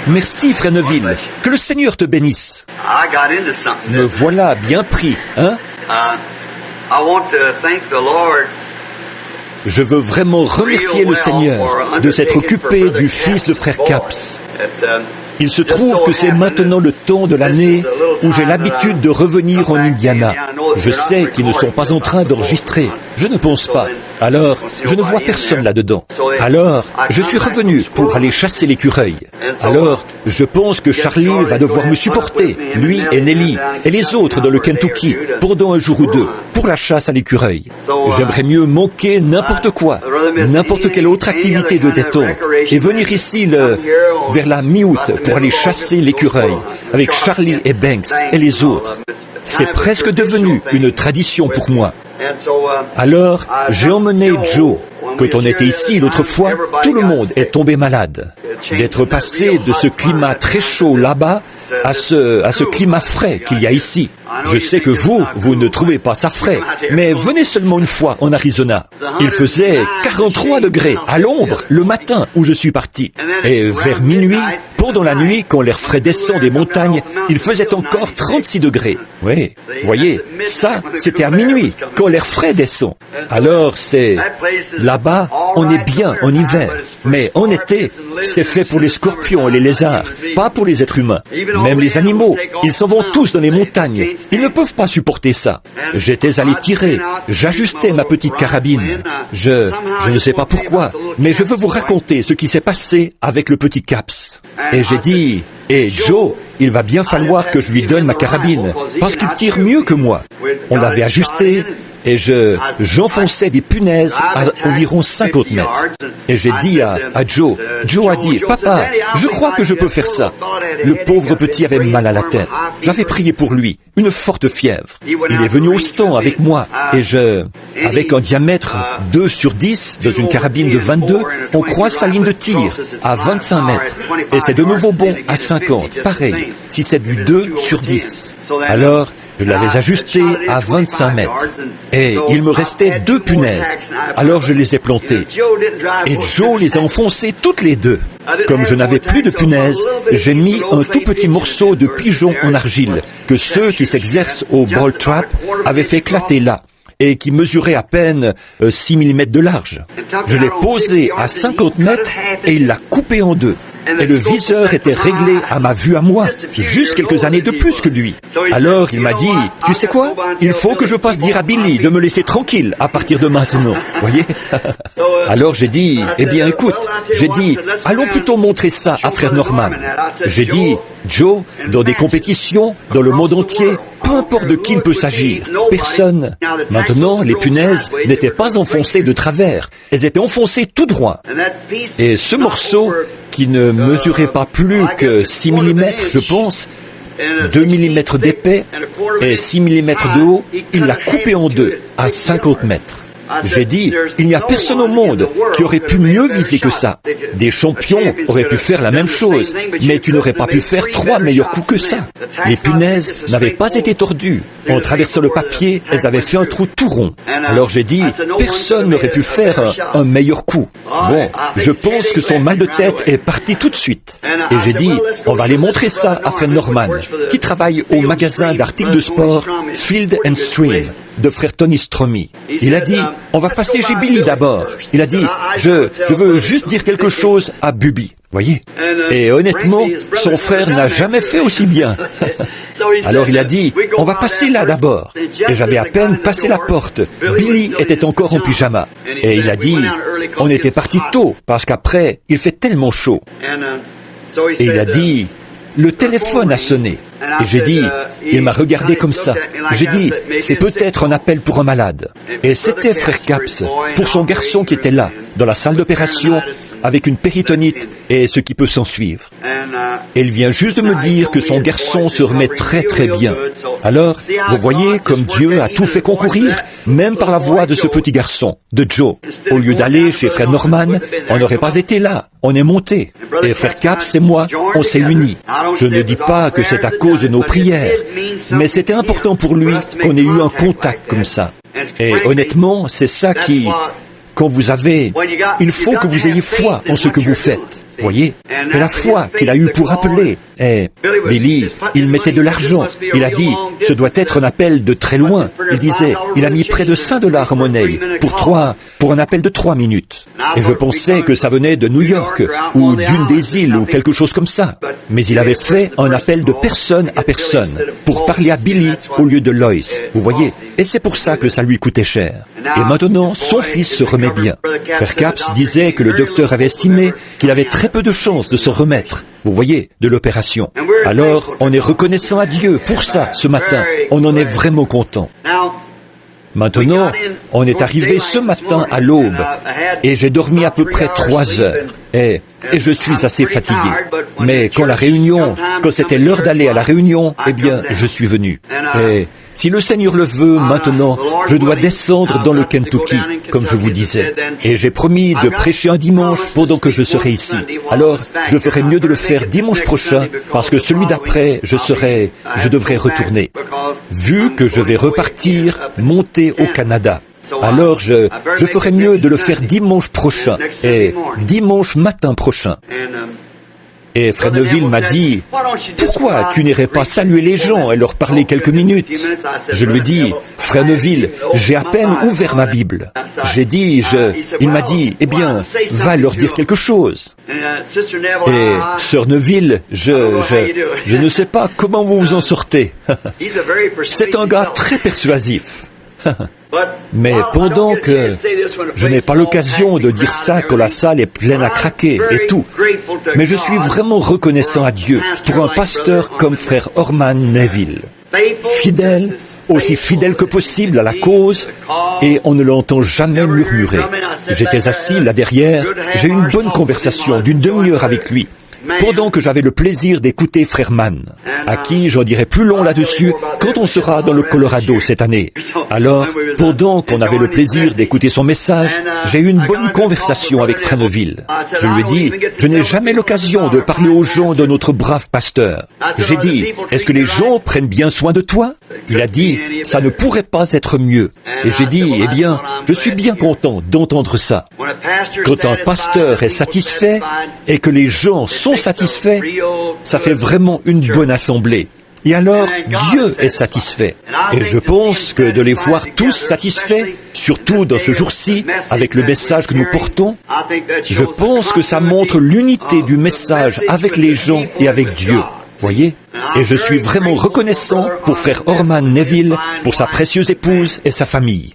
Merci, frère Neville. Que le Seigneur te bénisse. Me voilà bien pris, hein? Je veux vraiment remercier le Seigneur de s'être occupé du fils de frère Capps. Il se trouve que c'est maintenant le temps de l'année où j'ai l'habitude de revenir en Indiana. Je sais qu'ils ne sont pas en train d'enregistrer. Je ne pense pas. Alors, je ne vois personne là-dedans. Alors, je suis revenu pour aller chasser l'écureuil. Alors, je pense que Charlie va devoir me supporter, lui et Nelly, et les autres dans le Kentucky, pendant un jour ou deux, pour la chasse à l'écureuil. J'aimerais mieux manquer n'importe quoi, n'importe quelle autre activité de détente, et venir ici vers la mi-août pour aller chasser l'écureuil, avec Charlie et Banks et les autres. C'est presque devenu une tradition pour moi. Alors, j'ai emmené Joe. Quand on était ici l'autre fois, tout le monde est tombé malade. D'être passé de ce climat très chaud là-bas à ce climat frais qu'il y a ici. Je sais que vous ne trouvez pas ça frais, mais venez seulement une fois en Arizona. Il faisait 43 degrés à l'ombre le matin où je suis parti. Et vers minuit, pendant la nuit, quand l'air frais descend des montagnes, il faisait encore 36 degrés. Oui, voyez, ça, c'était à minuit, quand l'air frais descend. Alors, là-bas, on est bien en hiver, mais en été, c'est fait pour les scorpions et les lézards, pas pour les êtres humains. Même les animaux, ils s'en vont tous dans les montagnes. Ils ne peuvent pas supporter ça. J'étais allé tirer, j'ajustais ma petite carabine. Je ne sais pas pourquoi, mais je veux vous raconter ce qui s'est passé avec le petit Capps. Et j'ai dit, Joe, il va bien falloir que je lui donne ma carabine, parce qu'il tire mieux que moi. On l'avait ajusté, et j'enfonçais des punaises à environ 50 mètres. Et j'ai dit à Joe a dit, « Papa, je crois que je peux faire ça. » Le pauvre petit avait mal à la tête. J'avais prié pour lui, une forte fièvre. Il est venu au stand avec moi, et avec un diamètre 2/10 dans une carabine de 22, on croise sa ligne de tir à 25 mètres. Et c'est de nouveau bon à 50, pareil, si c'est du 2/10. Alors, je l'avais ajusté à 25 mètres. Et il me restait 2 punaises. Alors je les ai plantées. Et Joe les a enfoncées toutes les 2. Comme je n'avais plus de punaises, j'ai mis un tout petit morceau de pigeon en argile que ceux qui s'exercent au ball trap avaient fait éclater là et qui mesurait à peine 6 mm de large. Je l'ai posé à 50 mètres et il l'a coupé en 2. Et le viseur était réglé à ma vue à moi, juste quelques années de plus que lui. Alors il m'a dit, « Tu sais quoi? Il faut que je passe dire à Billy de me laisser tranquille à partir de maintenant. » Voyez? Alors j'ai dit, « Eh bien écoute, allons plutôt montrer ça à frère Norman. » J'ai dit, « Joe, dans des compétitions, dans le monde entier, peu importe de qui il peut s'agir, personne. » Maintenant, les punaises n'étaient pas enfoncées de travers, elles étaient enfoncées tout droit. Et ce morceau, qui ne mesurait pas plus que 6 mm, je pense, 2 mm d'épais et 6 mm de haut, il l'a coupé en 2, à 50 mètres. J'ai dit, il n'y a personne au monde qui aurait pu mieux viser que ça. Des champions auraient pu faire la même chose, mais tu n'aurais pas pu faire 3 meilleurs coups que ça. Les punaises n'avaient pas été tordues. En traversant le papier, elles avaient fait un trou tout rond. Alors j'ai dit, personne n'aurait pu faire un meilleur coup. Bon, je pense que son mal de tête est parti tout de suite. Et j'ai dit, on va aller montrer ça à frère Norman, qui travaille au magasin d'articles de sport Field and Stream, de frère Tony Stromy. Il a dit, on va passer chez Billy d'abord. Il a dit, je veux juste dire quelque chose à Bubi. Voyez? Et honnêtement, son frère n'a jamais fait aussi bien. Alors il a dit, on va passer là d'abord. Et j'avais à peine passé la porte. Billy était encore en pyjama. Et il a dit, on était parti tôt, parce qu'après, il fait tellement chaud. Et il a dit, le téléphone a sonné. Et j'ai dit, il m'a regardé comme ça. J'ai dit, c'est peut-être un appel pour un malade. Et c'était frère Capps, pour son garçon qui était là, dans la salle d'opération, avec une péritonite et ce qui peut s'en suivre. Et il vient juste de me dire que son garçon se remet très très bien. Alors, vous voyez comme Dieu a tout fait concourir, même par la voix de ce petit garçon, de Joe. Au lieu d'aller chez frère Norman, on n'aurait pas été là, on est monté. Et frère Capps et moi, on s'est unis. Je ne dis pas que c'est à cause de nos prières, mais c'était important pour lui qu'on ait eu un contact comme ça. Et honnêtement, c'est ça qui... Quand vous avez... Il faut que vous ayez foi en ce que vous faites. voyez. Et la foi qu'il a eue pour appeler. Et Billy, il mettait de l'argent. Il a dit, ce doit être un appel de très loin. Il disait, il a mis près de $5 en monnaie pour un appel de 3 minutes. Et je pensais que ça venait de New York ou d'une des îles ou quelque chose comme ça. Mais il avait fait un appel de personne à personne pour parler à Billy au lieu de Lois. Vous voyez? Et c'est pour ça que ça lui coûtait cher. Et maintenant, son fils se remet bien. Frère Capps disait que le docteur avait estimé qu'il avait très peu de chances de s'en remettre. Vous voyez, de l'opération. Alors, on est reconnaissant à Dieu pour ça, ce matin. On en est vraiment content. Maintenant, on est arrivé ce matin à l'aube et j'ai dormi à peu près 3 heures et je suis assez fatigué. Mais quand c'était l'heure d'aller à la réunion, eh bien, je suis venu. Et si le Seigneur le veut, maintenant, je dois descendre dans le Kentucky, comme je vous disais. Et j'ai promis de prêcher un dimanche pendant que je serai ici. Alors, je ferai mieux de le faire dimanche prochain, parce que celui d'après, je devrais retourner. Vu que je vais repartir, monter au Canada. Alors, je ferai mieux de le faire dimanche prochain, et dimanche matin prochain. Et Frère Neville m'a dit, « Pourquoi tu n'irais pas saluer les gens et leur parler quelques minutes ?» Je lui dis, « Frère Neville, j'ai à peine ouvert ma Bible. » Il m'a dit, « Eh bien, va leur dire quelque chose. » Et Sœur Neville, je ne sais pas comment vous vous en sortez. C'est un gars très persuasif. Mais pendant que je n'ai pas l'occasion de dire ça quand la salle est pleine à craquer et tout, mais je suis vraiment reconnaissant à Dieu pour un pasteur comme Frère Orman Neville. Fidèle, aussi fidèle que possible à la cause, et on ne l'entend jamais murmurer. J'étais assis là derrière, j'ai eu une bonne conversation d'une demi-heure avec lui. Pendant que j'avais le plaisir d'écouter Frère Mann, à qui j'en dirai plus long là-dessus quand on sera dans le Colorado cette année. Alors, pendant qu'on avait le plaisir d'écouter son message, j'ai eu une bonne conversation avec Frère Neville. Je lui ai dit, je n'ai jamais l'occasion de parler aux gens de notre brave pasteur. J'ai dit, est-ce que les gens prennent bien soin de toi? Il a dit, ça ne pourrait pas être mieux. Et j'ai dit, eh bien, je suis bien content d'entendre ça. Quand un pasteur est satisfait et que les gens sont satisfaits, ça fait vraiment une bonne assemblée. Et alors, Dieu est satisfait. Et je pense que de les voir tous satisfaits, surtout dans ce jour-ci, avec le message que nous portons, je pense que ça montre l'unité du message avec les gens et avec Dieu. Voyez? Et je suis vraiment reconnaissant pour Frère Orman Neville, pour sa précieuse épouse et sa famille.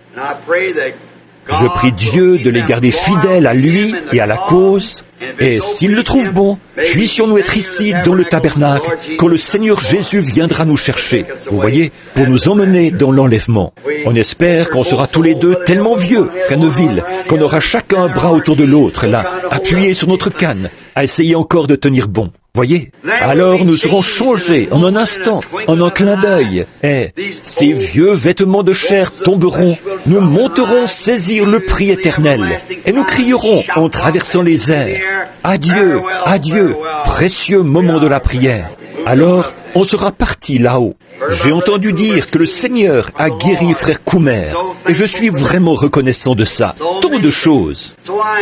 Je prie Dieu de les garder fidèles à lui et à la cause, et s'il le trouve bon, puissions-nous être ici dans le tabernacle quand le Seigneur Jésus viendra nous chercher, vous voyez, pour nous emmener dans l'enlèvement. On espère qu'on sera tous les deux tellement vieux, Frère Neville, qu'on aura chacun un bras autour de l'autre, là, appuyé sur notre canne, à essayer encore de tenir bon. Voyez? Alors nous serons changés en un instant, en un clin d'œil, et ces vieux vêtements de chair tomberont, nous monterons saisir le prix éternel, et nous crierons en traversant les airs, « Adieu, adieu, précieux moment de la prière !» Alors, on sera parti là-haut. J'ai entendu dire que le Seigneur a guéri Frère Coumer, et je suis vraiment reconnaissant de ça. Tant de choses.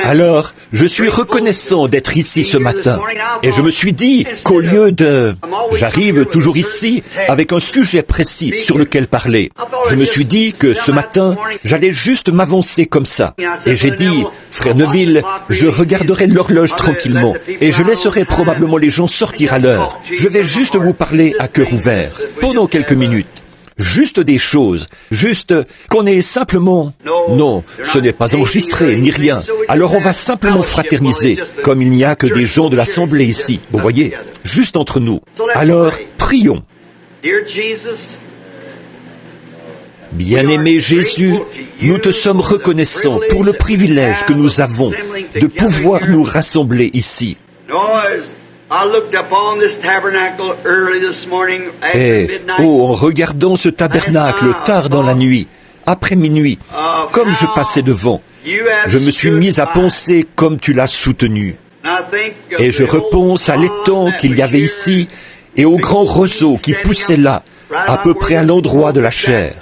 Alors, je suis reconnaissant d'être ici ce matin. Et je me suis dit qu'au lieu de... J'arrive toujours ici avec un sujet précis sur lequel parler. Je me suis dit que ce matin, j'allais juste m'avancer comme ça. Et j'ai dit, Frère Neville, je regarderai l'horloge tranquillement, et je laisserai probablement les gens sortir à l'heure. Je vais juste vous parler à cœur ouvert, pendant quelques minutes. Juste des choses, juste qu'on ait simplement... Non, ce n'est pas enregistré, ni rien. Alors on va simplement fraterniser, comme il n'y a que des gens de l'Assemblée ici, vous voyez, juste entre nous. Alors, prions. Bien-aimé Jésus, nous te sommes reconnaissants pour le privilège que nous avons de pouvoir nous rassembler ici. Et, en regardant ce tabernacle tard dans la nuit, après minuit, comme je passais devant, je me suis mis à penser comme tu l'as soutenu. Et je repense à l'étang qu'il y avait ici et aux grands roseaux qui poussaient là, à peu près à l'endroit de la chair.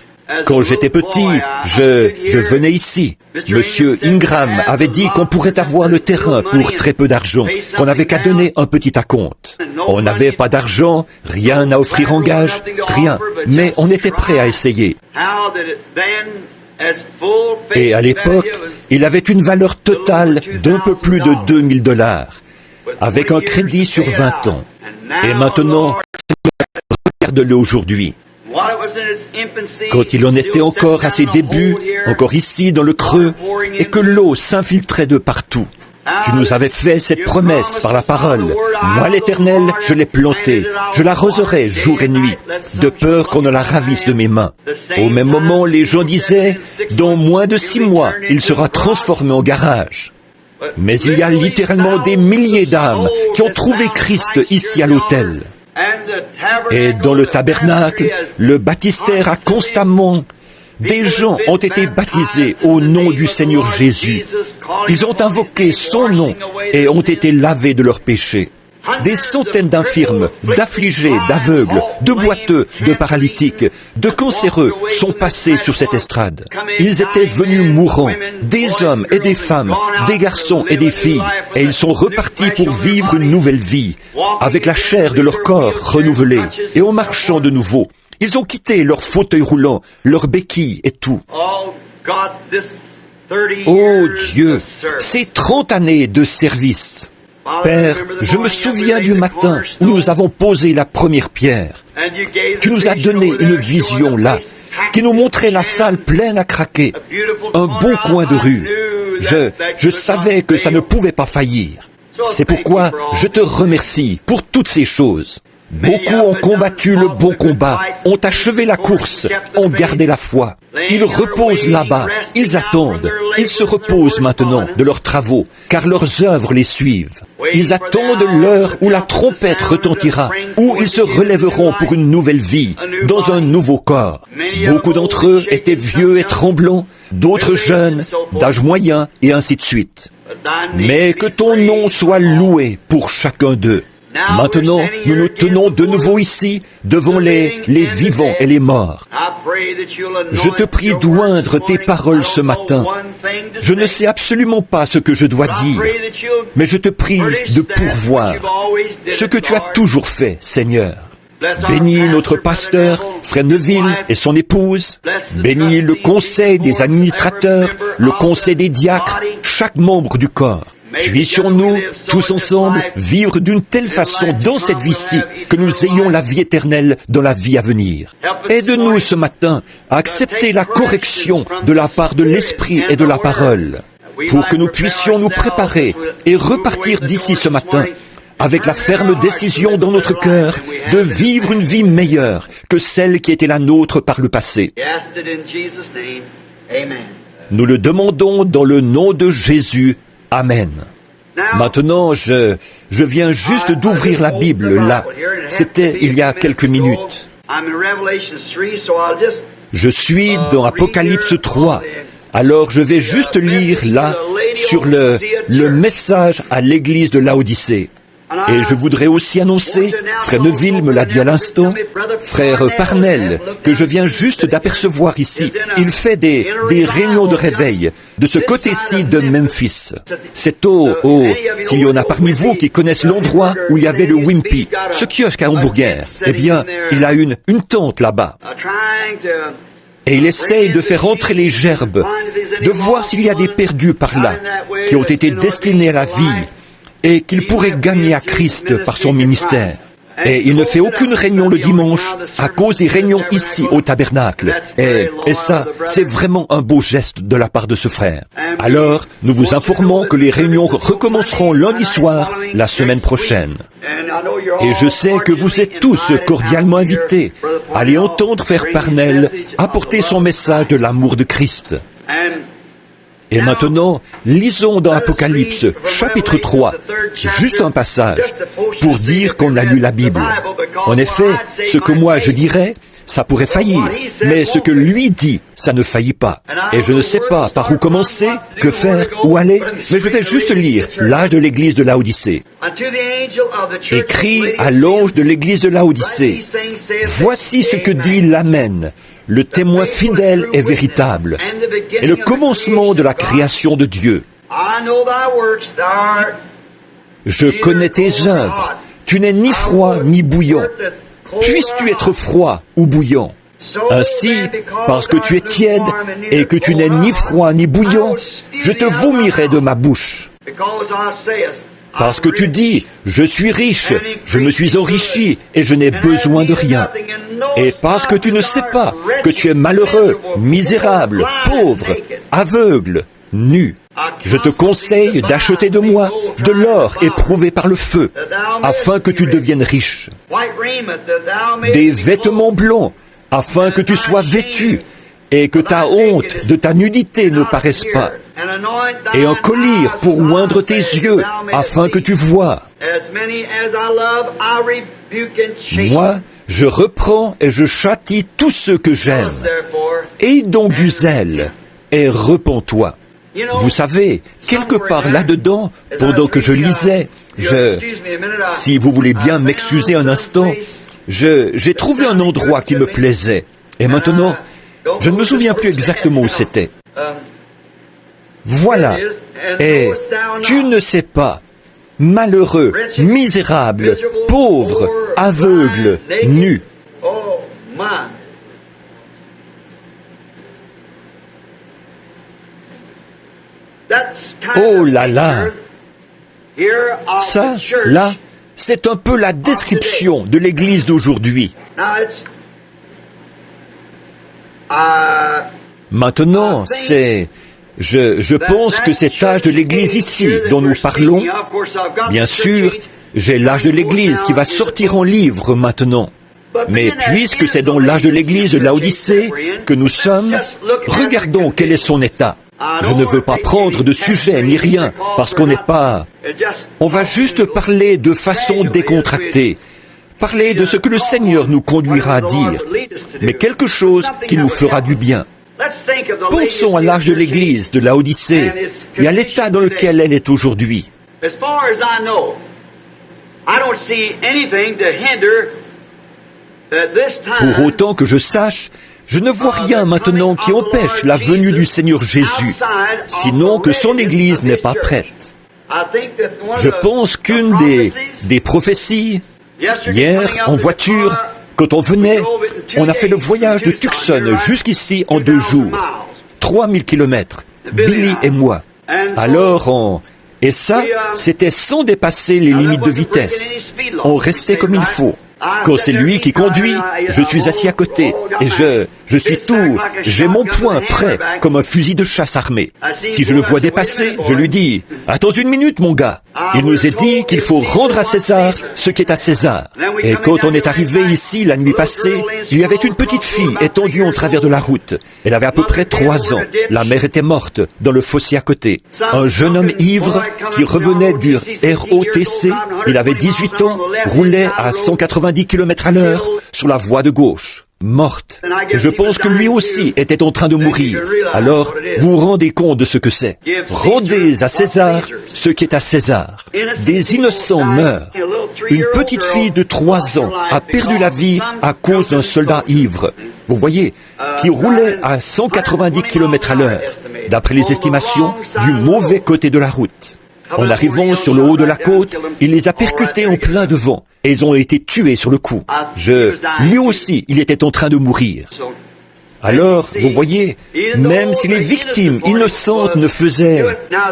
Quand j'étais petit, je venais ici. Monsieur Ingram avait dit qu'on pourrait avoir le terrain pour très peu d'argent, qu'on n'avait qu'à donner un petit acompte. On n'avait pas d'argent, rien à offrir en gage, rien, mais on était prêt à essayer. Et à l'époque, il avait une valeur totale d'un peu plus de $2000, avec un crédit sur 20 ans. Et maintenant, regarde-le aujourd'hui. Quand il en était encore à ses débuts, encore ici dans le creux, et que l'eau s'infiltrait de partout. Tu nous avais fait cette promesse par la parole. Moi, l'Éternel, je l'ai plantée. Je l'arroserai jour et nuit, de peur qu'on ne la ravisse de mes mains. Au même moment, les gens disaient, dans moins de 6 mois, il sera transformé en garage. Mais il y a littéralement des milliers d'âmes qui ont trouvé Christ ici à l'autel. Et dans le tabernacle, le baptistère a constamment... Des gens ont été baptisés au nom du Seigneur Jésus. Ils ont invoqué son nom et ont été lavés de leurs péchés. Des centaines d'infirmes, d'affligés, d'aveugles, de boiteux, de paralytiques, de cancéreux sont passés sur cette estrade. Ils étaient venus mourants, des hommes et des femmes, des garçons et des filles, et ils sont repartis pour vivre une nouvelle vie, avec la chair de leur corps renouvelée, et en marchant de nouveau. Ils ont quitté leur fauteuil roulant, leurs béquilles et tout. Oh Dieu, ces 30 années de service. Père, je me souviens du matin où nous avons posé la première pierre. Tu nous as donné une vision là, qui nous montrait la salle pleine à craquer, un beau coin de rue. Je savais que ça ne pouvait pas faillir. C'est pourquoi je te remercie pour toutes ces choses. Beaucoup ont combattu le bon combat, ont achevé la course, ont gardé la foi. Ils reposent là-bas, ils attendent. Ils se reposent maintenant de leurs travaux, car leurs œuvres les suivent. Ils attendent l'heure où la trompette retentira, où ils se relèveront pour une nouvelle vie, dans un nouveau corps. Beaucoup d'entre eux étaient vieux et tremblants, d'autres jeunes, d'âge moyen, et ainsi de suite. Mais que ton nom soit loué pour chacun d'eux. Maintenant, nous nous tenons de nouveau ici, devant les vivants et les morts. Je te prie d'oindre tes paroles ce matin. Je ne sais absolument pas ce que je dois dire, mais je te prie de pourvoir ce que tu as toujours fait, Seigneur. Bénis notre pasteur, Frère Neville et son épouse. Bénis le conseil des administrateurs, le conseil des diacres, chaque membre du corps. Puissions-nous, tous ensemble, vivre d'une telle façon dans cette vie-ci que nous ayons la vie éternelle dans la vie à venir. Aide-nous ce matin à accepter la correction de la part de l'Esprit et de la parole, pour que nous puissions nous préparer et repartir d'ici ce matin avec la ferme décision dans notre cœur de vivre une vie meilleure que celle qui était la nôtre par le passé. Nous le demandons dans le nom de Jésus. Amen. Maintenant, je viens juste d'ouvrir la Bible, là. C'était il y a quelques minutes. Je suis dans Apocalypse 3. Alors, je vais juste lire, là, sur le message à l'église de Laodicée. Et je voudrais aussi annoncer, Frère Neville me l'a dit à l'instant, Frère Parnell, que je viens juste d'apercevoir ici. Il fait des réunions de réveil de ce côté-ci de Memphis. C'est s'il y en a parmi vous qui connaissent l'endroit où il y avait le Wimpy, ce kiosque à hamburger, eh bien, il a une tente là-bas. Et il essaye de faire entrer les gerbes, de voir s'il y a des perdus par là, qui ont été destinés à la vie, et qu'il pourrait gagner à Christ par son ministère. Et il ne fait aucune réunion le dimanche à cause des réunions ici au tabernacle. Et ça, c'est vraiment un beau geste de la part de ce frère. Alors, nous vous informons que les réunions recommenceront lundi soir, la semaine prochaine. Et je sais que vous êtes tous cordialement invités à aller entendre Frère Parnell apporter son message de l'amour de Christ. Et maintenant, lisons dans Apocalypse, chapitre 3, juste un passage, pour dire qu'on a lu la Bible. En effet, ce que moi je dirais, ça pourrait faillir, mais ce que lui dit, ça ne faillit pas. Et je ne sais pas par où commencer, que faire, où aller, mais je vais juste lire l'âge de l'église de Laodicée. Écrit à l'ange de l'église de Laodicée, Voici ce que dit l'Amen, le témoin fidèle et véritable, et le commencement de la création de Dieu. Je connais tes œuvres. Tu n'es ni froid ni bouillant. Puisses-tu être froid ou bouillant? Ainsi, parce que tu es tiède et que tu n'es ni froid ni bouillant, je te vomirai de ma bouche. Parce que tu dis, je suis riche, je me suis enrichi et je n'ai besoin de rien. Et parce que tu ne sais pas que tu es malheureux, misérable, pauvre, aveugle, nu. Je te conseille d'acheter de moi de l'or éprouvé par le feu, afin que tu deviennes riche. Des vêtements blancs, afin que tu sois vêtu, et que ta honte de ta nudité ne paraisse pas. Et un collier pour oindre tes yeux, afin que tu vois. Moi, je reprends et je châtie tous ceux que j'aime. Aie donc du zèle, et repens-toi. Vous savez, quelque part là-dedans, pendant que je lisais, si vous voulez bien m'excuser un instant, j'ai trouvé un endroit qui me plaisait. Et maintenant, je ne me souviens plus exactement où c'était. Voilà. Et tu ne sais pas, malheureux, misérable, pauvre, aveugle, nu. Oh là là! Ça, là, c'est un peu la description de l'Église d'aujourd'hui. Maintenant, je pense que cet âge de l'Église ici, dont nous parlons, bien sûr, j'ai l'âge de l'Église qui va sortir en livre maintenant. Mais puisque c'est dans l'âge de l'Église de Laodicée que nous sommes, regardons quel est son état. Je ne veux pas prendre de sujet ni rien, parce qu'on n'est pas... On va juste parler de façon décontractée, parler de ce que le Seigneur nous conduira à dire, mais quelque chose qui nous fera du bien. Pensons à l'âge de l'Église de Laodicée et à l'état dans lequel elle est aujourd'hui. Pour autant que je sache, je ne vois rien maintenant qui empêche la venue du Seigneur Jésus, sinon que son Église n'est pas prête. Je pense qu'une des prophéties, hier, en voiture, quand on venait, on a fait le voyage de Tucson jusqu'ici en 2 jours. 3000 kilomètres, Billy et moi. Alors et ça, c'était sans dépasser les limites de vitesse. On restait comme il faut. Quand c'est lui qui conduit, je suis assis à côté et je suis tout, j'ai mon poing prêt comme un fusil de chasse armé. Si je le vois dépasser, je lui dis « Attends une minute, mon gars !» Il nous est dit qu'il faut rendre à César ce qui est à César. Et quand on est arrivé ici la nuit passée, il y avait une petite fille étendue en travers de la route. Elle avait à peu près 3 ans. La mère était morte dans le fossé à côté. Un jeune homme ivre qui revenait du ROTC, il avait 18 ans, roulait à 190 km à l'heure sur la voie de gauche. Morte. Et je pense que lui aussi était en train de mourir. Alors, vous vous rendez compte de ce que c'est. Rendez à César ce qui est à César. Des innocents meurent. Une petite fille de 3 ans a perdu la vie à cause d'un soldat ivre. Vous voyez, qui roulait à 190 km à l'heure, d'après les estimations, du mauvais côté de la route. En arrivant sur le haut de la côte, il les a percutés en plein devant, et ils ont été tués sur le coup. Lui aussi, il était en train de mourir. Alors, vous voyez, même si les victimes innocentes ne faisaient...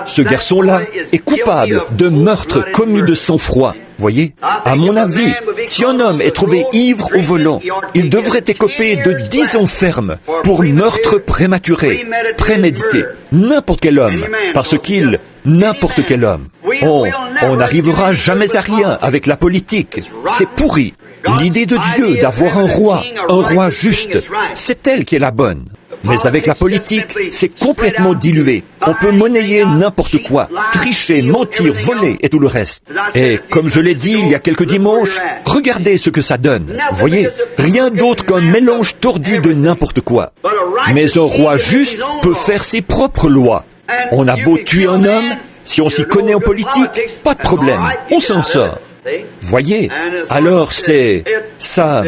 Ce garçon-là est coupable de meurtre commis de sang-froid. Voyez, à mon avis, si un homme est trouvé ivre au volant, il devrait écoper de 10 ans ferme pour meurtre prématuré, prémédité. N'importe quel homme, parce qu'il... N'importe quel homme. On n'arrivera jamais à rien avec la politique. C'est pourri. L'idée de Dieu d'avoir un roi juste, c'est elle qui est la bonne. Mais avec la politique, c'est complètement dilué. On peut monnayer n'importe quoi, tricher, mentir, voler et tout le reste. Et comme je l'ai dit il y a quelques dimanches, regardez ce que ça donne. Vous voyez, rien d'autre qu'un mélange tordu de n'importe quoi. Mais un roi juste peut faire ses propres lois. On a beau tuer un homme, si on s'y connaît en politique, pas de problème, on s'en sort. Voyez, alors c'est ça,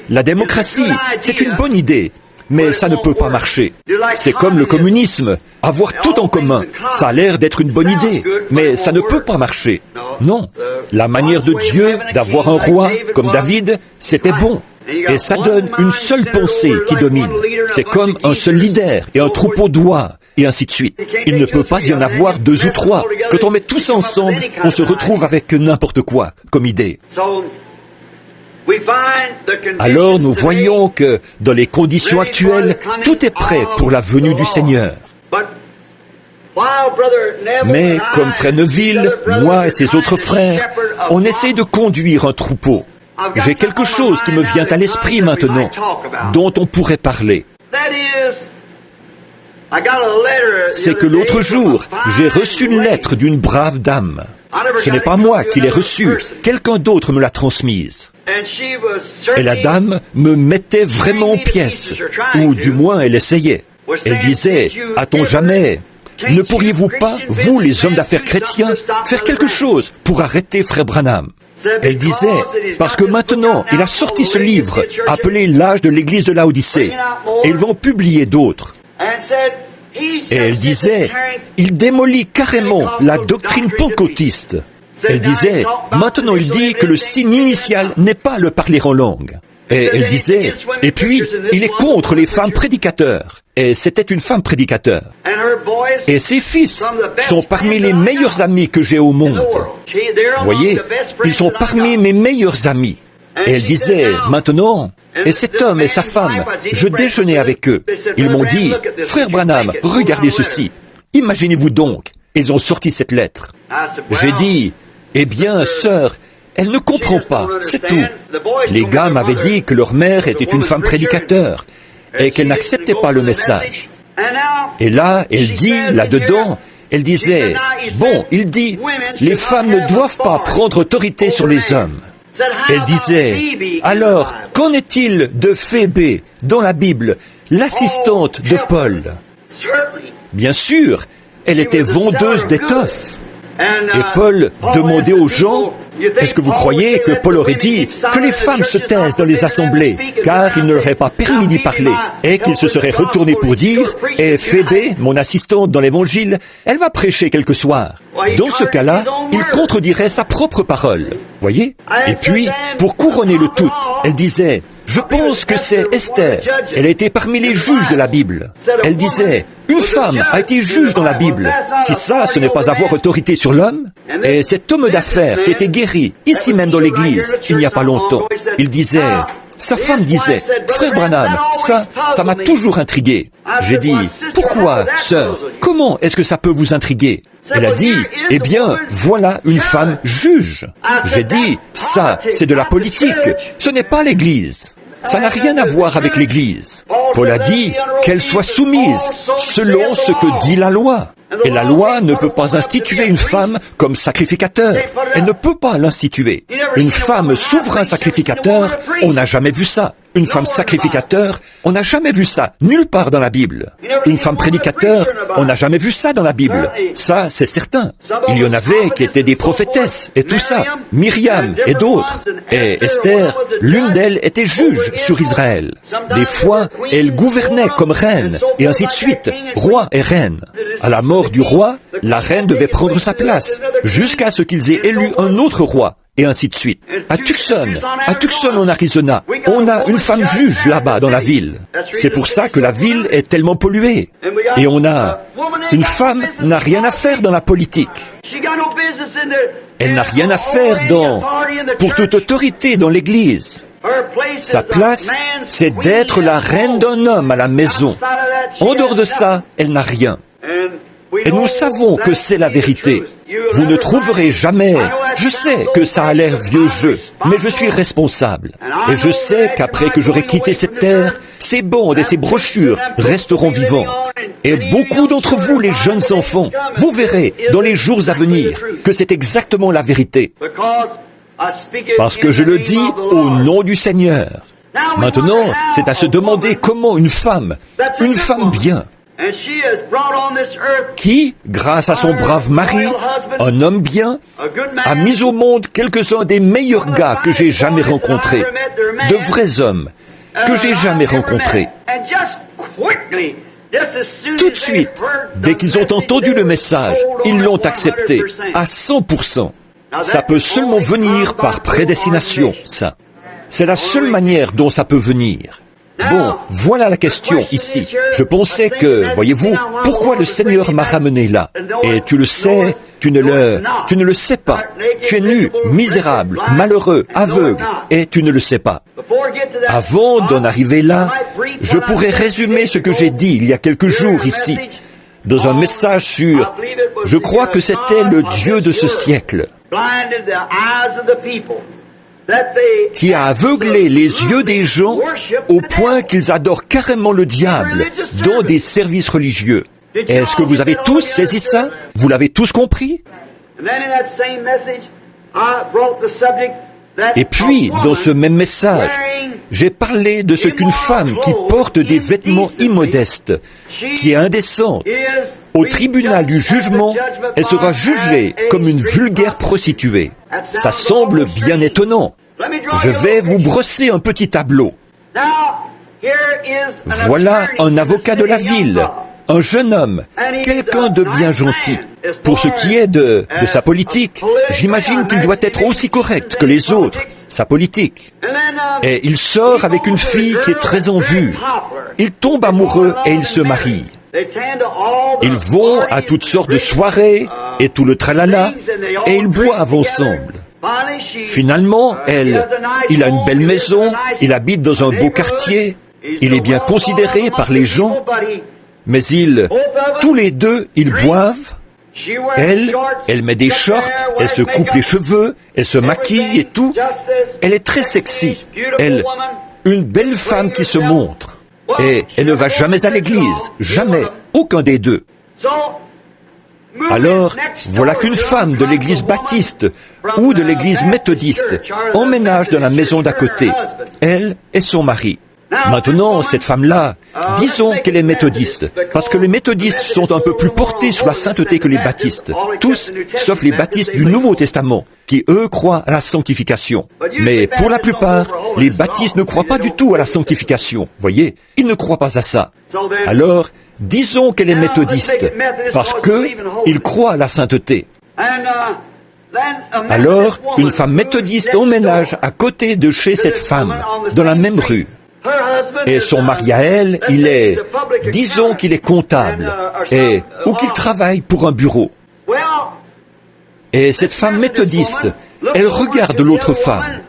la démocratie, c'est une bonne idée, mais ça ne peut pas marcher. C'est comme le communisme, avoir tout en commun, ça a l'air d'être une bonne idée, mais ça ne peut pas marcher. Non, la manière de Dieu d'avoir un roi comme David, c'était bon. Et ça donne une seule pensée qui domine. C'est comme un seul leader et un troupeau d'oies, et ainsi de suite. Il ne peut pas y en avoir deux ou trois. Quand on met tous ça ensemble, on se retrouve avec n'importe quoi comme idée. Alors nous voyons que dans les conditions actuelles, tout est prêt pour la venue du Seigneur. Mais comme frère Neville, moi et ses autres frères, on essaie de conduire un troupeau. J'ai quelque chose qui me vient à l'esprit maintenant, dont on pourrait parler. C'est que l'autre jour, j'ai reçu une lettre d'une brave dame. Ce n'est pas moi qui l'ai reçue, quelqu'un d'autre me l'a transmise. Et la dame me mettait vraiment en pièces, ou du moins elle essayait. Elle disait, « A-t-on jamais, ne pourriez-vous pas, vous les hommes d'affaires chrétiens, faire quelque chose pour arrêter frère Branham ?» Elle disait, parce que maintenant, il a sorti ce livre, appelé L'âge de l'église de Laodicée, et ils vont publier d'autres. Et elle disait, il démolit carrément la doctrine pentecôtiste. Elle disait, maintenant il dit que le signe initial n'est pas le parler en langue. Et elle disait, et puis, il est contre les femmes prédicateurs. Et c'était une femme prédicateur. Et ses fils sont parmi les meilleurs amis que j'ai au monde. Vous voyez, ils sont parmi mes meilleurs amis. Et elle disait, maintenant, et cet homme et sa femme, je déjeunais avec eux. Ils m'ont dit, frère Branham, regardez ceci. Imaginez-vous donc, ils ont sorti cette lettre. J'ai dit, eh bien, sœur, elle ne comprend pas, c'est tout. Les gars m'avaient dit que leur mère était une femme prédicateur et qu'elle n'acceptait pas le message. Et là, elle dit, là-dedans, elle disait, bon, il dit, les femmes ne doivent pas prendre autorité sur les hommes. Elle disait, alors, qu'en est-il de Phébé dans la Bible, l'assistante de Paul? Bien sûr, elle était vendeuse d'étoffes. Et Paul demandait aux gens, est-ce que vous croyez que Paul aurait dit que les femmes se taisent dans les assemblées, car il ne leur aurait pas permis d'y parler, et qu'il se serait retourné pour dire, et Phébé, mon assistante dans l'évangile, elle va prêcher quelque soir. Dans ce cas-là, il contredirait sa propre parole. Voyez? Et puis, pour couronner le tout, elle disait, je pense que c'est Esther. Elle a été parmi les juges de la Bible. Elle disait, une femme a été juge dans la Bible. Si ça, ce n'est pas avoir autorité sur l'homme. Et cet homme d'affaires qui était guéri, ici même dans l'église, il n'y a pas longtemps, il disait, sa femme disait, frère Branham, ça m'a toujours intrigué. J'ai dit, pourquoi, sœur, comment est-ce que ça peut vous intriguer? Elle a dit, eh bien, voilà une femme juge. J'ai dit, ça, c'est de la politique, ce n'est pas l'Église. Ça n'a rien à voir avec l'Église. Paul a dit qu'elle soit soumise selon ce que dit la loi. Et la loi ne peut pas instituer une femme comme sacrificateur. Elle ne peut pas l'instituer. Une femme souverain sacrificateur, on n'a jamais vu ça. Une femme sacrificateur, on n'a jamais vu ça, nulle part dans la Bible. Une femme prédicateur, on n'a jamais vu ça dans la Bible. Ça, c'est certain. Il y en avait qui étaient des prophétesses et tout ça, Myriam et d'autres. Et Esther, l'une d'elles était juge sur Israël. Des fois, elle gouvernait comme reine, et ainsi de suite, roi et reine. À la mort du roi, la reine devait prendre sa place, jusqu'à ce qu'ils aient élu un autre roi. Et ainsi de suite. À Tucson en Arizona, on a une femme juge là-bas dans la ville. C'est pour ça que la ville est tellement polluée. Et on a... Une femme n'a rien à faire dans la politique. Elle n'a rien à faire pour toute autorité dans l'Église. Sa place, c'est d'être la reine d'un homme à la maison. En dehors de ça, elle n'a rien. Et nous savons que c'est la vérité. Vous ne trouverez jamais... Je sais que ça a l'air vieux jeu, mais je suis responsable. Et je sais qu'après que j'aurai quitté cette terre, ces bandes et ces brochures resteront vivantes. Et beaucoup d'entre vous, les jeunes enfants, vous verrez dans les jours à venir que c'est exactement la vérité. Parce que je le dis au nom du Seigneur. Maintenant, c'est à se demander comment une femme bien, qui, grâce à son brave mari, un homme bien, a mis au monde quelques-uns des meilleurs gars que j'ai jamais rencontrés, de vrais hommes que j'ai jamais rencontrés. Tout de suite, dès qu'ils ont entendu le message, ils l'ont accepté à 100%. Ça peut seulement venir par prédestination, ça. C'est la seule manière dont ça peut venir. Bon, voilà la question ici. Je pensais que, voyez-vous, pourquoi le Seigneur m'a ramené là? Et tu le sais, tu ne le sais pas. Tu es nu, misérable, malheureux, aveugle, et tu ne le sais pas. Avant d'en arriver là, je pourrais résumer ce que j'ai dit il y a quelques jours ici, dans un message sur, je crois que c'était le Dieu de ce siècle, qui a aveuglé les yeux des gens au point qu'ils adorent carrément le diable dans des services religieux. Est-ce que vous avez tous saisi ça? Vous l'avez tous compris? Et puis, dans ce même message, j'ai parlé de ce qu'une femme qui porte des vêtements immodestes, qui est indécente, au tribunal du jugement, elle sera jugée comme une vulgaire prostituée. Ça semble bien étonnant. Je vais vous brosser un petit tableau. Voilà un avocat de la ville, un jeune homme, quelqu'un de bien gentil. Pour ce qui est de sa politique, j'imagine qu'il doit être aussi correct que les autres, sa politique. Et il sort avec une fille qui est très en vue. Il tombe amoureux et il se marie. Ils vont à toutes sortes de soirées et tout le tralala, et ils boivent ensemble. Finalement, il a une belle maison, il habite dans un beau quartier, il est bien considéré par les gens, mais tous les deux, ils boivent. Elle met des shorts, elle se coupe les cheveux, elle se maquille et tout. Elle est très sexy. Une belle femme qui se montre. Et elle ne va jamais à l'église, jamais, aucun des deux. Alors, voilà qu'une femme de l'église baptiste ou de l'église méthodiste emménage dans la maison d'à côté, elle et son mari. Maintenant, cette femme-là, disons qu'elle est méthodiste, parce que les méthodistes sont un peu plus portés sur la sainteté que les baptistes, tous, sauf les baptistes du Nouveau Testament, qui eux croient à la sanctification. Mais pour la plupart, les baptistes ne croient pas du tout à la sanctification, voyez, ils ne croient pas à ça. Alors, disons qu'elle est méthodiste, parce qu'ils croient à la sainteté. Alors, une femme méthodiste emménage à côté de chez cette femme, dans la même rue. Et son mari à elle, disons qu'il est comptable, ou qu'il travaille pour un bureau. Et cette femme méthodiste, elle regarde l'autre femme.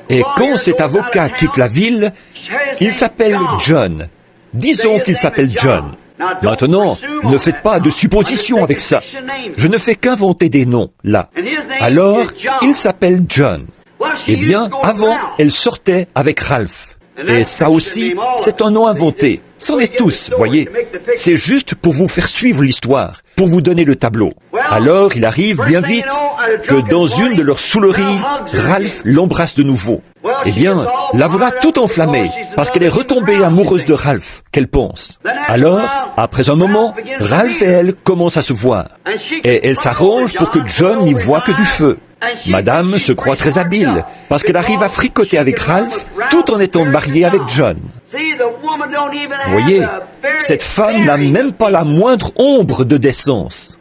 Et quand cet avocat quitte la ville, il s'appelle John. Disons qu'il s'appelle John. Maintenant, ne faites pas de suppositions avec ça. Je ne fais qu'inventer des noms, là. Alors, il s'appelle John. Eh bien, avant, elle sortait avec Ralph. Et ça aussi, c'est un nom inventé. C'en est tous, voyez. C'est juste pour vous faire suivre l'histoire, pour vous donner le tableau. Alors, il arrive bien vite que dans une de leurs souleries, Ralph l'embrasse de nouveau. Eh bien, la voilà toute enflammée, parce qu'elle est retombée amoureuse de Ralph, qu'elle pense. Alors, après un moment, Ralph et elle commencent à se voir. Et elle s'arrange pour que John n'y voit que du feu. Madame se croit très habile, parce qu'elle arrive à fricoter avec Ralph, tout en étant mariée avec John. Voyez, cette femme n'a même pas la moindre ombre de décence.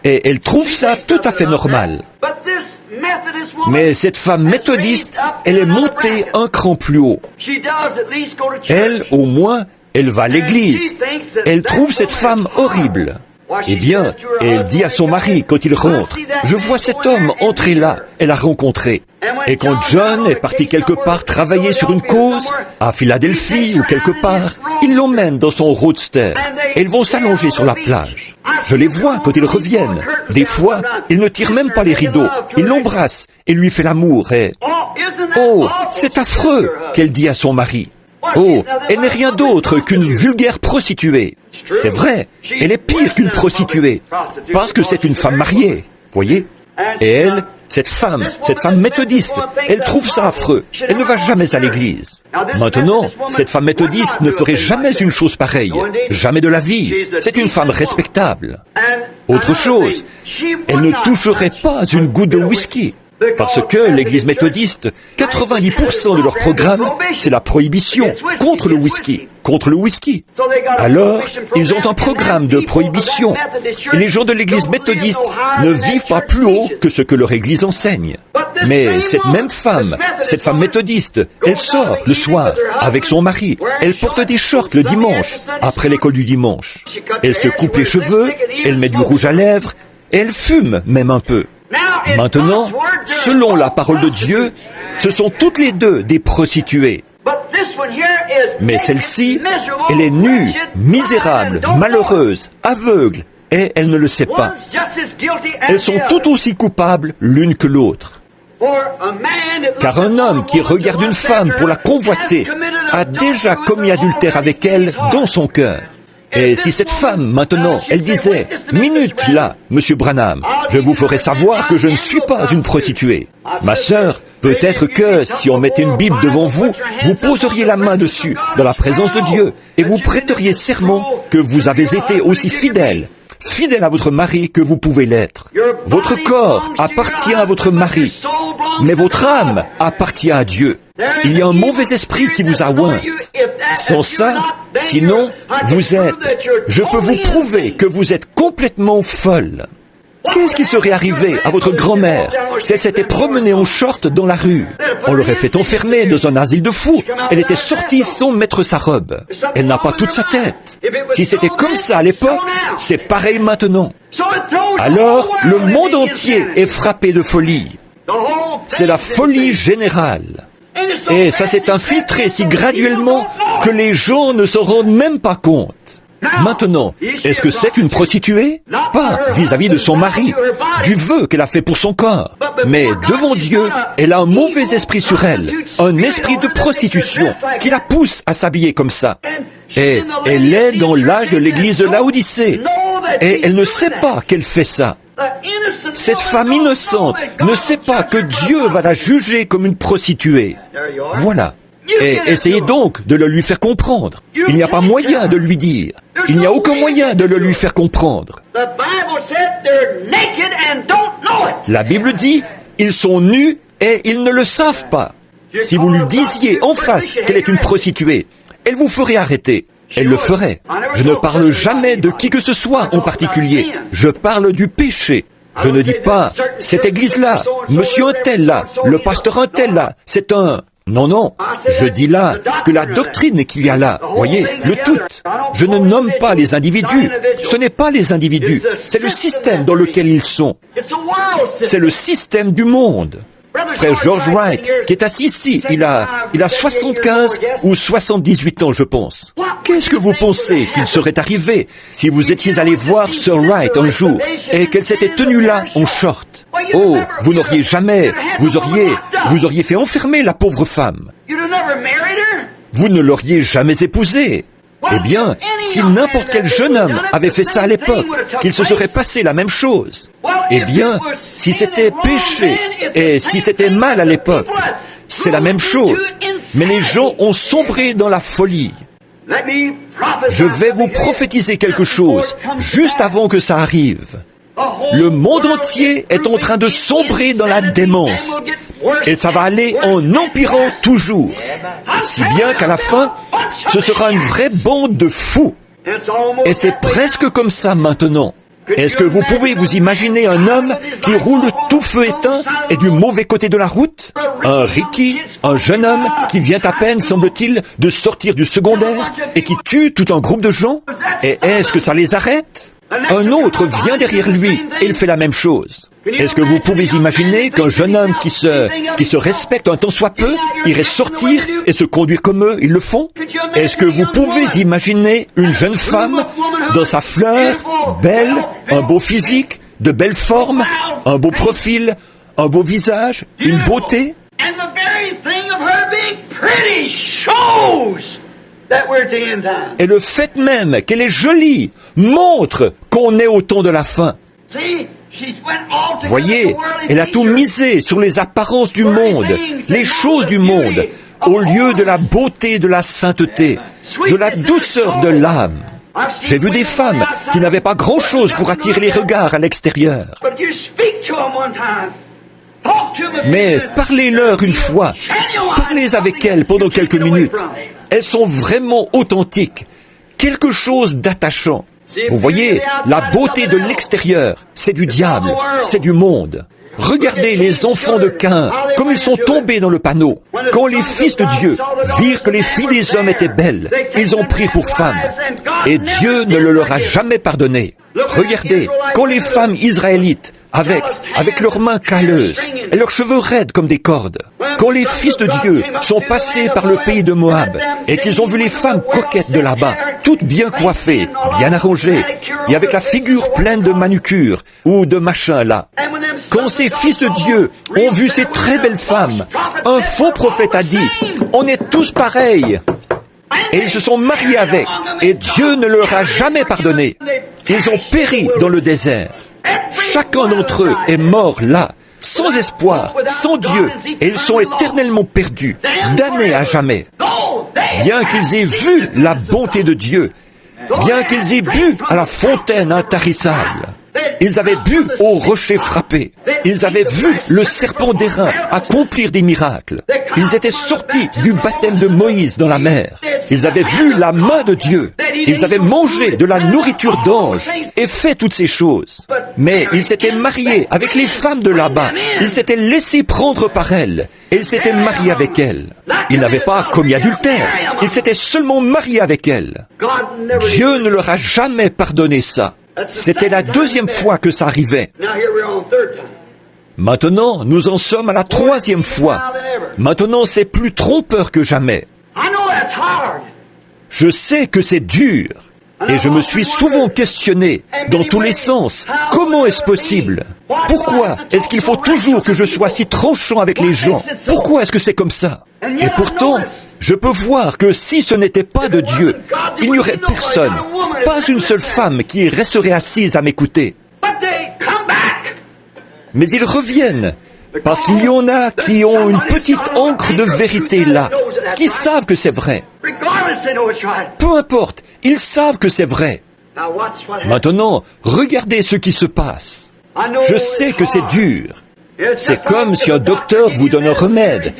Et elle trouve ça tout à fait normal. Mais cette femme méthodiste, elle est montée un cran plus haut. Elle, au moins, elle va à l'église. Elle trouve cette femme horrible. Eh bien, elle dit à son mari quand il rentre, « Je vois cet homme entrer là, elle a rencontré. » Et quand John est parti quelque part travailler sur une cause, à Philadelphie ou quelque part, il l'emmène dans son roadster. Et ils vont s'allonger sur la plage. Je les vois quand ils reviennent. Des fois, il ne tire même pas les rideaux. Il l'embrasse et lui fait l'amour et... Oh, c'est affreux, qu'elle dit à son mari. Oh, elle n'est rien d'autre qu'une vulgaire prostituée. C'est vrai, elle est pire qu'une prostituée, parce que c'est une femme mariée, voyez. Et elle, Cette femme méthodiste, elle trouve ça affreux. Elle ne va jamais à l'église. Maintenant, cette femme méthodiste ne ferait jamais une chose pareille. Jamais de la vie. C'est une femme respectable. Autre chose, elle ne toucherait pas une goutte de whisky. Parce que l'église méthodiste, 90% de leur programme, c'est la prohibition contre le whisky. Alors, ils ont un programme de prohibition. Et les gens de l'église méthodiste ne vivent pas plus haut que ce que leur église enseigne. Mais cette femme méthodiste, elle sort le soir avec son mari. Elle porte des shorts le dimanche, après l'école du dimanche. Elle se coupe les cheveux, elle met du rouge à lèvres, et elle fume même un peu. Maintenant, selon la parole de Dieu, ce sont toutes les deux des prostituées. Mais celle-ci, elle est nue, misérable, malheureuse, aveugle, et elle ne le sait pas. Elles sont tout aussi coupables l'une que l'autre. Car un homme qui regarde une femme pour la convoiter a déjà commis adultère avec elle dans son cœur. Et si cette femme, maintenant, elle disait « Minute, là, Monsieur Branham, je vous ferai savoir que je ne suis pas une prostituée. Ma sœur, peut-être que, si on mettait une Bible devant vous, vous poseriez la main dessus, dans la présence de Dieu, et vous prêteriez serment que vous avez été aussi fidèle à votre mari que vous pouvez l'être. Votre corps appartient à votre mari, mais votre âme appartient à Dieu. Il y a un mauvais esprit qui vous a ointe. Sans ça, sinon, je peux vous prouver que vous êtes complètement folle. Qu'est-ce qui serait arrivé à votre grand-mère si elle s'était promenée en short dans la rue? On l'aurait fait enfermer dans un asile de fous. Elle était sortie sans mettre sa robe. Elle n'a pas toute sa tête. Si c'était comme ça à l'époque, c'est pareil maintenant. Alors, le monde entier est frappé de folie. C'est la folie générale. Et ça s'est infiltré si graduellement que les gens ne s'en rendent même pas compte. Maintenant, est-ce que c'est une prostituée? Pas vis-à-vis de son mari, du vœu qu'elle a fait pour son corps. Mais devant Dieu, elle a un mauvais esprit sur elle, un esprit de prostitution qui la pousse à s'habiller comme ça. Et elle est dans l'âge de l'église de Laodicée. Et elle ne sait pas qu'elle fait ça. Cette femme innocente ne sait pas que Dieu va la juger comme une prostituée. Voilà. Et essayez donc de le lui faire comprendre. Il n'y a pas moyen de lui dire. Il n'y a aucun moyen de le lui faire comprendre. La Bible dit, ils sont nus et ils ne le savent pas. Si vous lui disiez en face qu'elle est une prostituée, elle vous ferait arrêter. Elle le ferait. Je ne parle jamais de qui que ce soit en particulier. Je parle du péché. Je ne dis pas, cette église-là, monsieur un tel là, le pasteur un tel là, c'est un... Non, je dis là que la doctrine qu'il y a là, voyez, le tout. Je ne nomme pas les individus. Ce n'est pas les individus, c'est le système dans lequel ils sont. C'est le système du monde. Frère George Wright, qui est assis ici, il a 75 ou 78 ans, je pense. Qu'est-ce que vous pensez qu'il serait arrivé si vous étiez allé voir Sir Wright un jour et qu'elle s'était tenue là en short? Oh, vous n'auriez jamais, vous auriez fait enfermer la pauvre femme. Vous ne l'auriez jamais épousée. Eh bien, si n'importe quel jeune homme avait fait ça à l'époque, qu'il se serait passé la même chose. Eh bien, si c'était péché et si c'était mal à l'époque, c'est la même chose. Mais les gens ont sombré dans la folie. Je vais vous prophétiser quelque chose juste avant que ça arrive. Le monde entier est en train de sombrer dans la démence. Et ça va aller en empirant toujours. Si bien qu'à la fin, ce sera une vraie bande de fous. Et c'est presque comme ça maintenant. Est-ce que vous pouvez vous imaginer un homme qui roule tout feu éteint et du mauvais côté de la route? Un Ricky, un jeune homme qui vient à peine, semble-t-il, de sortir du secondaire et qui tue tout un groupe de gens? Et est-ce que ça les arrête? Un autre vient derrière lui et il fait la même chose. Est-ce que vous pouvez imaginer qu'un jeune homme qui se respecte un tant soit peu irait sortir et se conduire comme eux, ils le font? Est-ce que vous pouvez imaginer une jeune femme dans sa fleur, belle, un beau physique, de belles formes, un beau profil, un beau visage, une beauté? Et le fait même qu'elle est jolie montre qu'on est au temps de la fin. Voyez, elle a tout misé sur les apparences du monde, les choses du monde, au lieu de la beauté de la sainteté, de la douceur de l'âme. J'ai vu des femmes qui n'avaient pas grand-chose pour attirer les regards à l'extérieur. Mais parlez-leur une fois, parlez avec elles pendant quelques minutes. Elles sont vraiment authentiques, quelque chose d'attachant. Vous voyez, la beauté de l'extérieur, c'est du diable, c'est du monde. Regardez les enfants de Caïn, comme ils sont tombés dans le panneau. Quand les fils de Dieu virent que les filles des hommes étaient belles, ils ont pris pour femmes. Et Dieu ne le leur a jamais pardonné. Regardez, quand les femmes israélites, avec leurs mains calleuses et leurs cheveux raides comme des cordes, quand les fils de Dieu sont passés par le pays de Moab et qu'ils ont vu les femmes coquettes de là-bas, toutes bien coiffées, bien arrangées, et avec la figure pleine de manucures ou de machins là, quand ces fils de Dieu ont vu ces très belles femmes, un faux prophète a dit, on est tous pareils. Et ils se sont mariés avec, et Dieu ne leur a jamais pardonné. Ils ont péri dans le désert. Chacun d'entre eux est mort là, sans espoir, sans Dieu, et ils sont éternellement perdus, damnés à jamais. Bien qu'ils aient vu la bonté de Dieu, bien qu'ils aient bu à la fontaine intarissable, ils avaient bu au rocher frappé. Ils avaient vu le serpent d'airain accomplir des miracles. Ils étaient sortis du baptême de Moïse dans la mer. Ils avaient vu la main de Dieu. Ils avaient mangé de la nourriture d'ange et fait toutes ces choses. Mais ils s'étaient mariés avec les femmes de là-bas. Ils s'étaient laissés prendre par elles. Et ils s'étaient mariés avec elles. Ils n'avaient pas commis adultère. Ils s'étaient seulement mariés avec elles. Dieu ne leur a jamais pardonné ça. C'était la deuxième fois que ça arrivait. Maintenant, nous en sommes à la troisième fois. Maintenant, c'est plus trompeur que jamais. Je sais que c'est dur. Et je me suis souvent questionné, dans tous les sens, comment est-ce possible? Pourquoi est-ce qu'il faut toujours que je sois si tranchant avec les gens? Pourquoi est-ce que c'est comme ça? Et pourtant, je peux voir que si ce n'était pas de Dieu, il n'y aurait personne, pas une seule femme qui resterait assise à m'écouter. Mais ils reviennent, parce qu'il y en a qui ont une petite encre de vérité là, qui savent que c'est vrai. Peu importe, ils savent que c'est vrai. Maintenant, regardez ce qui se passe. Je sais que c'est dur. C'est comme si un docteur vous donne un remède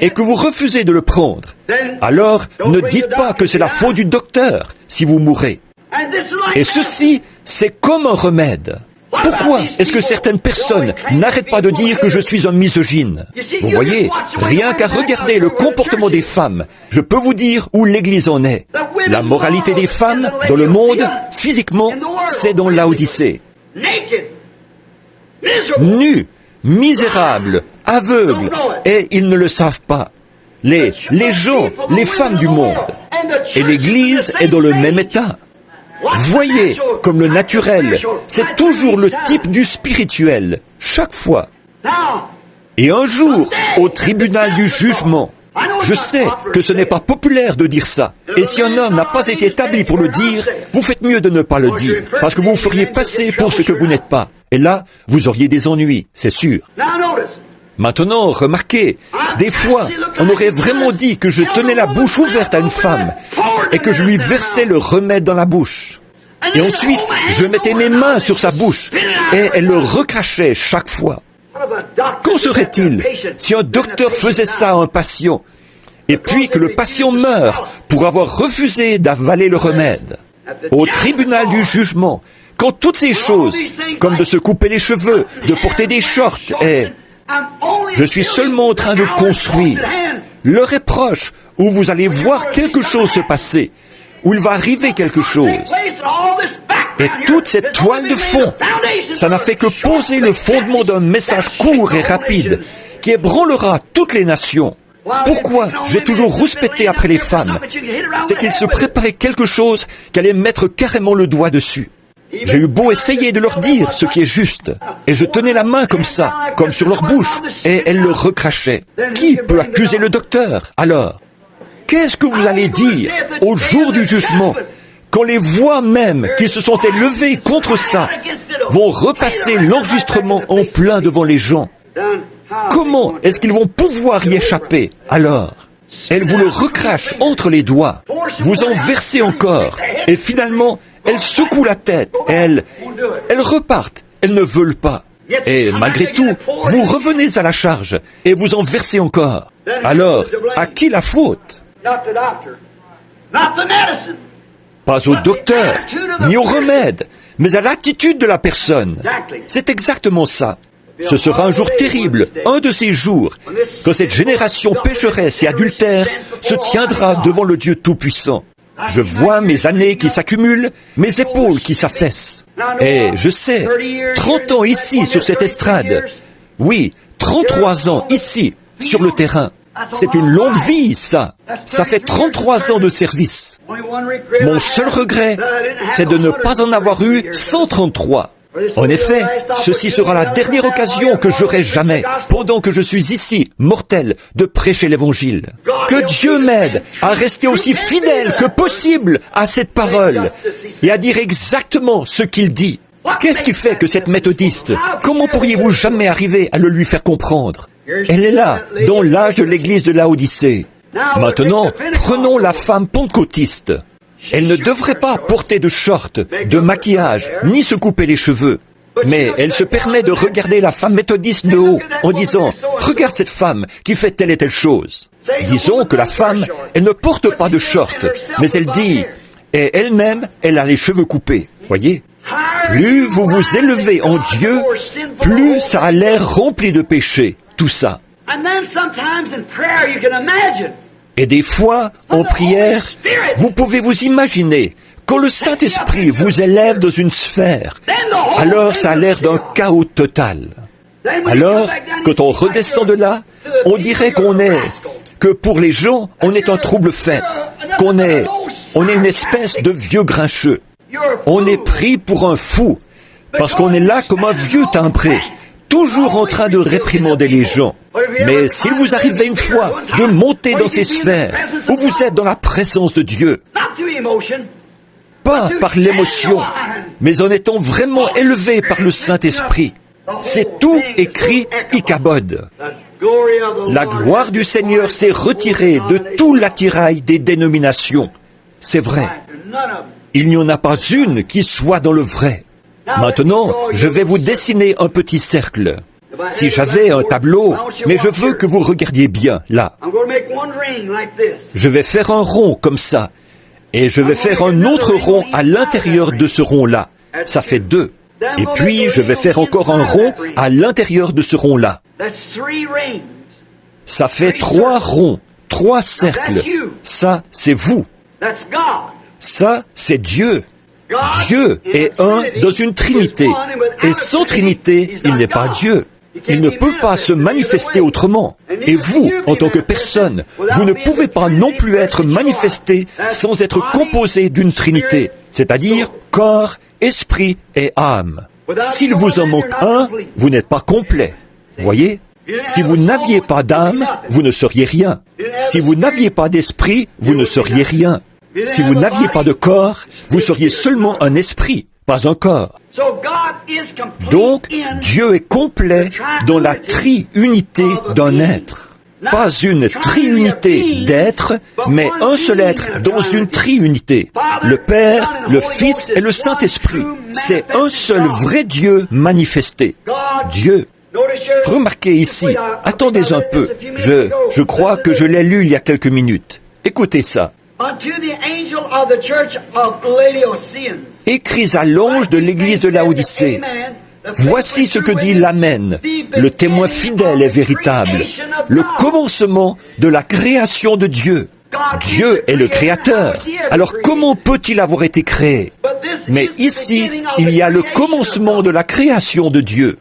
et que vous refusez de le prendre. Alors, ne dites pas que c'est la faute du docteur si vous mourrez. Et ceci, c'est comme un remède. Pourquoi est-ce que certaines personnes n'arrêtent pas de dire que je suis un misogyne? Vous voyez, rien qu'à regarder le comportement des femmes, je peux vous dire où l'Église en est. La moralité des femmes dans le monde, physiquement, c'est dans Laodicée. Nues, misérables, aveugles, et ils ne le savent pas. Les gens, les femmes du monde. Et l'Église est dans le même état. Voyez, comme le naturel, c'est toujours le type du spirituel, chaque fois. Et un jour, au tribunal du jugement, je sais que ce n'est pas populaire de dire ça. Et si un homme n'a pas été établi pour le dire, vous faites mieux de ne pas le dire, parce que vous vous feriez passer pour ce que vous n'êtes pas. Et là, vous auriez des ennuis, c'est sûr. Maintenant, remarquez, des fois, on aurait vraiment dit que je tenais la bouche ouverte à une femme et que je lui versais le remède dans la bouche. Et ensuite, je mettais mes mains sur sa bouche et elle le recrachait chaque fois. Qu'en serait-il si un docteur faisait ça à un patient et puis que le patient meurt pour avoir refusé d'avaler le remède? Au tribunal du jugement, quand toutes ces choses, comme de se couper les cheveux, de porter des shorts et... Je suis seulement en train de construire. L'heure est proche où vous allez voir quelque chose se passer, où il va arriver quelque chose. Et toute cette toile de fond, ça n'a fait que poser le fondement d'un message court et rapide qui ébranlera toutes les nations. Pourquoi j'ai toujours rouspété après les femmes? C'est qu'il se préparait quelque chose qui allait mettre carrément le doigt dessus. J'ai eu beau essayer de leur dire ce qui est juste, et je tenais la main comme ça, comme sur leur bouche, et elles le recrachaient. Qui peut accuser le docteur, alors? Qu'est-ce que vous allez dire au jour du jugement, quand les voix même qui se sont élevées contre ça vont repasser l'enregistrement en plein devant les gens, comment est-ce qu'ils vont pouvoir y échapper alors? Elles vous le recrachent entre les doigts, vous en versez encore, et finalement, elles secouent la tête, elles repartent, elles ne veulent pas. Et malgré tout, vous revenez à la charge, et vous en versez encore. Alors, à qui la faute? Pas au docteur, ni au remède, mais à l'attitude de la personne. C'est exactement ça. Ce sera un jour terrible, un de ces jours, quand cette génération pécheresse et adultère se tiendra devant le Dieu Tout-Puissant. Je vois mes années qui s'accumulent, mes épaules qui s'affaissent. Et je sais, 30 ans ici sur cette estrade, oui, 33 ans ici, sur le terrain. C'est une longue vie, ça. Ça fait 33 ans de service. Mon seul regret, c'est de ne pas en avoir eu 133. En effet, ceci sera la dernière occasion que j'aurai jamais, pendant que je suis ici, mortel, de prêcher l'Évangile. Que Dieu m'aide à rester aussi fidèle que possible à cette parole et à dire exactement ce qu'il dit. Qu'est-ce qui fait que cette méthodiste, comment pourriez-vous jamais arriver à le lui faire comprendre? Elle est là, dans l'âge de l'église de Laodicée. Maintenant, prenons la femme pentecôtiste. Elle ne devrait pas porter de short, de maquillage, ni se couper les cheveux. Mais elle se permet de regarder la femme méthodiste de haut en disant « Regarde cette femme qui fait telle et telle chose ». Disons que la femme, elle ne porte pas de short, mais elle dit « Et elle-même, elle a les cheveux coupés ». Voyez ? Plus vous vous élevez en Dieu, plus ça a l'air rempli de péché, tout ça. Et des fois, en prière, vous pouvez vous imaginer, quand le Saint-Esprit vous élève dans une sphère, alors ça a l'air d'un chaos total. Alors, quand on redescend de là, on dirait que pour les gens, on est un trouble fait, on est une espèce de vieux grincheux. On est pris pour un fou, parce qu'on est là comme un vieux timbré, toujours en train de réprimander les gens. Mais s'il vous arrive une fois de monter dans ces sphères, où vous êtes dans la présence de Dieu, pas par l'émotion, mais en étant vraiment élevé par le Saint-Esprit, c'est tout écrit Ichabod. La gloire du Seigneur s'est retirée de tout l'attirail des dénominations. C'est vrai. Il n'y en a pas une qui soit dans le vrai. Maintenant, je vais vous dessiner un petit cercle. Si j'avais un tableau, mais je veux que vous regardiez bien, là. Je vais faire un rond comme ça, et je vais faire un autre rond à l'intérieur de ce rond-là. Ça fait 2. Et puis, je vais faire encore un rond à l'intérieur de ce rond-là. Ça fait 3 ronds, 3 cercles. Ça, c'est vous. Ça, c'est Dieu. Dieu est un dans une trinité. Et sans trinité, il n'est pas Dieu. Il ne peut pas se manifester autrement. Et vous, en tant que personne, vous ne pouvez pas non plus être manifesté sans être composé d'une trinité, c'est-à-dire corps, esprit et âme. S'il vous en manque un, vous n'êtes pas complet. Voyez ? Si vous n'aviez pas d'âme, vous ne seriez rien. Si vous n'aviez pas d'esprit, vous ne seriez rien. Si vous n'aviez pas de corps, vous seriez seulement un esprit, pas un corps. Donc, Dieu est complet dans la triunité d'un être. Pas une triunité d'êtres, mais un seul être dans une triunité. Le Père, le Fils et le Saint-Esprit. C'est un seul vrai Dieu manifesté. Dieu. Remarquez ici, attendez un peu, je crois que je l'ai lu il y a quelques minutes. Écoutez ça. Écris à l'ange de l'église de Laodicée. Voici ce que dit l'Amen, le témoin fidèle et véritable, le commencement de la création de Dieu. Dieu est le créateur, alors comment peut-il avoir été créé? Mais ici, il y a le commencement de la création de Dieu.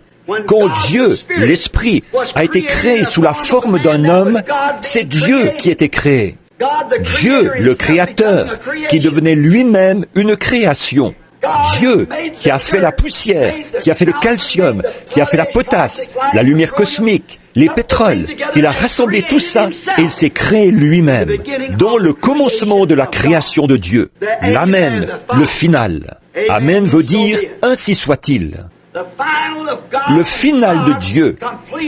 Quand Dieu, l'Esprit, a été créé sous la forme d'un homme, c'est Dieu qui était créé. Dieu, le Créateur, qui devenait lui-même une création. Dieu qui a fait la poussière, qui a fait le calcium, qui a fait la potasse, la lumière cosmique, les pétroles. Il a rassemblé tout ça et il s'est créé lui-même dans le commencement de la création de Dieu. L'Amen, le final. Amen veut dire « ainsi soit-il ». Le final de Dieu,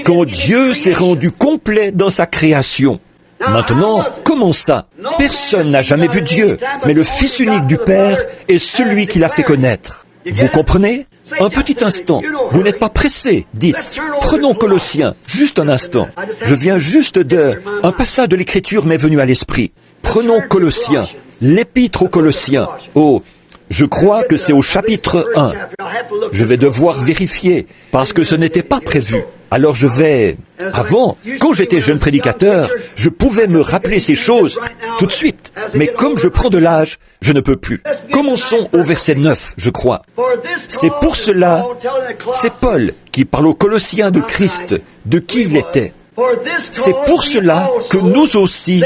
quand Dieu s'est rendu complet dans sa création. Maintenant, comment ça? Personne n'a jamais vu Dieu, mais le Fils unique du Père est celui qui l'a fait connaître. Vous comprenez? Un petit instant. Vous n'êtes pas pressé. Dites, prenons Colossiens, juste un instant. Je viens juste un passage de l'Écriture m'est venu à l'esprit. Prenons Colossiens, l'épître aux Colossiens. Oh, je crois que c'est au chapitre 1. Je vais devoir vérifier, parce que ce n'était pas prévu. Alors je vais... Avant, quand j'étais jeune prédicateur, je pouvais me rappeler ces choses tout de suite. Mais comme je prends de l'âge, je ne peux plus. Commençons au verset 9, je crois. C'est pour cela, c'est Paul qui parle aux Colossiens de Christ, de qui il était. C'est pour cela que nous aussi,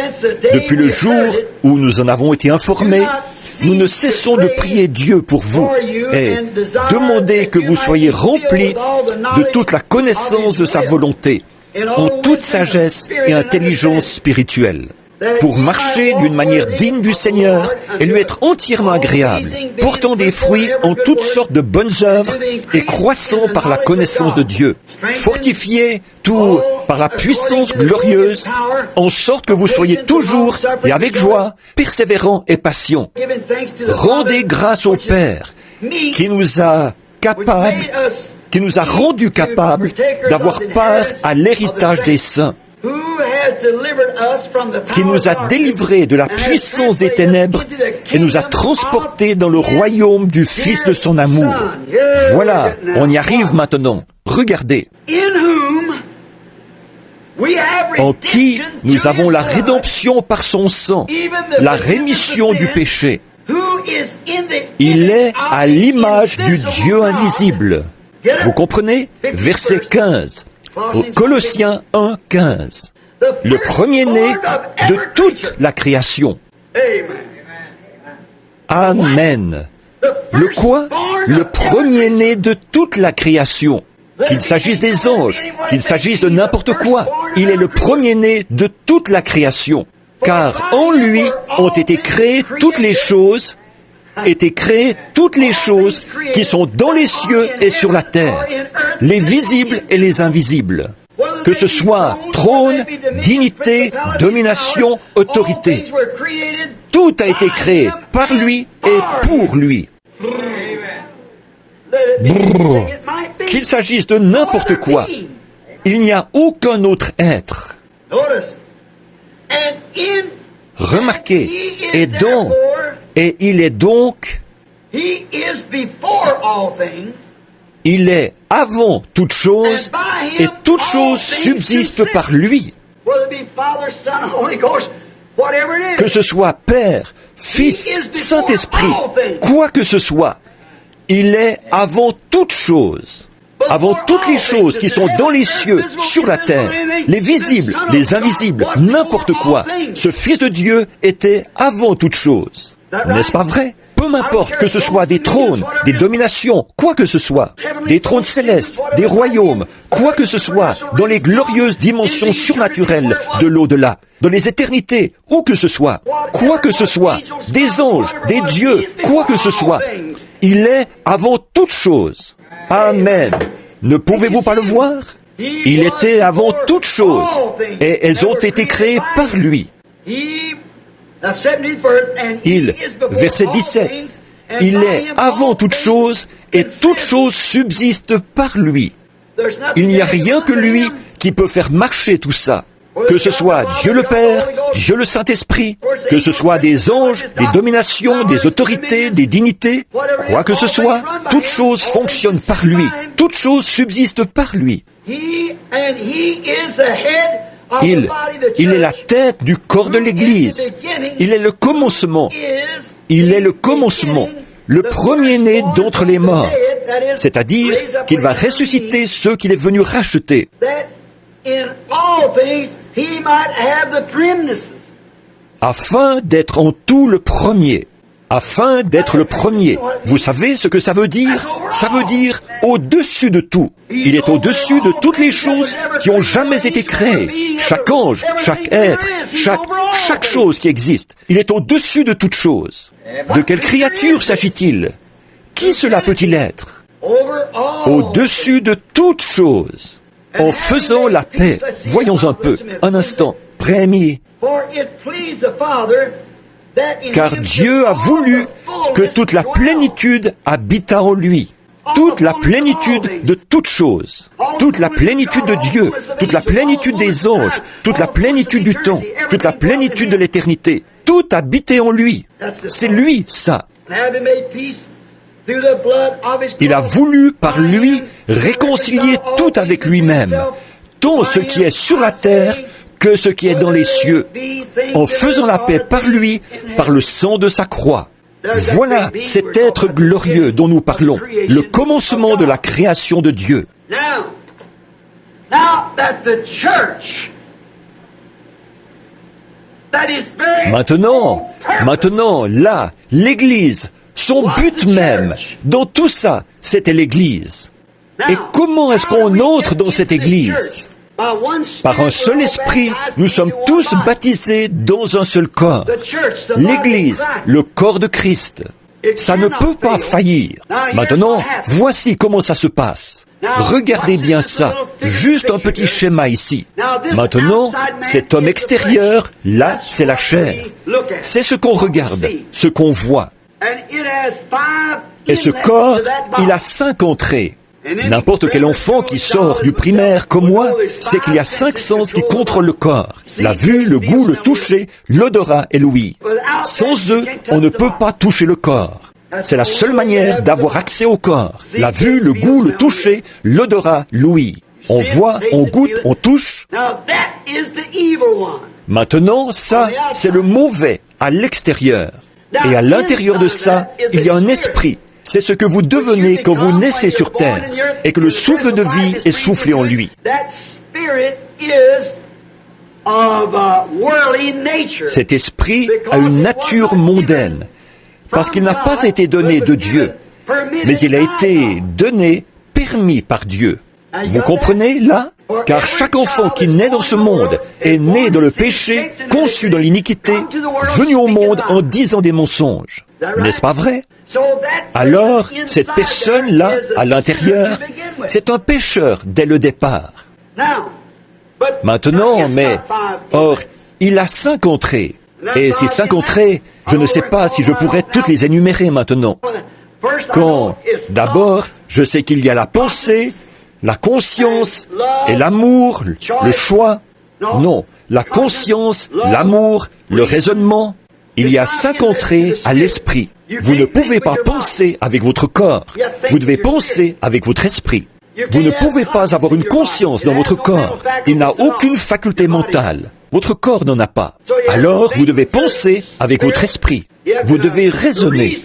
depuis le jour où nous en avons été informés, nous ne cessons de prier Dieu pour vous et demander que vous soyez remplis de toute la connaissance de sa volonté, en toute sagesse et intelligence spirituelle, pour marcher d'une manière digne du Seigneur et lui être entièrement agréable, portant des fruits en toutes sortes de bonnes œuvres et croissant par la connaissance de Dieu, fortifiés tout par la puissance glorieuse, en sorte que vous soyez toujours et avec joie, persévérants et patients. Rendez grâce au Père qui nous a rendus capables d'avoir part à l'héritage des saints, qui nous a délivrés de la puissance des ténèbres et nous a transportés dans le royaume du Fils de son amour. Voilà, on y arrive maintenant. Regardez. En qui nous avons la rédemption par son sang, la rémission du péché. Il est à l'image du Dieu invisible. Vous comprenez? Verset 15. Au Colossiens 1, 15. Le premier-né de toute la création. Amen. Le quoi? Le premier-né de toute la création. Qu'il s'agisse des anges, qu'il s'agisse de n'importe quoi, il est le premier-né de toute la création. Car en lui ont été créées toutes les choses, qui sont dans les cieux et sur la terre, les visibles et les invisibles. Que ce soit trône, dignité, domination, autorité. Tout a été créé par lui et pour lui. Brrr. Qu'il s'agisse de n'importe quoi, il n'y a aucun autre être. Remarquez, et il est donc, il est avant toute chose, et toute chose subsiste par lui. Que ce soit Père, Fils, Saint-Esprit, quoi que ce soit, il est avant toute chose. Avant toutes les choses qui sont dans les cieux, sur la terre, les visibles, les invisibles, n'importe quoi, ce Fils de Dieu était avant toute chose. N'est-ce pas vrai? Peu m'importe que ce soit des trônes, des dominations, quoi que ce soit, des trônes célestes, des royaumes, quoi que ce soit, dans les glorieuses dimensions surnaturelles de l'au-delà, dans les éternités, où que ce soit, quoi que ce soit, des anges, des dieux, quoi que ce soit, il est avant toute chose. Amen. Ne pouvez-vous pas le voir? Il était avant toute chose, et elles ont été créées par lui. Verset 17, il est avant toute chose, et toute chose subsiste par lui. Il n'y a rien que lui qui peut faire marcher tout ça. Que ce soit Dieu le Père, Dieu le Saint-Esprit, que ce soit des anges, des dominations, des autorités, des dignités, quoi que ce soit, toute chose fonctionne par lui. Toute chose subsiste par lui. Il est la tête du corps de l'Église. Il est le commencement. Il est le commencement, le premier-né d'entre les morts. C'est-à-dire qu'il va ressusciter ceux qu'il est venu racheter. Afin d'être en tout le premier. afin d'être le premier. Vous savez ce que ça veut dire? Ça veut dire au-dessus de tout. Il est au-dessus de toutes les choses qui ont jamais été créées. Chaque ange, chaque être, chaque chose qui existe. Il est au-dessus de toute chose. De quelle créature s'agit-il? Qui cela peut-il être? Au-dessus de toute chose. En faisant la paix. Voyons un peu, un instant. Prêt, car Dieu a voulu que toute la plénitude habitât en lui. Toute la plénitude de toutes choses. Toute la plénitude de Dieu. Toute la plénitude des anges. Toute la plénitude du temps. Toute la plénitude de l'éternité. Tout habitait en lui. C'est lui, ça. Il a voulu, par lui, réconcilier tout avec lui-même, tant ce qui est sur la terre que ce qui est dans les cieux, en faisant la paix par lui, par le sang de sa croix. Voilà cet être glorieux dont nous parlons, le commencement de la création de Dieu. Maintenant, là, l'Église, son but même, dans tout ça, c'était l'Église. Et comment est-ce qu'on entre dans cette Église? Par un seul esprit, nous sommes tous baptisés dans un seul corps. L'Église, le corps de Christ. Ça ne peut pas faillir. Maintenant, voici comment ça se passe. Regardez bien ça, juste un petit schéma ici. Maintenant, cet homme extérieur, là, c'est la chair. C'est ce qu'on regarde, ce qu'on voit. Et ce corps, il a 5 entrées. N'importe quel enfant qui sort du primaire comme moi, c'est qu'il y a 5 sens qui contrôlent le corps. La vue, le goût, le toucher, l'odorat et l'ouïe. Sans eux, on ne peut pas toucher le corps. C'est la seule manière d'avoir accès au corps. La vue, le goût, le toucher, l'odorat, l'ouïe. On voit, on goûte, on touche. Maintenant, ça, c'est le mauvais à l'extérieur. Et à l'intérieur de ça, il y a un esprit. C'est ce que vous devenez quand vous naissez sur terre et que le souffle de vie est soufflé en lui. Cet esprit a une nature mondaine parce qu'il n'a pas été donné de Dieu, mais il a été donné, permis par Dieu. Vous comprenez, là? Car chaque enfant qui naît dans ce monde est né dans le péché, conçu dans l'iniquité, venu au monde en disant des mensonges. N'est-ce pas vrai? Alors, cette personne-là, à l'intérieur, c'est un pécheur dès le départ. Maintenant, or, il a 5 entrées. Et ces 5 entrées, je ne sais pas si je pourrais toutes les énumérer maintenant. D'abord, je sais qu'il y a la pensée, la conscience et l'amour, le choix. Non, la conscience, l'amour, le raisonnement. Il y a 5 entrées à l'esprit. Vous ne pouvez pas penser avec votre corps. Vous devez penser avec votre esprit. Vous ne pouvez pas avoir une conscience dans votre corps. Il n'a aucune faculté mentale. Votre corps n'en a pas. Alors, vous devez penser avec votre esprit. Vous devez raisonner.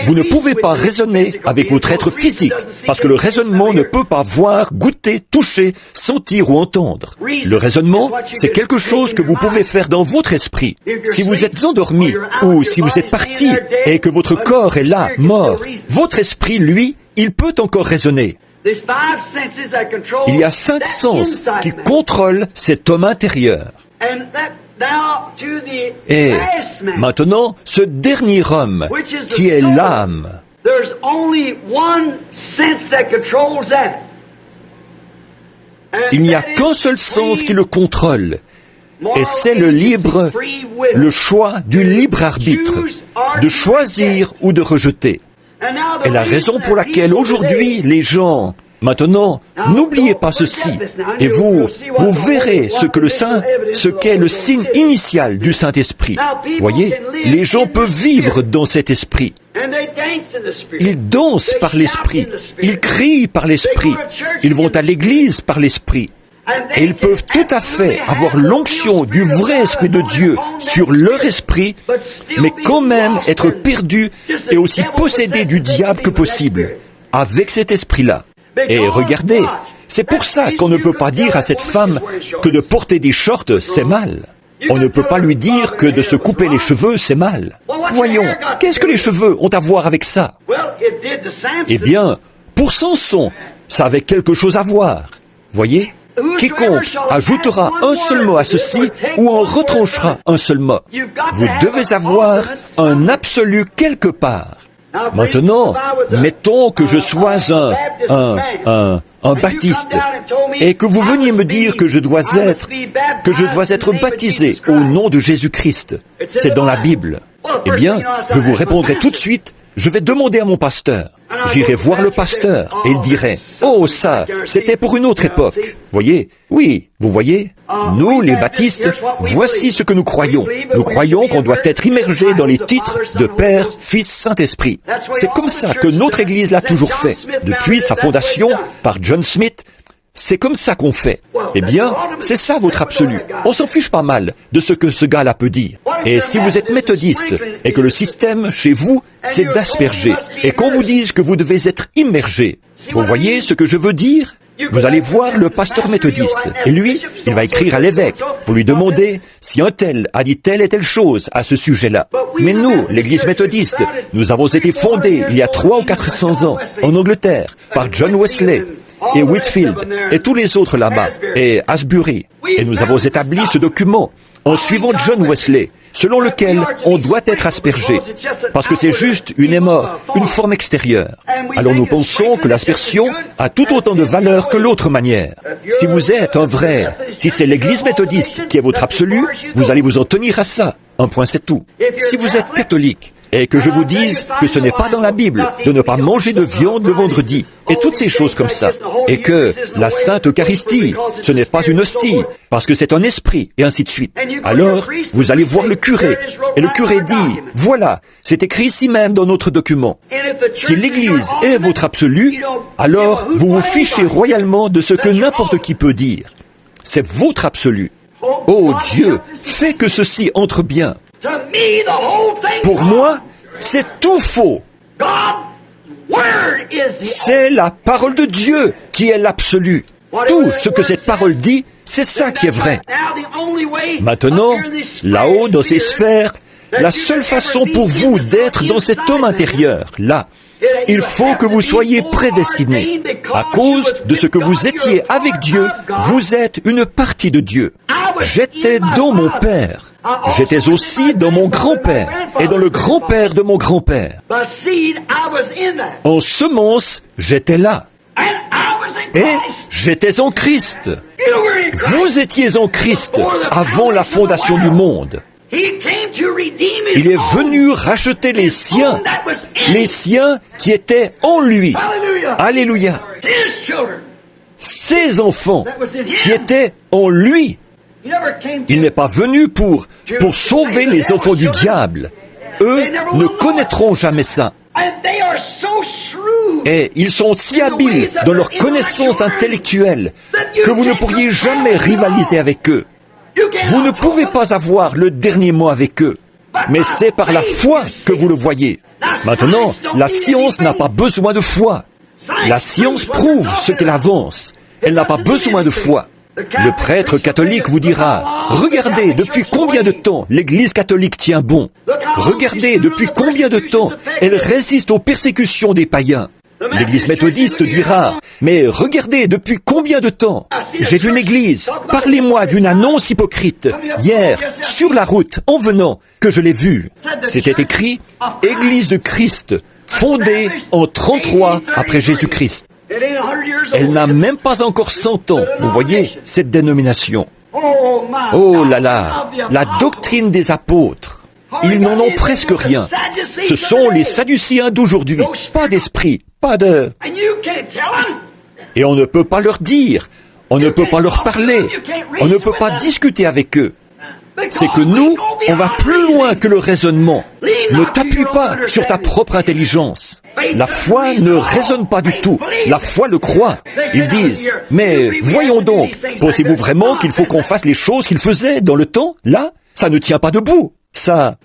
Vous ne pouvez pas raisonner avec votre être physique, parce que le raisonnement ne peut pas voir, goûter, toucher, sentir ou entendre. Le raisonnement, c'est quelque chose que vous pouvez faire dans votre esprit. Si vous êtes endormi, ou si vous êtes parti, et que votre corps est là, mort, votre esprit, lui, il peut encore raisonner. Il y a 5 sens qui contrôlent cet homme intérieur. Et maintenant, ce dernier homme, qui est l'âme, il n'y a qu'un seul sens qui le contrôle, et c'est le choix du libre arbitre, de choisir ou de rejeter. Et la raison pour laquelle aujourd'hui les gens, maintenant, n'oubliez pas ceci, et vous verrez ce qu'est le signe initial du Saint-Esprit. Voyez, les gens peuvent vivre dans cet esprit. Ils dansent par l'esprit, ils crient par l'esprit, ils vont à l'église par l'esprit. Et ils peuvent tout à fait avoir l'onction du vrai Esprit de Dieu sur leur esprit, mais quand même être perdus et aussi possédés du diable que possible, avec cet esprit-là. Et regardez, c'est pour ça qu'on ne peut pas dire à cette femme que de porter des shorts, c'est mal. On ne peut pas lui dire que de se couper les cheveux, c'est mal. Voyons, qu'est-ce que les cheveux ont à voir avec ça? Eh bien, pour Samson, ça avait quelque chose à voir. Voyez? Quiconque ajoutera un seul mot à ceci ou en retranchera un seul mot. Vous devez avoir un absolu quelque part. Maintenant, mettons que je sois un baptiste et que vous veniez me dire que je dois être baptisé au nom de Jésus-Christ. C'est dans la Bible. Eh bien, je vous répondrai tout de suite, je vais demander à mon pasteur. J'irai voir le pasteur et il dirait, « Oh, ça, c'était pour une autre époque. » Voyez? Oui, vous voyez? Nous, les baptistes, voici ce que nous croyons. Nous croyons qu'on doit être immergé dans les titres de Père, Fils, Saint-Esprit. C'est comme ça que notre Église l'a toujours fait. Depuis sa fondation par John Smith, c'est comme ça qu'on fait. Eh bien, c'est ça votre absolu. On s'en fiche pas mal de ce que ce gars-là peut dire. Et si vous êtes méthodiste et que le système chez vous, c'est d'asperger, et qu'on vous dise que vous devez être immergé, vous voyez ce que je veux dire? Vous allez voir le pasteur méthodiste, et lui, il va écrire à l'évêque pour lui demander si un tel a dit telle et telle chose à ce sujet-là. Mais nous, l'Église méthodiste, nous avons été fondés il y a 300 ou 400 ans en Angleterre par John Wesley et Whitefield et tous les autres là-bas, et Asbury. Et nous avons établi ce document en suivant John Wesley, selon lequel on doit être aspergé, parce que c'est juste une forme extérieure. Alors nous pensons que l'aspersion a tout autant de valeur que l'autre manière. Si vous êtes un vrai, si c'est l'Église méthodiste qui est votre absolu, vous allez vous en tenir à ça. Un point, c'est tout. Si vous êtes catholique, et que je vous dise que ce n'est pas dans la Bible de ne pas manger de viande le vendredi, et toutes ces choses comme ça, et que la Sainte Eucharistie, ce n'est pas une hostie, parce que c'est un esprit, et ainsi de suite. Alors, vous allez voir le curé, et le curé dit, voilà, c'est écrit ici même dans notre document. Si l'Église est votre absolu, alors vous vous fichez royalement de ce que n'importe qui peut dire. C'est votre absolu. Oh Dieu, fais que ceci entre bien. Pour moi, c'est tout faux. C'est la parole de Dieu qui est l'absolu. Tout ce que cette parole dit, c'est ça qui est vrai. Maintenant, là-haut, dans ces sphères, la seule façon pour vous d'être dans cet homme intérieur, là, il faut que vous soyez prédestinés. À cause de ce que vous étiez avec Dieu, vous êtes une partie de Dieu. J'étais dans mon Père. J'étais aussi dans mon grand-père et dans le grand-père de mon grand-père. En semence, j'étais là. Et j'étais en Christ. Vous étiez en Christ avant la fondation du monde. Il est venu racheter les siens qui étaient en lui. Alléluia. Ses enfants qui étaient en lui. Il n'est pas venu pour sauver les enfants du diable. Eux ne connaîtront jamais ça. Et ils sont si habiles dans leur connaissance intellectuelle que vous ne pourriez jamais rivaliser avec eux. Vous ne pouvez pas avoir le dernier mot avec eux. Mais c'est par la foi que vous le voyez. Maintenant, la science n'a pas besoin de foi. La science prouve ce qu'elle avance. Elle n'a pas besoin de foi. Le prêtre catholique vous dira, regardez depuis combien de temps l'Église catholique tient bon. Regardez depuis combien de temps elle résiste aux persécutions des païens. L'Église méthodiste dira, mais regardez depuis combien de temps j'ai vu l'Église. Parlez-moi d'une annonce hypocrite. Hier, sur la route, en venant, que je l'ai vue. C'était écrit, Église de Christ, fondée en 33 après Jésus-Christ. Elle n'a même pas encore 100 ans, vous voyez, cette dénomination. Oh là là, la doctrine des apôtres. Ils n'en ont presque rien. Ce sont les Sadducéens d'aujourd'hui. Pas d'esprit, pas de... Et on ne peut pas leur dire, on ne peut pas leur parler, on ne peut pas discuter avec eux. C'est que nous, on va plus loin que le raisonnement. Ne t'appuie pas sur ta propre intelligence. La foi ne raisonne pas du tout. La foi le croit. Ils disent, mais voyons donc, pensez-vous vraiment qu'il faut qu'on fasse les choses qu'ils faisaient dans le temps? Là, ça ne tient pas debout. Ça.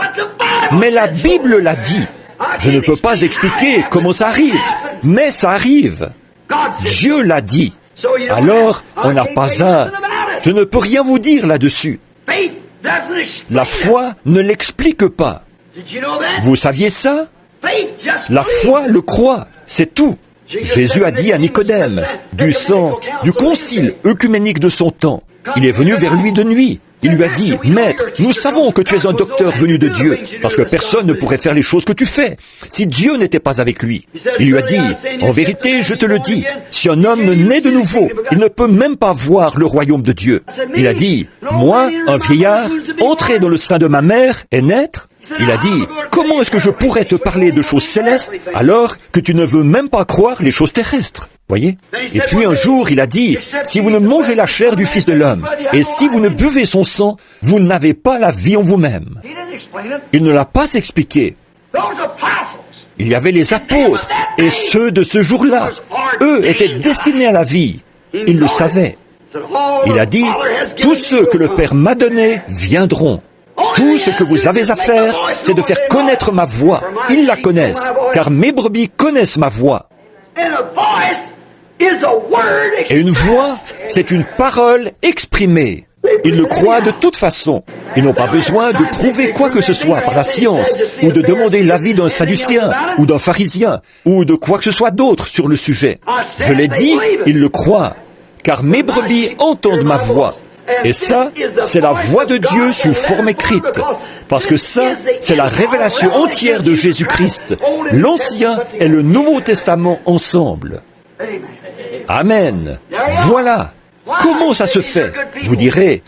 Mais la Bible l'a dit. Je ne peux pas expliquer comment ça arrive, mais ça arrive. Dieu l'a dit. Alors, on n'a pas à... Je ne peux rien vous dire là-dessus. La foi ne l'explique pas. Vous saviez ça? La foi le croit, c'est tout. Jésus a dit à Nicodème, du concile œcuménique de son temps, il est venu vers lui de nuit. Il lui a dit, « Maître, nous savons que tu es un docteur venu de Dieu, parce que personne ne pourrait faire les choses que tu fais, si Dieu n'était pas avec lui. » Il lui a dit, « En vérité, je te le dis, si un homme ne naît de nouveau, il ne peut même pas voir le royaume de Dieu. » Il a dit, « Moi, un vieillard, entrer dans le sein de ma mère et naître ?» Il a dit, « Comment est-ce que je pourrais te parler de choses célestes alors que tu ne veux même pas croire les choses terrestres ?» Voyez? Et puis un jour, il a dit, « Si vous ne mangez la chair du Fils de l'homme, et si vous ne buvez son sang, vous n'avez pas la vie en vous-même. » Il ne l'a pas expliqué. Il y avait les apôtres, et ceux de ce jour-là. Eux étaient destinés à la vie. Ils le savaient. Il a dit, « Tous ceux que le Père m'a donnés viendront. Tout ce que vous avez à faire, c'est de faire connaître ma voix. Ils la connaissent, car mes brebis connaissent ma voix. » Et une voix, c'est une parole exprimée. Ils le croient de toute façon. Ils n'ont pas besoin de prouver quoi que ce soit par la science, ou de demander l'avis d'un sadducéen, ou d'un pharisien, ou de quoi que ce soit d'autre sur le sujet. Je l'ai dit, ils le croient, car mes brebis entendent ma voix. Et ça, c'est la voix de Dieu sous forme écrite. Parce que ça, c'est la révélation entière de Jésus-Christ. L'Ancien et le Nouveau Testament ensemble. Amen. Voilà. Comment ça se fait? Vous direz,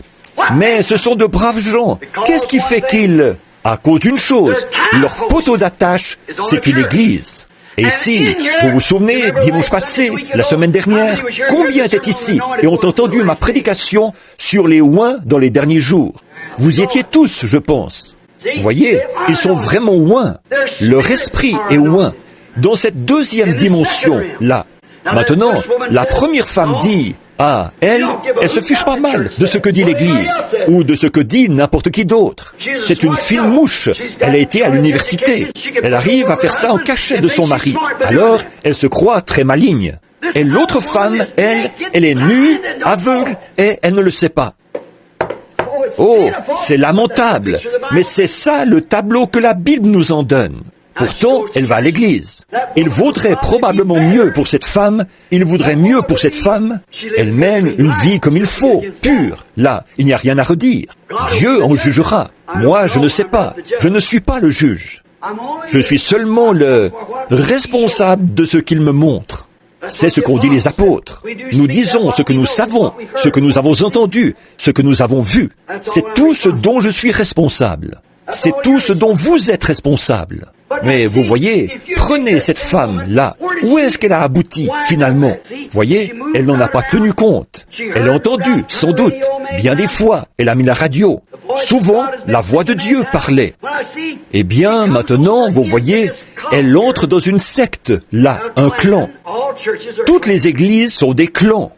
mais ce sont de braves gens. Qu'est-ce qui fait qu'ils... À cause d'une chose, leur poteau d'attache, c'est une église. Et ici, vous vous souvenez, dimanche passé, la semaine dernière, combien étaient ici et ont entendu ma prédication sur les oints dans les derniers jours? Vous y étiez tous, je pense. Vous voyez, ils sont vraiment oints. Leur esprit est oint. Dans cette deuxième dimension-là. Maintenant, la première femme dit, ah, elle se fiche pas mal de ce que dit l'Église, ou de ce que dit n'importe qui d'autre. C'est une fine mouche. Elle a été à l'université. Elle arrive à faire ça en cachette de son mari. Alors, elle se croit très maligne. Et l'autre femme, elle est nue, aveugle, et elle ne le sait pas. Oh, c'est lamentable. Mais c'est ça le tableau que la Bible nous en donne. Pourtant, elle va à l'église. Il vaudrait probablement mieux pour cette femme, il voudrait mieux pour cette femme. Elle mène une vie comme il faut, pure. Là, il n'y a rien à redire. Dieu en jugera. Moi, je ne sais pas. Je ne suis pas le juge. Je suis seulement le responsable de ce qu'il me montre. C'est ce qu'ont dit les apôtres. Nous disons ce que nous savons, ce que nous avons entendu, ce que nous avons vu. C'est tout ce dont je suis responsable. C'est tout ce dont vous êtes responsable. Mais vous voyez, prenez cette femme-là. Où est-ce qu'elle a abouti, finalement? Voyez, elle n'en a pas tenu compte. Elle a entendu, sans doute, bien des fois. Elle a mis la radio. Souvent, la voix de Dieu parlait. Eh bien, maintenant, vous voyez, elle entre dans une secte, là, un clan. Toutes les églises sont des clans.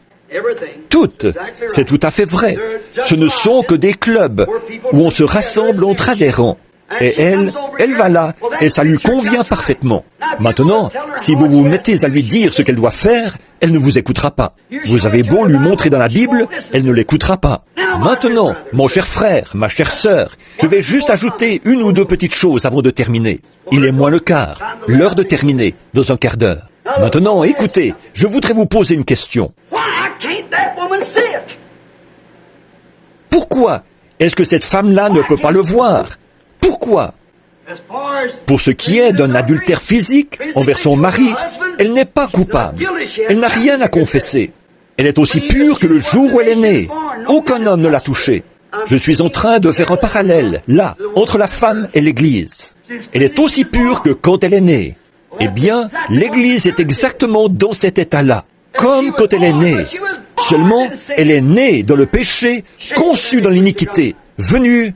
Toutes. C'est tout à fait vrai. Ce ne sont que des clubs où on se rassemble entre adhérents. Et elle va là, et ça lui convient parfaitement. Maintenant, si vous vous mettez à lui dire ce qu'elle doit faire, elle ne vous écoutera pas. Vous avez beau lui montrer dans la Bible, elle ne l'écoutera pas. Maintenant, mon cher frère, ma chère sœur, je vais juste ajouter une ou deux petites choses avant de terminer. Il est moins le quart, l'heure de terminer, dans un quart d'heure. Maintenant, écoutez, je voudrais vous poser une question. Pourquoi est-ce que cette femme-là ne peut pas le voir? Pourquoi? Pour ce qui est d'un adultère physique envers son mari, elle n'est pas coupable. Elle n'a rien à confesser. Elle est aussi pure que le jour où elle est née. Aucun homme ne l'a touchée. Je suis en train de faire un parallèle, là, entre la femme et l'Église. Elle est aussi pure que quand elle est née. Eh bien, l'Église est exactement dans cet état-là, comme quand elle est née. Seulement, elle est née dans le péché, conçue dans l'iniquité, venue...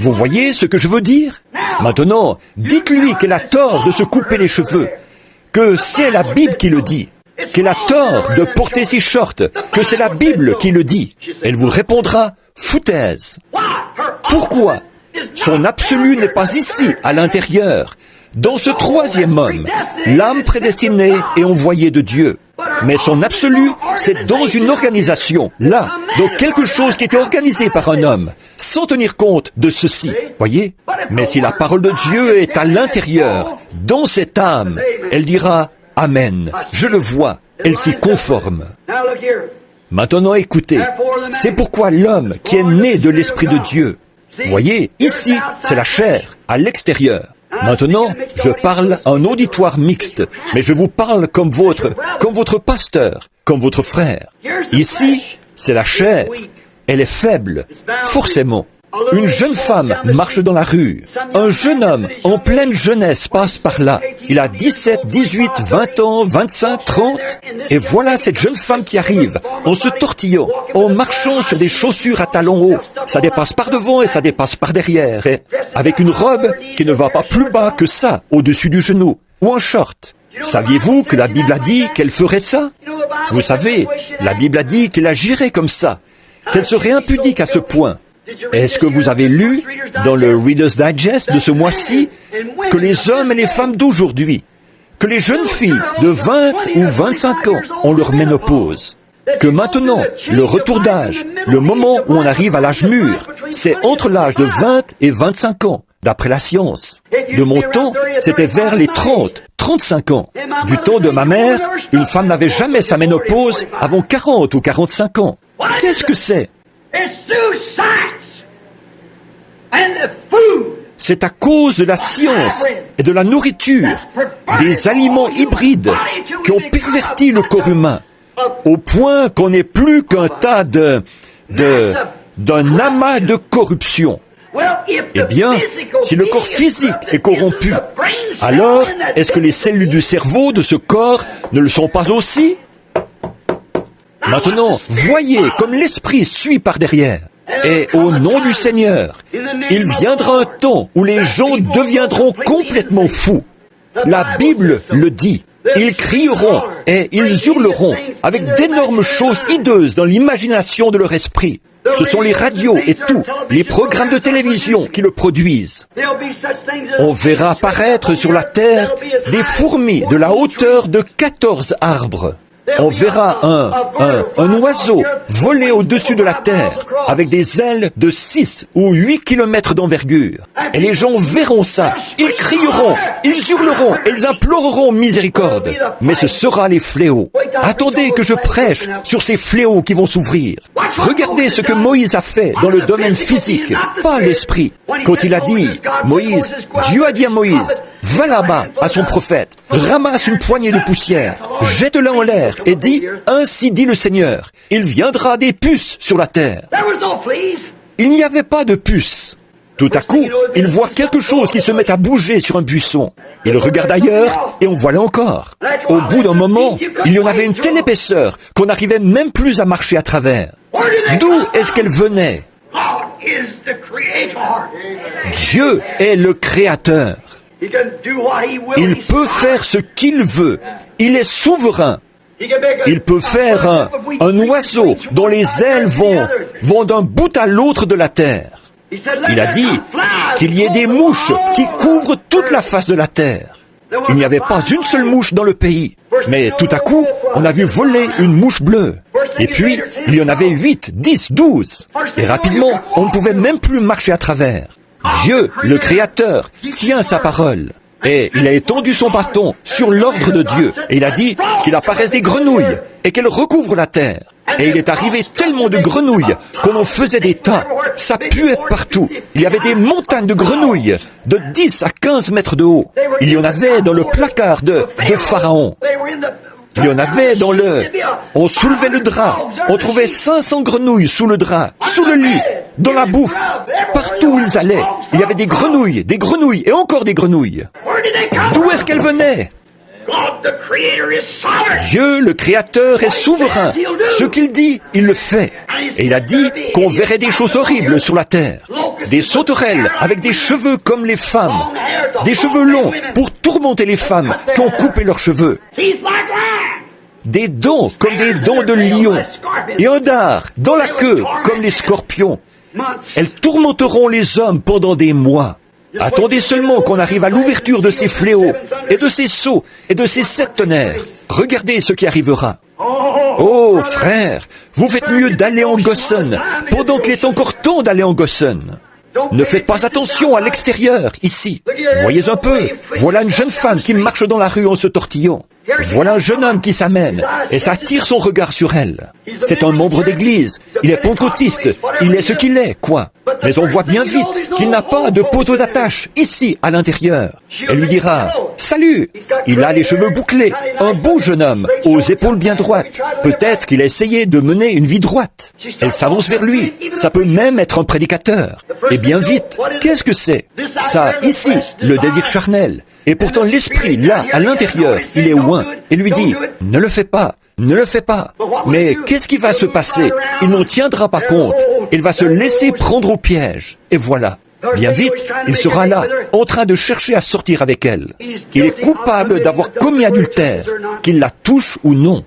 Vous voyez ce que je veux dire? Maintenant, dites-lui qu'elle a tort de se couper les cheveux, que c'est la Bible qui le dit, qu'elle a tort de porter ses shorts, que c'est la Bible qui le dit. Elle vous répondra, foutaise. Pourquoi? Son absolu n'est pas ici, à l'intérieur, Dans ce troisième homme, l'âme prédestinée est envoyée de Dieu. Mais son absolu, c'est dans une organisation, là, dans quelque chose qui était organisé par un homme, sans tenir compte de ceci, voyez? Mais si la parole de Dieu est à l'intérieur, dans cette âme, elle dira « Amen, je le vois », elle s'y conforme. Maintenant écoutez, c'est pourquoi l'homme qui est né de l'Esprit de Dieu, voyez, ici, c'est la chair, à l'extérieur. Maintenant, je parle à un auditoire mixte, mais je vous parle comme votre pasteur, comme votre frère. Ici, c'est la chair. Elle est faible, forcément. Une jeune femme marche dans la rue. Un jeune homme en pleine jeunesse passe par là. Il a 17, 18, 20 ans, 25, 30. Et voilà cette jeune femme qui arrive, en se tortillant, en marchant sur des chaussures à talons hauts. Ça dépasse par devant et ça dépasse par derrière. Et avec une robe qui ne va pas plus bas que ça, au-dessus du genou. Ou un short. Saviez-vous que la Bible a dit qu'elle ferait ça? Vous savez, la Bible a dit qu'elle agirait comme ça. Qu'elle serait impudique à ce point. Est-ce que vous avez lu dans le Reader's Digest de ce mois-ci que les hommes et les femmes d'aujourd'hui, que les jeunes filles de 20 ou 25 ans ont leur ménopause, que maintenant, le retour d'âge, le moment où on arrive à l'âge mûr, c'est entre l'âge de 20 et 25 ans, d'après la science. De mon temps, c'était vers les 30, 35 ans. Du temps de ma mère, une femme n'avait jamais sa ménopause avant 40 ou 45 ans. Qu'est-ce que c'est? C'est à cause de la science et de la nourriture, des aliments hybrides qui ont perverti le corps humain, au point qu'on n'est plus qu'un tas d'un amas de corruption. Eh bien, si le corps physique est corrompu, alors est-ce que les cellules du cerveau de ce corps ne le sont pas aussi? Maintenant, voyez comme l'esprit suit par derrière. Et au nom du Seigneur, il viendra un temps où les gens deviendront complètement fous. La Bible le dit. Ils crieront et ils hurleront avec d'énormes choses hideuses dans l'imagination de leur esprit. Ce sont les radios et tout, les programmes de télévision qui le produisent. On verra apparaître sur la terre des fourmis de la hauteur de 14 arbres. On verra un oiseau voler au-dessus de la terre avec des ailes de 6 ou 8 kilomètres d'envergure. Et les gens verront ça. Ils crieront, ils hurleront et ils imploreront miséricorde. Mais ce sera les fléaux. Attendez que je prêche sur ces fléaux qui vont s'ouvrir. Regardez ce que Moïse a fait dans le domaine physique, pas l'esprit. Quand il a dit, Moïse, Dieu a dit à Moïse, va là-bas à son prophète, ramasse une poignée de poussière, jette-la en l'air et dit, ainsi dit le Seigneur, il viendra des puces sur la terre. Il n'y avait pas de puces. Tout à coup, il voit quelque chose qui se met à bouger sur un buisson. Il regarde ailleurs et on voit là encore. Au bout d'un moment, il y en avait une telle épaisseur qu'on n'arrivait même plus à marcher à travers. D'où est-ce qu'elle venait? Dieu est le Créateur. Il peut faire ce qu'il veut. Il est souverain. Il peut faire un oiseau dont les ailes vont d'un bout à l'autre de la terre. Il a dit qu'il y ait des mouches qui couvrent toute la face de la terre. Il n'y avait pas une seule mouche dans le pays. Mais tout à coup, on a vu voler une mouche bleue. Et puis, il y en avait 8, 10, 12. Et rapidement, on ne pouvait même plus marcher à travers. Dieu, le Créateur, tient sa parole. Et il a étendu son bâton sur l'ordre de Dieu. Et il a dit qu'il apparaisse des grenouilles et qu'elles recouvrent la terre. Et il est arrivé tellement de grenouilles qu'on en faisait des tas. Ça puait partout. Il y avait des montagnes de grenouilles de 10 à 15 mètres de haut. Il y en avait dans le placard de Pharaon. Il y en avait dans On soulevait le drap. On trouvait 500 grenouilles sous le drap, sous le lit, dans la bouffe. Partout où ils allaient, il y avait des grenouilles et encore des grenouilles. D'où est-ce qu'elles venaient? Dieu, le Créateur, est souverain. Ce qu'il dit, il le fait. Et il a dit qu'on verrait des choses horribles sur la terre. Des sauterelles avec des cheveux comme les femmes. Des cheveux longs pour tourmenter les femmes qui ont coupé leurs cheveux. Des dents comme des dents de lion. Et un dard dans la queue comme les scorpions. Elles tourmenteront les hommes pendant des mois. Attendez seulement qu'on arrive à l'ouverture de ces fléaux, et de ces sceaux, et de ces 7 tonnerres. Regardez ce qui arrivera. Oh, frère, vous faites mieux d'aller en Goshen, pendant qu'il est encore temps d'aller en Goshen. Ne faites pas attention à l'extérieur, ici. Voyez un peu, voilà une jeune femme qui marche dans la rue en se tortillant. Voilà un jeune homme qui s'amène, et ça attire son regard sur elle. C'est un membre d'église, il est pentecôtiste, il est ce qu'il est, quoi. Mais on voit bien vite qu'il n'a pas de poteau d'attache, ici, à l'intérieur. Elle lui dira, « Salut !» Il a les cheveux bouclés, un beau jeune homme, aux épaules bien droites. Peut-être qu'il a essayé de mener une vie droite. Elle s'avance vers lui, ça peut même être un prédicateur. Et bien vite, qu'est-ce que c'est? Ça, ici, le désir charnel. Et pourtant l'esprit, là, à l'intérieur, il est loin, et lui dit, « Ne le fais pas, ne le fais pas. » Mais qu'est-ce qui va se passer? Il n'en tiendra pas compte. Il va se laisser prendre au piège. Et voilà. Bien vite, il sera là, en train de chercher à sortir avec elle. Il est coupable d'avoir commis adultère, qu'il la touche ou non.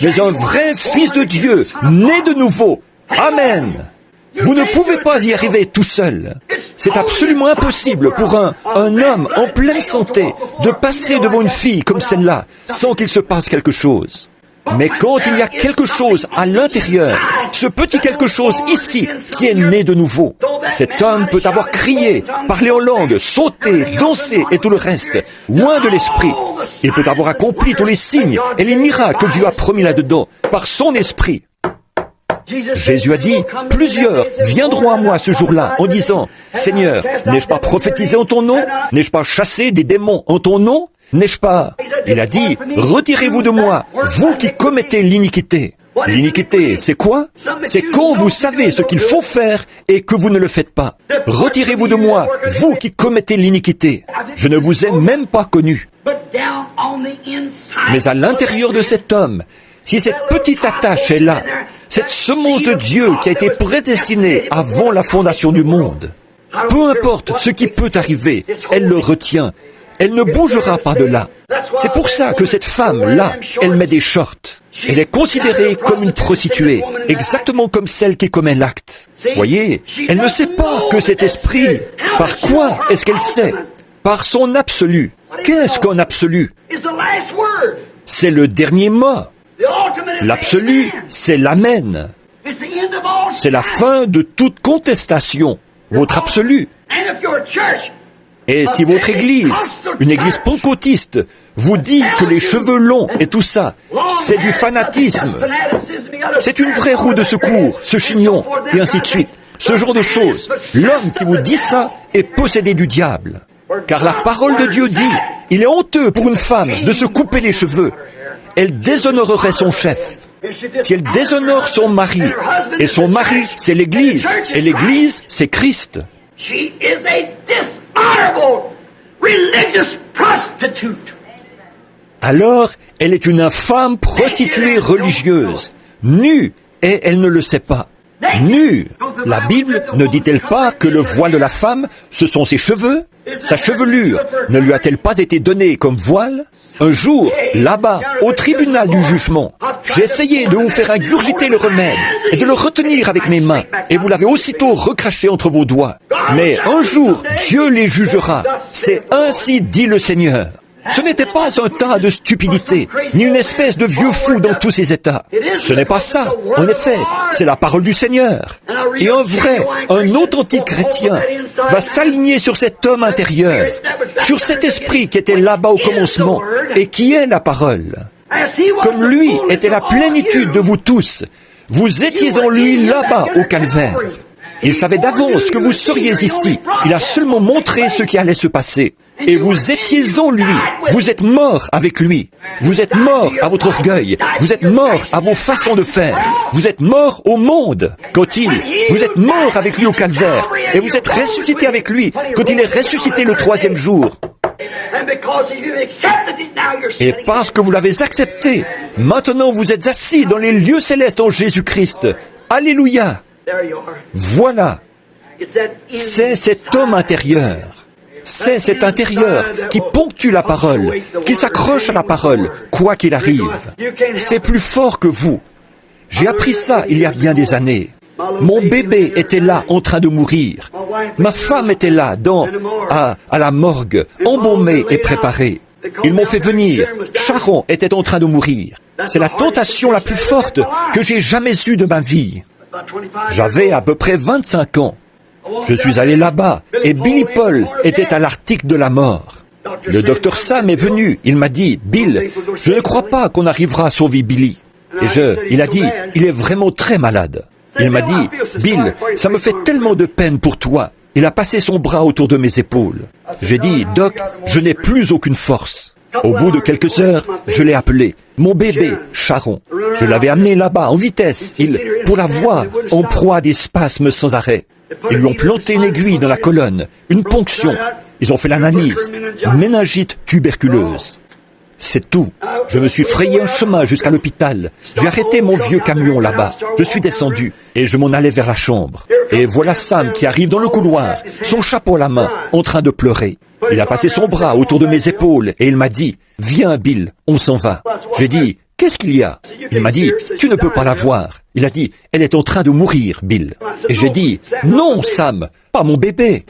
Mais un vrai fils de Dieu, né de nouveau. Amen. Vous ne pouvez pas y arriver tout seul. C'est absolument impossible pour un homme en pleine santé de passer devant une fille comme celle-là sans qu'il se passe quelque chose. Mais quand il y a quelque chose à l'intérieur, ce petit quelque chose ici qui est né de nouveau, cet homme peut avoir crié, parlé en langue, sauté, dansé et tout le reste, loin de l'esprit. Il peut avoir accompli tous les signes et les miracles que Dieu a promis là-dedans par son esprit. Jésus a dit, plusieurs viendront à moi ce jour-là en disant, Seigneur, n'ai-je pas prophétisé en ton nom? N'ai-je pas chassé des démons en ton nom? N'ai-je pas? Il a dit, retirez-vous de moi, vous qui commettez l'iniquité. L'iniquité, c'est quoi? C'est quand vous savez ce qu'il faut faire et que vous ne le faites pas. Retirez-vous de moi, vous qui commettez l'iniquité. Je ne vous ai même pas connu. Mais à l'intérieur de cet homme, si cette petite attache est là, cette semence de Dieu qui a été prédestinée avant la fondation du monde, peu importe ce qui peut arriver, elle le retient. Elle ne bougera pas de là. C'est pour ça que cette femme-là, elle met des shorts. Elle est considérée comme une prostituée, exactement comme celle qui commet l'acte. Voyez, elle ne sait pas que cet esprit, par quoi est-ce qu'elle sait? Par son absolu. Qu'est-ce qu'un absolu? C'est le dernier mot. L'absolu, c'est l'amen. C'est la fin de toute contestation. Votre absolu. Et si votre église, une église pentecôtiste, vous dit que les cheveux longs et tout ça, c'est du fanatisme, c'est une vraie roue de secours, ce chignon, et ainsi de suite, ce genre de choses, l'homme qui vous dit ça est possédé du diable. Car la parole de Dieu dit, il est honteux pour une femme de se couper les cheveux. Elle déshonorerait son chef. Si elle déshonore son mari, et son mari, c'est l'Église, et l'Église, c'est Christ. Alors, elle est une infâme prostituée religieuse, nue, et elle ne le sait pas. Nue. La Bible ne dit-elle pas que le voile de la femme, ce sont ses cheveux? Sa chevelure ne lui a-t-elle pas été donnée comme voile? Un jour, là-bas, au tribunal du jugement, j'ai essayé de vous faire ingurgiter le remède et de le retenir avec mes mains, et vous l'avez aussitôt recraché entre vos doigts. Mais un jour, Dieu les jugera. C'est ainsi dit le Seigneur. Ce n'était pas un tas de stupidité, ni une espèce de vieux fou dans tous ses états. Ce n'est pas ça. En effet, c'est la parole du Seigneur. Et un vrai, un authentique chrétien va s'aligner sur cet homme intérieur, sur cet esprit qui était là-bas au commencement et qui est la parole. Comme lui était la plénitude de vous tous, vous étiez en lui là-bas au calvaire. Il savait d'avance que vous seriez ici. Il a seulement montré ce qui allait se passer. Et vous étiez en lui. Vous êtes mort avec lui. Vous êtes mort à votre orgueil. Vous êtes mort à vos façons de faire. Vous êtes mort au monde. Vous êtes mort avec lui au calvaire. Et vous êtes ressuscité avec lui quand il est ressuscité le 3e jour. Et parce que vous l'avez accepté, maintenant vous êtes assis dans les lieux célestes en Jésus-Christ. Alléluia. Voilà. C'est cet homme intérieur. C'est cet intérieur qui ponctue la parole, qui s'accroche à la parole, quoi qu'il arrive. C'est plus fort que vous. J'ai appris ça il y a bien des années. Mon bébé était là en train de mourir. Ma femme était là, à la morgue, embaumée et préparée. Ils m'ont fait venir. Sharon était en train de mourir. C'est la tentation la plus forte que j'ai jamais eue de ma vie. J'avais à peu près 25 ans. Je suis allé là-bas et Billy Paul était à l'article de la mort. Le docteur Sam est venu. Il m'a dit, « Bill, je ne crois pas qu'on arrivera à sauver Billy. » Et il a dit, « Il est vraiment très malade. » Il m'a dit, « Bill, ça me fait tellement de peine pour toi. » Il a passé son bras autour de mes épaules. J'ai dit, « Doc, je n'ai plus aucune force. » Au bout de quelques heures, je l'ai appelé. Mon bébé, Sharon. Je l'avais amené là-bas, en vitesse, pour la voir, en proie à des spasmes sans arrêt. Ils lui ont planté une aiguille dans la colonne, une ponction. Ils ont fait l'analyse. Méningite tuberculeuse. C'est tout. Je me suis frayé un chemin jusqu'à l'hôpital. J'ai arrêté mon vieux camion là-bas. Je suis descendu et je m'en allais vers la chambre. Et voilà Sam qui arrive dans le couloir, son chapeau à la main, en train de pleurer. Il a passé son bras autour de mes épaules et il m'a dit, « Viens Bill, on s'en va. » J'ai dit, « Qu'est-ce qu'il y a ?» Il m'a dit, « Tu ne peux pas la voir. » Il a dit, « Elle est en train de mourir, Bill. » Et j'ai dit, « Non, Sam, pas mon bébé. »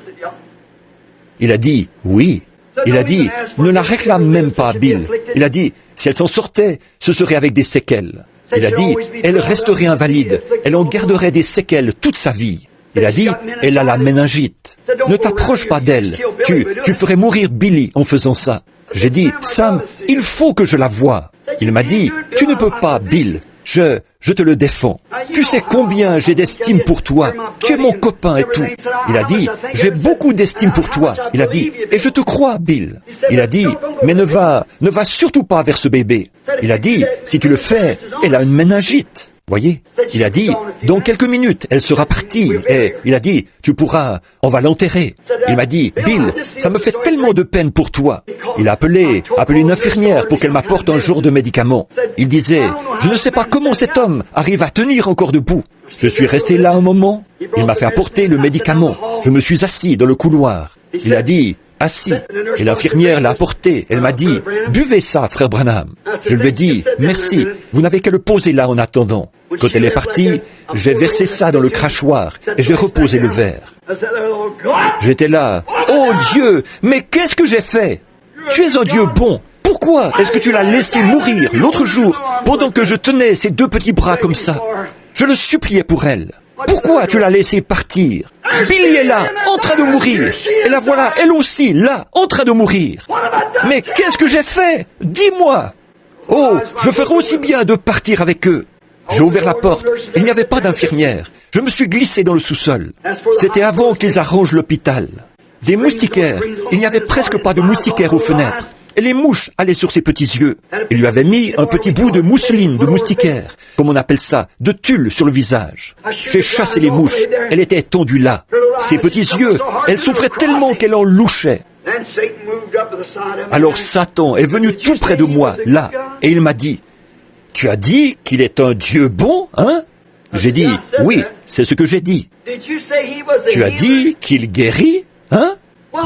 Il a dit, « Oui. » Il a dit, « Ne la réclame même pas, Bill. » Il a dit, « Si elle s'en sortait, ce serait avec des séquelles. » Il a dit, « Elle resterait invalide. Elle en garderait des séquelles toute sa vie. » Il a dit, « Elle a la méningite. Ne t'approche pas d'elle. Tu ferais mourir Billy en faisant ça. » J'ai dit, « Sam, il faut que je la voie. » Il m'a dit, « Tu ne peux pas, Bill. Je te le défends. Tu sais combien j'ai d'estime pour toi. Tu es mon copain et tout. » Il a dit, « J'ai beaucoup d'estime pour toi. » Il a dit, « Et je te crois, Bill. » Il a dit, « Mais ne va surtout pas vers ce bébé. » Il a dit, « Si tu le fais, elle a une méningite. » Voyez, il a dit, dans quelques minutes, elle sera partie. Et il a dit, tu pourras, on va l'enterrer. Il m'a dit, Bill, ça me fait tellement de peine pour toi. Il a appelé une infirmière pour qu'elle m'apporte un genre de médicament. Il disait, je ne sais pas comment cet homme arrive à tenir encore debout. Je suis resté là un moment. Il m'a fait apporter le médicament. Je me suis assis dans le couloir. Il a dit, assis. Et l'infirmière l'a apporté. Elle m'a dit, buvez ça, frère Branham. Je lui ai dit, merci, vous n'avez qu'à le poser là en attendant. Quand elle est partie, j'ai versé ça dans le crachoir et j'ai reposé le verre. J'étais là, oh Dieu, mais qu'est-ce que j'ai fait? Tu es un Dieu bon. Pourquoi est-ce que tu l'as laissé mourir l'autre jour pendant que je tenais ses deux petits bras comme ça? Je le suppliais pour elle. Pourquoi tu l'as laissé partir? Billy est là, en train de mourir. Et la voilà, elle aussi, là, en train de mourir. Mais qu'est-ce que j'ai fait? Dis-moi. Oh, je ferais aussi bien de partir avec eux. J'ai ouvert la porte. Il n'y avait pas d'infirmière. Je me suis glissé dans le sous-sol. C'était avant qu'ils arrangent l'hôpital. Des moustiquaires. Il n'y avait presque pas de moustiquaires aux fenêtres. Et les mouches allaient sur ses petits yeux. Il lui avait mis un petit bout de mousseline de moustiquaire, comme on appelle ça, de tulle sur le visage. J'ai chassé les mouches. Elle était étendue là. Ses petits yeux, elle souffrait tellement qu'elle en louchait. Alors Satan est venu tout près de moi, là, et il m'a dit, « Tu as dit qu'il est un Dieu bon, hein ?» J'ai dit, « Oui, c'est ce que j'ai dit. » « Tu as dit qu'il guérit, hein ?»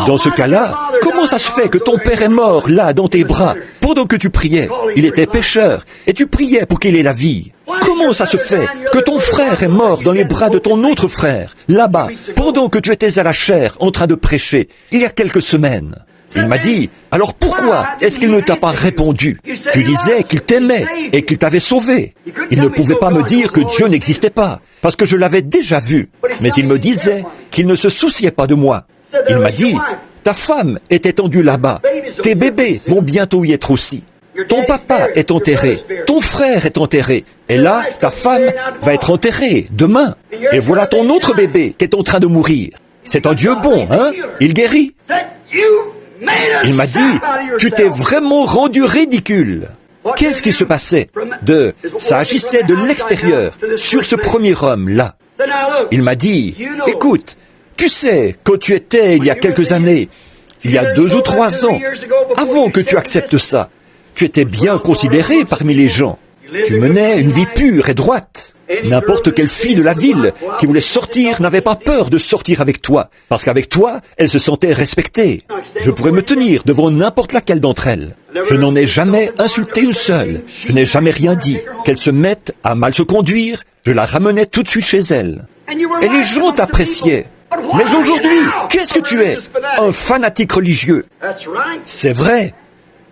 Dans ce cas-là, comment ça se fait que ton père est mort là dans tes bras pendant que tu priais? Il était pécheur et tu priais pour qu'il ait la vie. Comment ça se fait que ton frère est mort dans les bras de ton autre frère là-bas pendant que tu étais à la chaire en train de prêcher il y a quelques semaines? Il m'a dit, alors pourquoi est-ce qu'il ne t'a pas répondu? Tu disais qu'il t'aimait et qu'il t'avait sauvé. Il ne pouvait pas me dire que Dieu n'existait pas, parce que je l'avais déjà vu. Mais il me disait qu'il ne se souciait pas de moi. Il m'a dit, ta femme est étendue là-bas. Tes bébés vont bientôt y être aussi. Ton papa est enterré. Ton frère est enterré. Et là, ta femme va être enterrée demain. Et voilà ton autre bébé qui est en train de mourir. C'est un Dieu bon, hein? Il guérit. Il m'a dit, tu t'es vraiment rendu ridicule. Qu'est-ce qui se passait? Ça agissait de l'extérieur, sur ce premier homme-là. Il m'a dit, écoute, tu sais, quand tu étais il y a quelques années, il y a 2 ou 3 ans, avant que tu acceptes ça, tu étais bien considéré parmi les gens. Tu menais une vie pure et droite. N'importe quelle fille de la ville qui voulait sortir n'avait pas peur de sortir avec toi, parce qu'avec toi, elle se sentait respectée. Je pourrais me tenir devant n'importe laquelle d'entre elles. Je n'en ai jamais insulté une seule. Je n'ai jamais rien dit. Qu'elle se mette à mal se conduire, je la ramenais tout de suite chez elle. Et les gens t'appréciaient. Mais aujourd'hui, qu'est-ce que tu es? Un fanatique religieux. C'est vrai.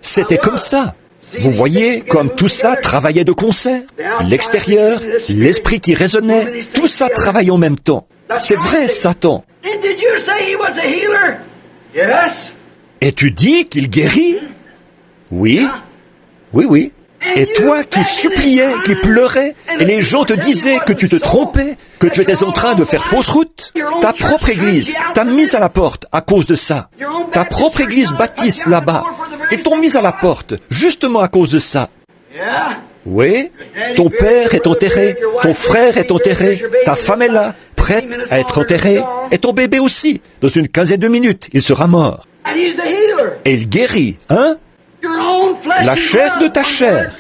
C'était comme ça. Vous voyez comme tout ça travaillait de concert. L'extérieur, l'esprit qui résonnait, tout ça travaille en même temps. C'est vrai, Satan. Et tu dis qu'il guérit? Oui. Oui, oui. Et toi qui suppliais, qui pleurais, et les gens te disaient que tu te trompais, que tu étais en train de faire fausse route, ta propre église t'a mise à la porte à cause de ça. Ta propre église baptiste là-bas, ils t'ont mise à la porte justement à cause de ça. Oui, ton père est enterré, ton frère est enterré, ta femme est là, prête à être enterrée, et ton bébé aussi. Dans une quinzaine de minutes, il sera mort. Et il guérit, hein? La chair de ta chair.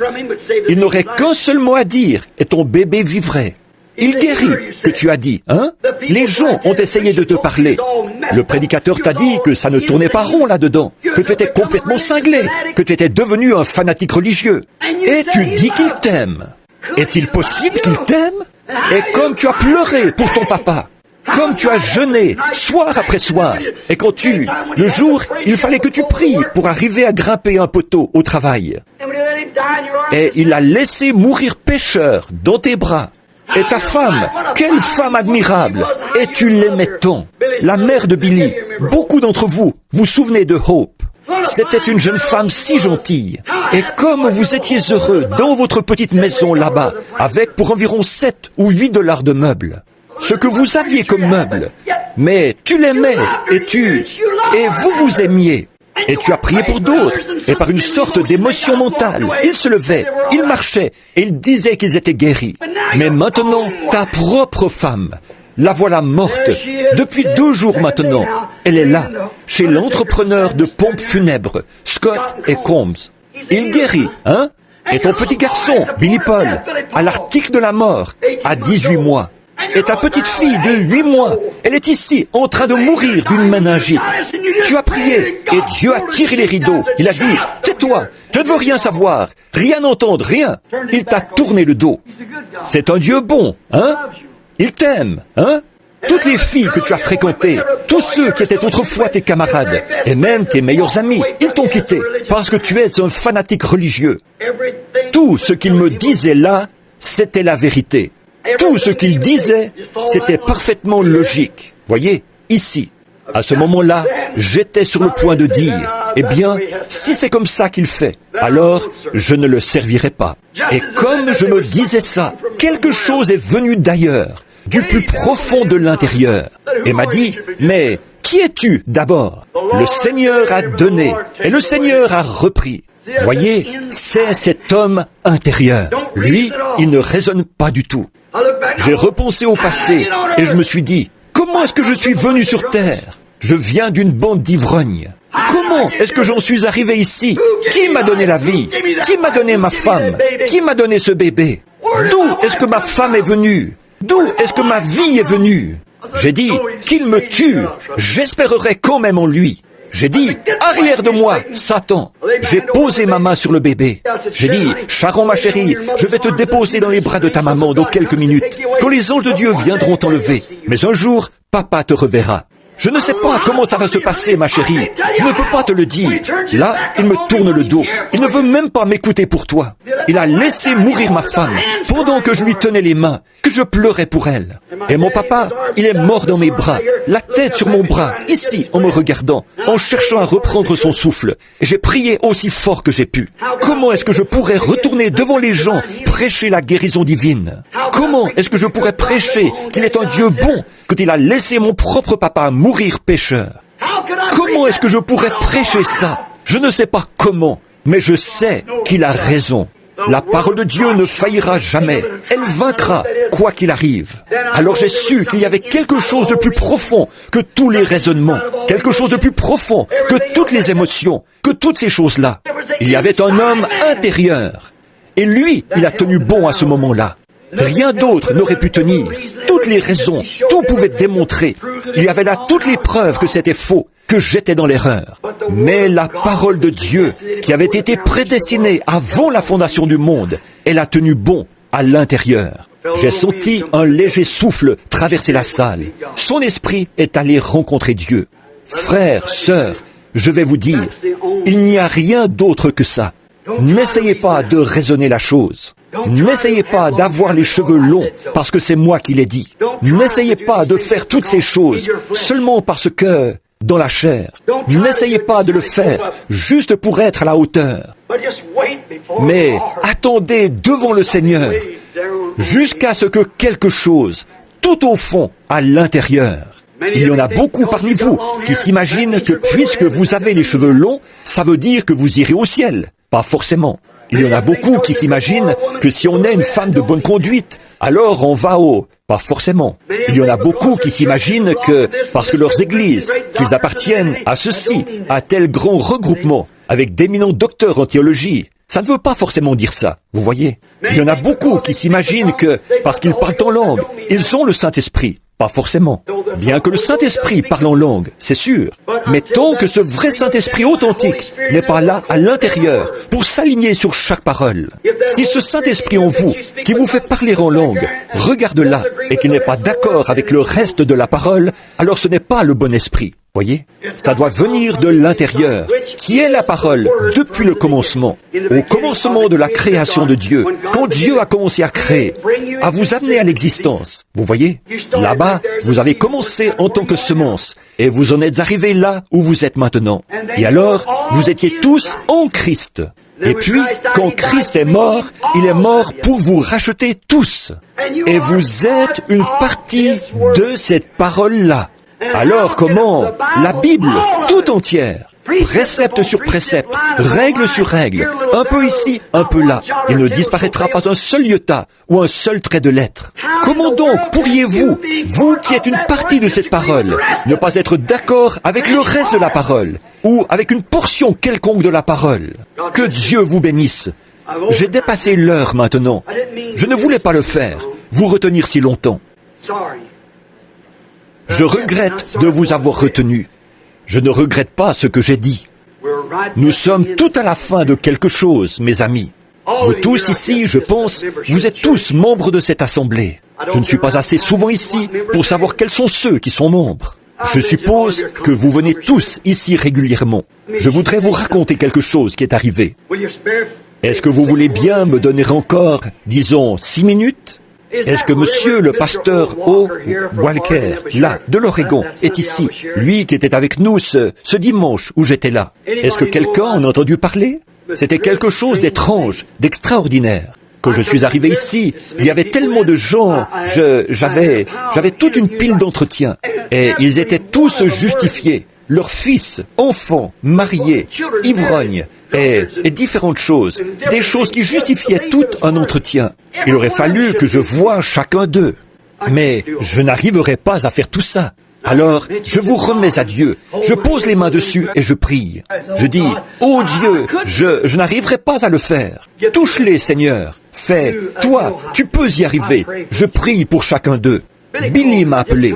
Il n'aurait qu'un seul mot à dire et ton bébé vivrait. Il guérit, que tu as dit, hein? Les gens ont essayé de te parler. Le prédicateur t'a dit que ça ne tournait pas rond là-dedans, que tu étais complètement cinglé, que tu étais devenu un fanatique religieux. Et tu dis qu'il t'aime. Est-il possible qu'il t'aime? Et comme tu as pleuré pour ton papa, comme tu as jeûné soir après soir, et quand le jour, il fallait que tu pries pour arriver à grimper un poteau au travail. Et il a laissé mourir pécheur dans tes bras. Et ta femme, quelle femme admirable! Et tu l'aimais tant. La mère de Billy, beaucoup d'entre vous, vous souvenez de Hope. C'était une jeune femme si gentille. Et comme vous étiez heureux dans votre petite maison là-bas, avec pour environ 7 ou 8 dollars de meubles. Ce que vous aviez comme meubles. Mais tu l'aimais et vous vous aimiez. Et tu as prié pour d'autres. Et par une sorte d'émotion mentale, ils se levaient, ils marchaient et ils disaient qu'ils étaient guéris. Mais maintenant, ta propre femme, la voilà morte. Depuis 2 jours maintenant, elle est là, chez l'entrepreneur de pompes funèbres, Scott et Combs. Il guérit, hein? Et ton petit garçon, Billy Paul, à l'article de la mort, à 18 mois. Et ta petite fille de 8 mois, elle est ici, en train de mourir d'une méningite. Tu as prié, et Dieu a tiré les rideaux. Il a dit, tais-toi, je ne veux rien savoir, rien entendre, rien. Il t'a tourné le dos. C'est un Dieu bon, hein? Il t'aime, hein? Toutes les filles que tu as fréquentées, tous ceux qui étaient autrefois tes camarades, et même tes meilleurs amis, ils t'ont quitté, parce que tu es un fanatique religieux. Tout ce qu'il me disait là, c'était la vérité. Tout ce qu'il disait, c'était parfaitement logique. Voyez, ici. À ce moment-là, j'étais sur le point de dire, eh bien, si c'est comme ça qu'il fait, alors je ne le servirai pas. Et comme je me disais ça, quelque chose est venu d'ailleurs, du plus profond de l'intérieur, et m'a dit, mais qui es-tu d'abord? Le Seigneur a donné, et le Seigneur a repris. Voyez, c'est cet homme intérieur. Lui, il ne raisonne pas du tout. J'ai repensé au passé et je me suis dit, comment est-ce que je suis venu sur terre? Je viens d'une bande d'ivrognes. Comment est-ce que j'en suis arrivé ici? Qui m'a donné la vie? Qui m'a donné ma femme? Qui m'a donné ce bébé? D'où est-ce que ma femme est venue? D'où est-ce que ma vie est venue? J'ai dit, qu'il me tue, j'espérerai quand même en lui. J'ai dit, arrière de moi, Satan. J'ai posé ma main sur le bébé. J'ai dit, Sharon ma chérie, je vais te déposer dans les bras de ta maman dans quelques minutes, quand les anges de Dieu viendront t'enlever. Mais un jour, papa te reverra. Je ne sais pas comment ça va se passer, ma chérie. Je ne peux pas te le dire. Là, il me tourne le dos. Il ne veut même pas m'écouter pour toi. Il a laissé mourir ma femme, pendant que je lui tenais les mains, que je pleurais pour elle. Et mon papa, il est mort dans mes bras, la tête sur mon bras, ici, en me regardant, en cherchant à reprendre son souffle. Et j'ai prié aussi fort que j'ai pu. Comment est-ce que je pourrais retourner devant les gens, prêcher la guérison divine? Comment est-ce que je pourrais prêcher qu'il est un Dieu bon, quand il a laissé mon propre papa mourir pécheur? Comment est-ce que je pourrais prêcher ça? Je ne sais pas comment, mais je sais qu'il a raison. La parole de Dieu ne faillira jamais. Elle vaincra, quoi qu'il arrive. Alors j'ai su qu'il y avait quelque chose de plus profond que tous les raisonnements, quelque chose de plus profond que toutes les émotions, que toutes ces choses-là. Il y avait un homme intérieur. Et lui, il a tenu bon à ce moment-là. Rien d'autre n'aurait pu tenir. Toutes les raisons, tout pouvait démontrer. Il y avait là toutes les preuves que c'était faux, que j'étais dans l'erreur. Mais la parole de Dieu, qui avait été prédestinée avant la fondation du monde, elle a tenu bon à l'intérieur. J'ai senti un léger souffle traverser la salle. Son esprit est allé rencontrer Dieu. Frères, sœurs, je vais vous dire, il n'y a rien d'autre que ça. N'essayez pas de raisonner la chose. N'essayez pas d'avoir les cheveux longs parce que c'est moi qui l'ai dit. N'essayez pas de faire toutes ces choses seulement parce que, dans la chair, n'essayez pas de le faire juste pour être à la hauteur. Mais attendez devant le Seigneur jusqu'à ce que quelque chose, tout au fond, à l'intérieur. Il y en a beaucoup parmi vous qui s'imaginent que puisque vous avez les cheveux longs, ça veut dire que vous irez au ciel. Pas forcément. Il y en a beaucoup qui s'imaginent que si on est une femme de bonne conduite, alors on va au... Pas forcément. Il y en a beaucoup qui s'imaginent que, parce que leurs églises, qu'ils appartiennent à ceci, à tel grand regroupement, avec d'éminents docteurs en théologie, ça ne veut pas forcément dire ça, vous voyez. Il y en a beaucoup qui s'imaginent que, parce qu'ils parlent en langue, ils ont le Saint-Esprit. Pas forcément. Bien que le Saint-Esprit parle en langue, c'est sûr. Mais tant que ce vrai Saint-Esprit authentique n'est pas là à l'intérieur pour s'aligner sur chaque parole, si ce Saint-Esprit en vous, qui vous fait parler en langue, regarde là et qui n'est pas d'accord avec le reste de la parole, alors ce n'est pas le bon esprit. Voyez, ça doit venir de l'intérieur, qui est la parole depuis le commencement. Au commencement de la création de Dieu, quand Dieu a commencé à créer, à vous amener à l'existence. Vous voyez, là-bas, vous avez commencé en tant que semence, et vous en êtes arrivés là où vous êtes maintenant. Et alors, vous étiez tous en Christ. Et puis, quand Christ est mort, il est mort pour vous racheter tous. Et vous êtes une partie de cette parole-là. Alors comment la Bible tout entière, précepte sur précepte, règle sur règle, un peu ici, un peu là, il ne disparaîtra pas un seul iota ou un seul trait de lettre. Comment donc pourriez-vous, vous qui êtes une partie de cette parole, ne pas être d'accord avec le reste de la parole ou avec une portion quelconque de la parole? Que Dieu vous bénisse. J'ai dépassé l'heure maintenant. Je ne voulais pas le faire, vous retenir si longtemps. Je regrette de vous avoir retenu. Je ne regrette pas ce que j'ai dit. Nous sommes tout à la fin de quelque chose, mes amis. Vous tous ici, je pense, vous êtes tous membres de cette assemblée. Je ne suis pas assez souvent ici pour savoir quels sont ceux qui sont membres. Je suppose que vous venez tous ici régulièrement. Je voudrais vous raconter quelque chose qui est arrivé. Est-ce que vous voulez bien me donner encore, disons, 6 minutes ? Est-ce que monsieur le pasteur O. Walker, là, de l'Oregon, est ici? Lui qui était avec nous ce dimanche où j'étais là. Est-ce que quelqu'un en a entendu parler? C'était quelque chose d'étrange, d'extraordinaire. Quand je suis arrivé ici, il y avait tellement de gens, j'avais toute une pile d'entretiens. Et ils étaient tous justifiés. Leurs fils, enfants, mariés, ivrognes, et différentes choses. Des choses qui justifiaient tout un entretien. Il aurait fallu que je voie chacun d'eux. Mais je n'arriverai pas à faire tout ça. Alors, je vous remets à Dieu. Je pose les mains dessus et je prie. Je dis, oh Dieu, je n'arriverai pas à le faire. Touche-les, Seigneur. Fais, toi, tu peux y arriver. Je prie pour chacun d'eux. Billy m'a appelé.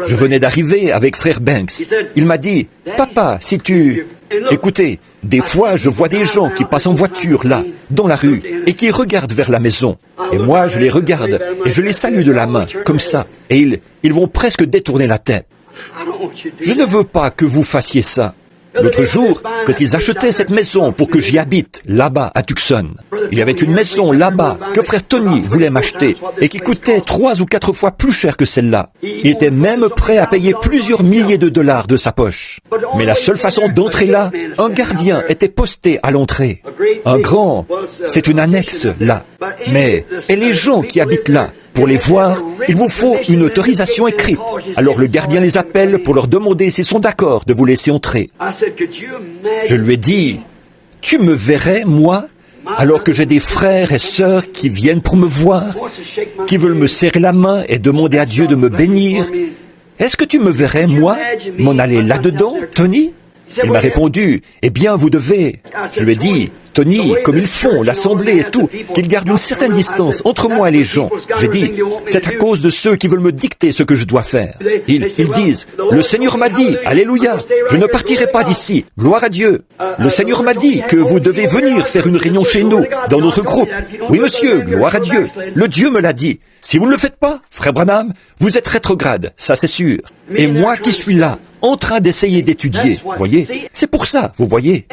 Je venais d'arriver avec frère Banks. Il m'a dit, « Papa, si tu... » Écoutez, des fois je vois des gens qui passent en voiture là, dans la rue, et qui regardent vers la maison. Et moi je les regarde, et je les salue de la main, comme ça. Et ils vont presque détourner la tête. Je ne veux pas que vous fassiez ça. L'autre jour, quand ils achetaient cette maison pour que j'y habite, là-bas, à Tucson, il y avait une maison là-bas que frère Tony voulait m'acheter et qui coûtait 3 ou 4 fois plus cher que celle-là. Il était même prêt à payer plusieurs milliers de dollars de sa poche. Mais la seule façon d'entrer là, un gardien était posté à l'entrée. Un grand, c'est une annexe là. Mais, et les gens qui habitent là, pour les voir, il vous faut une autorisation écrite. Alors le gardien les appelle pour leur demander s'ils sont d'accord de vous laisser entrer. Je lui ai dit, tu me verrais, moi, alors que j'ai des frères et sœurs qui viennent pour me voir, qui veulent me serrer la main et demander à Dieu de me bénir. Est-ce que tu me verrais, moi, m'en aller là-dedans, Tony? Il m'a répondu, eh bien, vous devez. Je lui ai dit, Tony, comme ils font, l'assemblée et tout, qu'ils gardent une certaine distance entre moi et les gens. J'ai dit, c'est à cause de ceux qui veulent me dicter ce que je dois faire. Ils disent, le Seigneur m'a dit, alléluia, je ne partirai pas d'ici, gloire à Dieu. Le Seigneur m'a dit que vous devez venir faire une réunion chez nous, dans notre groupe. Oui monsieur, gloire à Dieu, le Dieu me l'a dit. Si vous ne le faites pas, frère Branham, vous êtes rétrograde, ça c'est sûr. Et moi qui suis là, en train d'essayer d'étudier, voyez, c'est pour ça, vous voyez.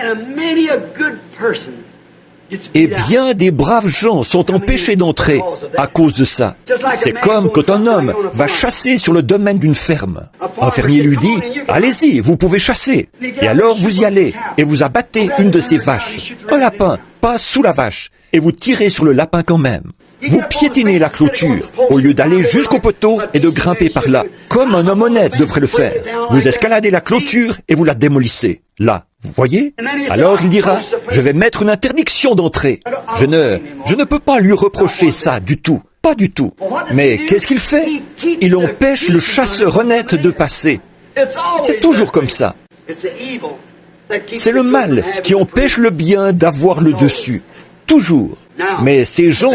Et bien des braves gens sont empêchés d'entrer à cause de ça. C'est comme quand un homme va chasser sur le domaine d'une ferme. Un fermier lui dit, allez-y, vous pouvez chasser. Et alors vous y allez et vous abattez une de ces vaches. Un lapin passe sous la vache et vous tirez sur le lapin quand même. Vous piétinez la clôture au lieu d'aller jusqu'au poteau et de grimper par là, comme un homme honnête devrait le faire. Vous escaladez la clôture et vous la démolissez. Là, vous voyez? Alors il dira, je vais mettre une interdiction d'entrée. Je ne peux pas lui reprocher ça du tout. Pas du tout. Mais qu'est-ce qu'il fait? Il empêche le chasseur honnête de passer. C'est toujours comme ça. C'est le mal qui empêche le bien d'avoir le dessus. Toujours. Mais ces gens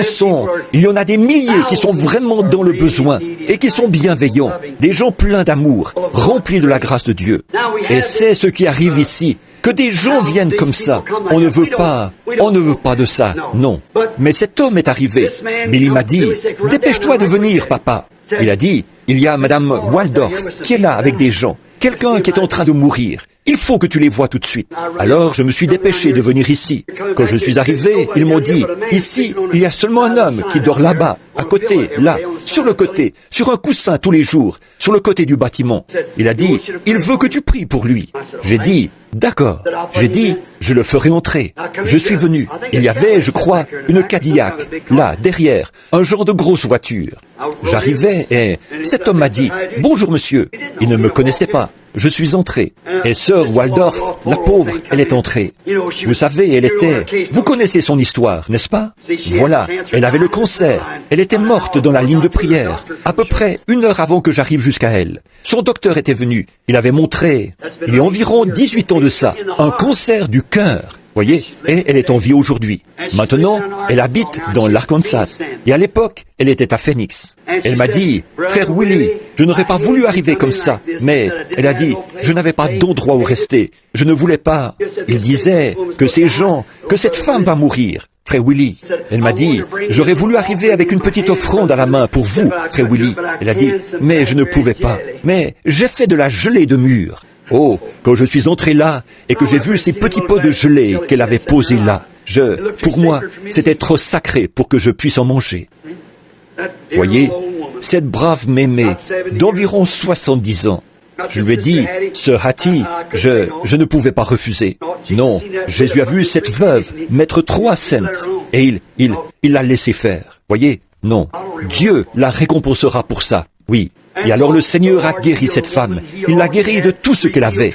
il y en a des milliers qui sont vraiment dans le besoin et qui sont bienveillants, des gens pleins d'amour, remplis de la grâce de Dieu. Et c'est ce qui arrive ici, que des gens viennent comme ça. On ne veut pas de ça, non. Mais cet homme est arrivé. Billy m'a dit, dépêche-toi de venir, papa. Il a dit, il y a Madame Waldorf qui est là avec des gens. Quelqu'un qui est en train de mourir. Il faut que tu les vois tout de suite. Alors je me suis dépêché de venir ici. Quand je suis arrivé, ils m'ont dit, ici, il y a seulement un homme qui dort là-bas, à côté, là, sur le côté, sur un coussin tous les jours, sur le côté du bâtiment. Il a dit, il veut que tu pries pour lui. J'ai dit, d'accord. J'ai dit, je le ferai entrer. Je suis venu. Il y avait, je crois, une Cadillac, là, derrière, un genre de grosse voiture. J'arrivais et cet homme m'a dit, bonjour monsieur. Il ne me connaissait pas. Je suis entré. Et sœur Waldorf, la pauvre, elle est entrée. Vous savez, vous connaissez son histoire, n'est-ce pas? Voilà, elle avait le cancer. Elle était morte dans la ligne de prière, à peu près 1 heure avant que j'arrive jusqu'à elle. Son docteur était venu. Il avait montré, il y a environ 18 ans de ça, un cancer du cœur. Voyez, et elle est en vie aujourd'hui. Maintenant, elle habite dans l'Arkansas. Et à l'époque, elle était à Phoenix. Elle m'a dit, frère Willie, je n'aurais pas voulu arriver comme ça. Mais elle a dit, je n'avais pas d'endroit où rester. Je ne voulais pas. Il disait que que cette femme va mourir. Frère Willie, elle m'a dit, j'aurais voulu arriver avec une petite offrande à la main pour vous, frère Willie. Elle a dit, mais je ne pouvais pas. Mais j'ai fait de la gelée de mûre. Oh, quand je suis entré là et que j'ai vu ces petits pots de gelée qu'elle avait posés là, pour moi, c'était trop sacré pour que je puisse en manger. Voyez, cette brave mémé d'environ 70 ans, je lui ai dit, Sœur Hattie, je ne pouvais pas refuser. Non, Jésus a vu cette veuve mettre 3 cents et il l'a laissé faire. Voyez, non, Dieu la récompensera pour ça, oui. Et alors le Seigneur a guéri cette femme. Il l'a guérie de tout ce qu'elle avait.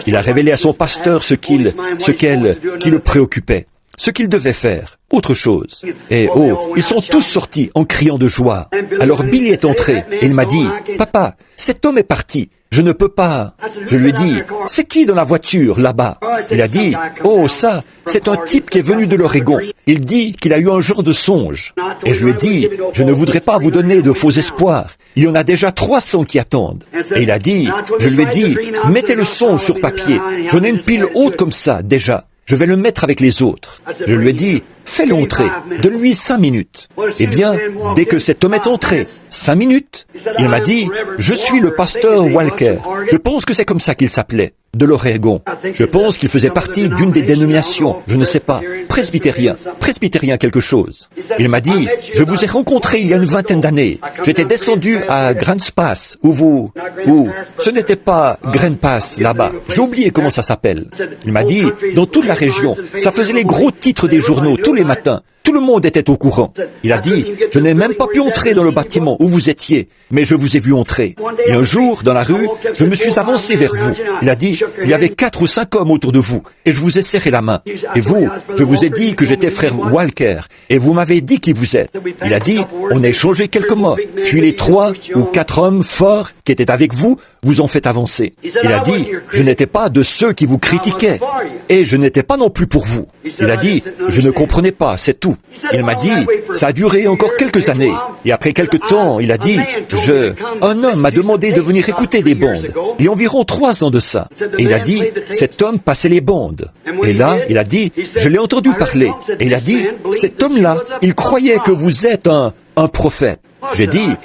Il a révélé à son pasteur ce qui le préoccupait, ce qu'il devait faire, autre chose. Et ils sont tous sortis en criant de joie. Alors Billy est entré et il m'a dit, papa, cet homme est parti. Je ne peux pas. Je lui ai dit, c'est qui dans la voiture, là-bas? Il a dit, oh, ça, c'est un type qui est venu de l'Oregon. Il dit qu'il a eu un genre de songe. Et je lui ai dit, je ne voudrais pas vous donner de faux espoirs. Il y en a déjà 300 qui attendent. Et il a dit, je lui ai dit, mettez le songe sur papier. J'en ai une pile haute comme ça, déjà. Je vais le mettre avec les autres. Je lui ai dit, fais-le entrer, donne-lui 5 minutes. Eh bien, dès que cet homme est entré, 5 minutes, il m'a dit, je suis le pasteur Walker. Je pense que c'est comme ça qu'il s'appelait, de l'Oregon. Je pense qu'il faisait partie d'une des dénominations, je ne sais pas, presbytérien quelque chose. Il m'a dit, je vous ai rencontré il y a une 20aine d'années. J'étais descendu à Grants Pass, ce n'était pas Grants Pass là-bas. J'ai oublié comment ça s'appelle. Il m'a dit, dans toute la région, ça faisait les gros titres des journaux tous les matins. Tout le monde était au courant. Il a dit, je n'ai même pas pu entrer dans le bâtiment où vous étiez, mais je vous ai vu entrer. Et un jour, dans la rue, je me suis avancé vers vous. Il a dit, il y avait 4 ou 5 hommes autour de vous, et je vous ai serré la main. Et vous, je vous ai dit que j'étais frère Walker, et vous m'avez dit qui vous êtes. Il a dit, on a échangé quelques mots, puis les 3 ou 4 hommes forts qui étaient avec vous vous ont fait avancer. Il a dit, je n'étais pas de ceux qui vous critiquaient, et je n'étais pas non plus pour vous. Il a dit, je ne comprenais pas, c'est tout. Il m'a dit, ça a duré encore quelques années. Et après quelques temps, il a dit, un homme m'a demandé de venir écouter des bandes. Il y a environ 3 ans de ça. Et il a dit, cet homme passait les bandes. Et là, il a dit, je l'ai entendu parler. Et il a dit, cet homme-là, il croyait que vous êtes un prophète. J'ai dit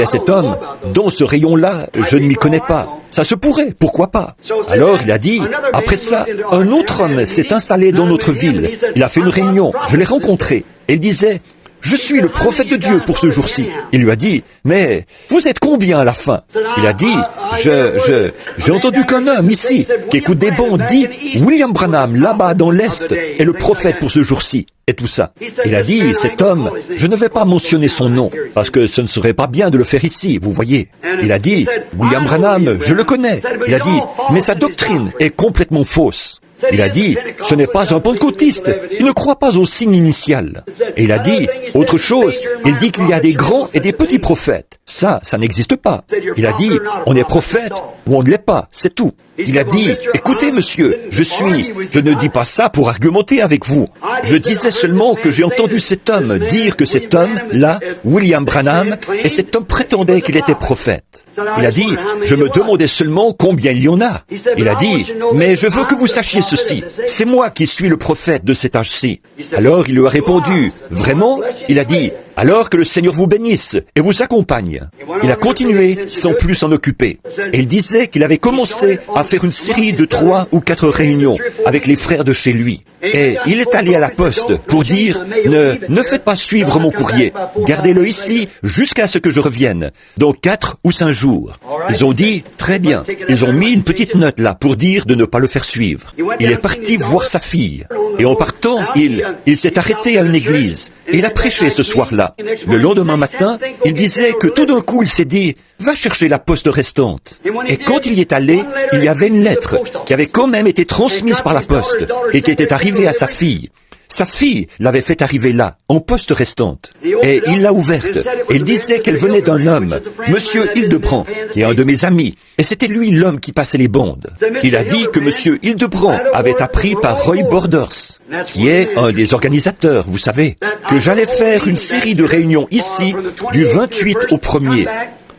à cet homme, dans ce rayon-là, je ne m'y connais pas. Ça se pourrait, pourquoi pas? Alors il a dit, après ça, un autre homme s'est installé dans notre ville. Il a fait une réunion, je l'ai rencontré. Et il disait, je suis le prophète de Dieu pour ce jour-ci. Il lui a dit, mais vous êtes combien à la fin? Il a dit, j'ai entendu qu'un homme ici, qui écoute des bandes, dit, William Branham, là-bas dans l'Est, est le prophète pour ce jour-ci. Et tout ça. Il a dit, cet homme, je ne vais pas mentionner son nom, parce que ce ne serait pas bien de le faire ici, vous voyez. Il a dit, William Branham, je le connais. Il a dit, mais sa doctrine est complètement fausse. Il a dit, ce n'est pas un pentecôtiste, il ne croit pas au signe initial. Et il a dit, autre chose, il dit qu'il y a des grands et des petits prophètes. Ça n'existe pas. Il a dit, on est prophète ou on ne l'est pas, c'est tout. Il a dit, écoutez monsieur, je ne dis pas ça pour argumenter avec vous. Je disais seulement que j'ai entendu cet homme dire que cet homme-là, William Branham, et cet homme prétendait qu'il était prophète. Il a dit, je me demandais seulement combien il y en a. Il a dit, mais je veux que vous sachiez ceci, c'est moi qui suis le prophète de cet âge-ci. Alors il lui a répondu, vraiment? Il a dit, alors que le Seigneur vous bénisse et vous accompagne. Il a continué sans plus s'en occuper. Et il disait qu'il avait commencé à faire une série de 3 ou 4 réunions avec les frères de chez lui. Et il est allé à la poste pour dire, ne faites pas suivre mon courrier, gardez-le ici jusqu'à ce que je revienne, dans 4 ou 5 jours. Ils ont dit, très bien, ils ont mis une petite note là pour dire de ne pas le faire suivre. Il est parti voir sa fille. Et en partant, il s'est arrêté à une église. Et il a prêché ce soir-là. Le lendemain matin, il disait que tout d'un coup, il s'est dit, va chercher la poste restante. Et quand il y est allé, il y avait une lettre qui avait quand même été transmise par la poste et qui était arrivée à sa fille. Sa fille l'avait fait arriver là, en poste restante. Et il l'a ouverte. Et il disait qu'elle venait d'un homme, Monsieur Hildebrand, qui est un de mes amis. Et c'était lui l'homme qui passait les bandes. Il a dit que Monsieur Hildebrand avait appris par Roy Borders, qui est un des organisateurs, vous savez, que j'allais faire une série de réunions ici, du 28 au 1er,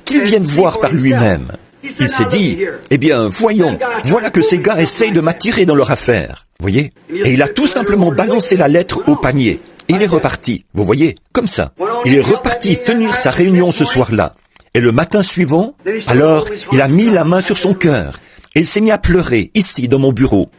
qu'il vienne voir par lui-même. Il s'est dit, eh bien, voyons, voilà que ces gars essayent de m'attirer dans leur affaire. Voyez? Et il a tout simplement balancé la lettre au panier. Et il est reparti. Vous voyez? Comme ça. Il est reparti tenir sa réunion ce soir-là. Et le matin suivant, alors, il a mis la main sur son cœur. Et il s'est mis à pleurer, ici, dans mon bureau.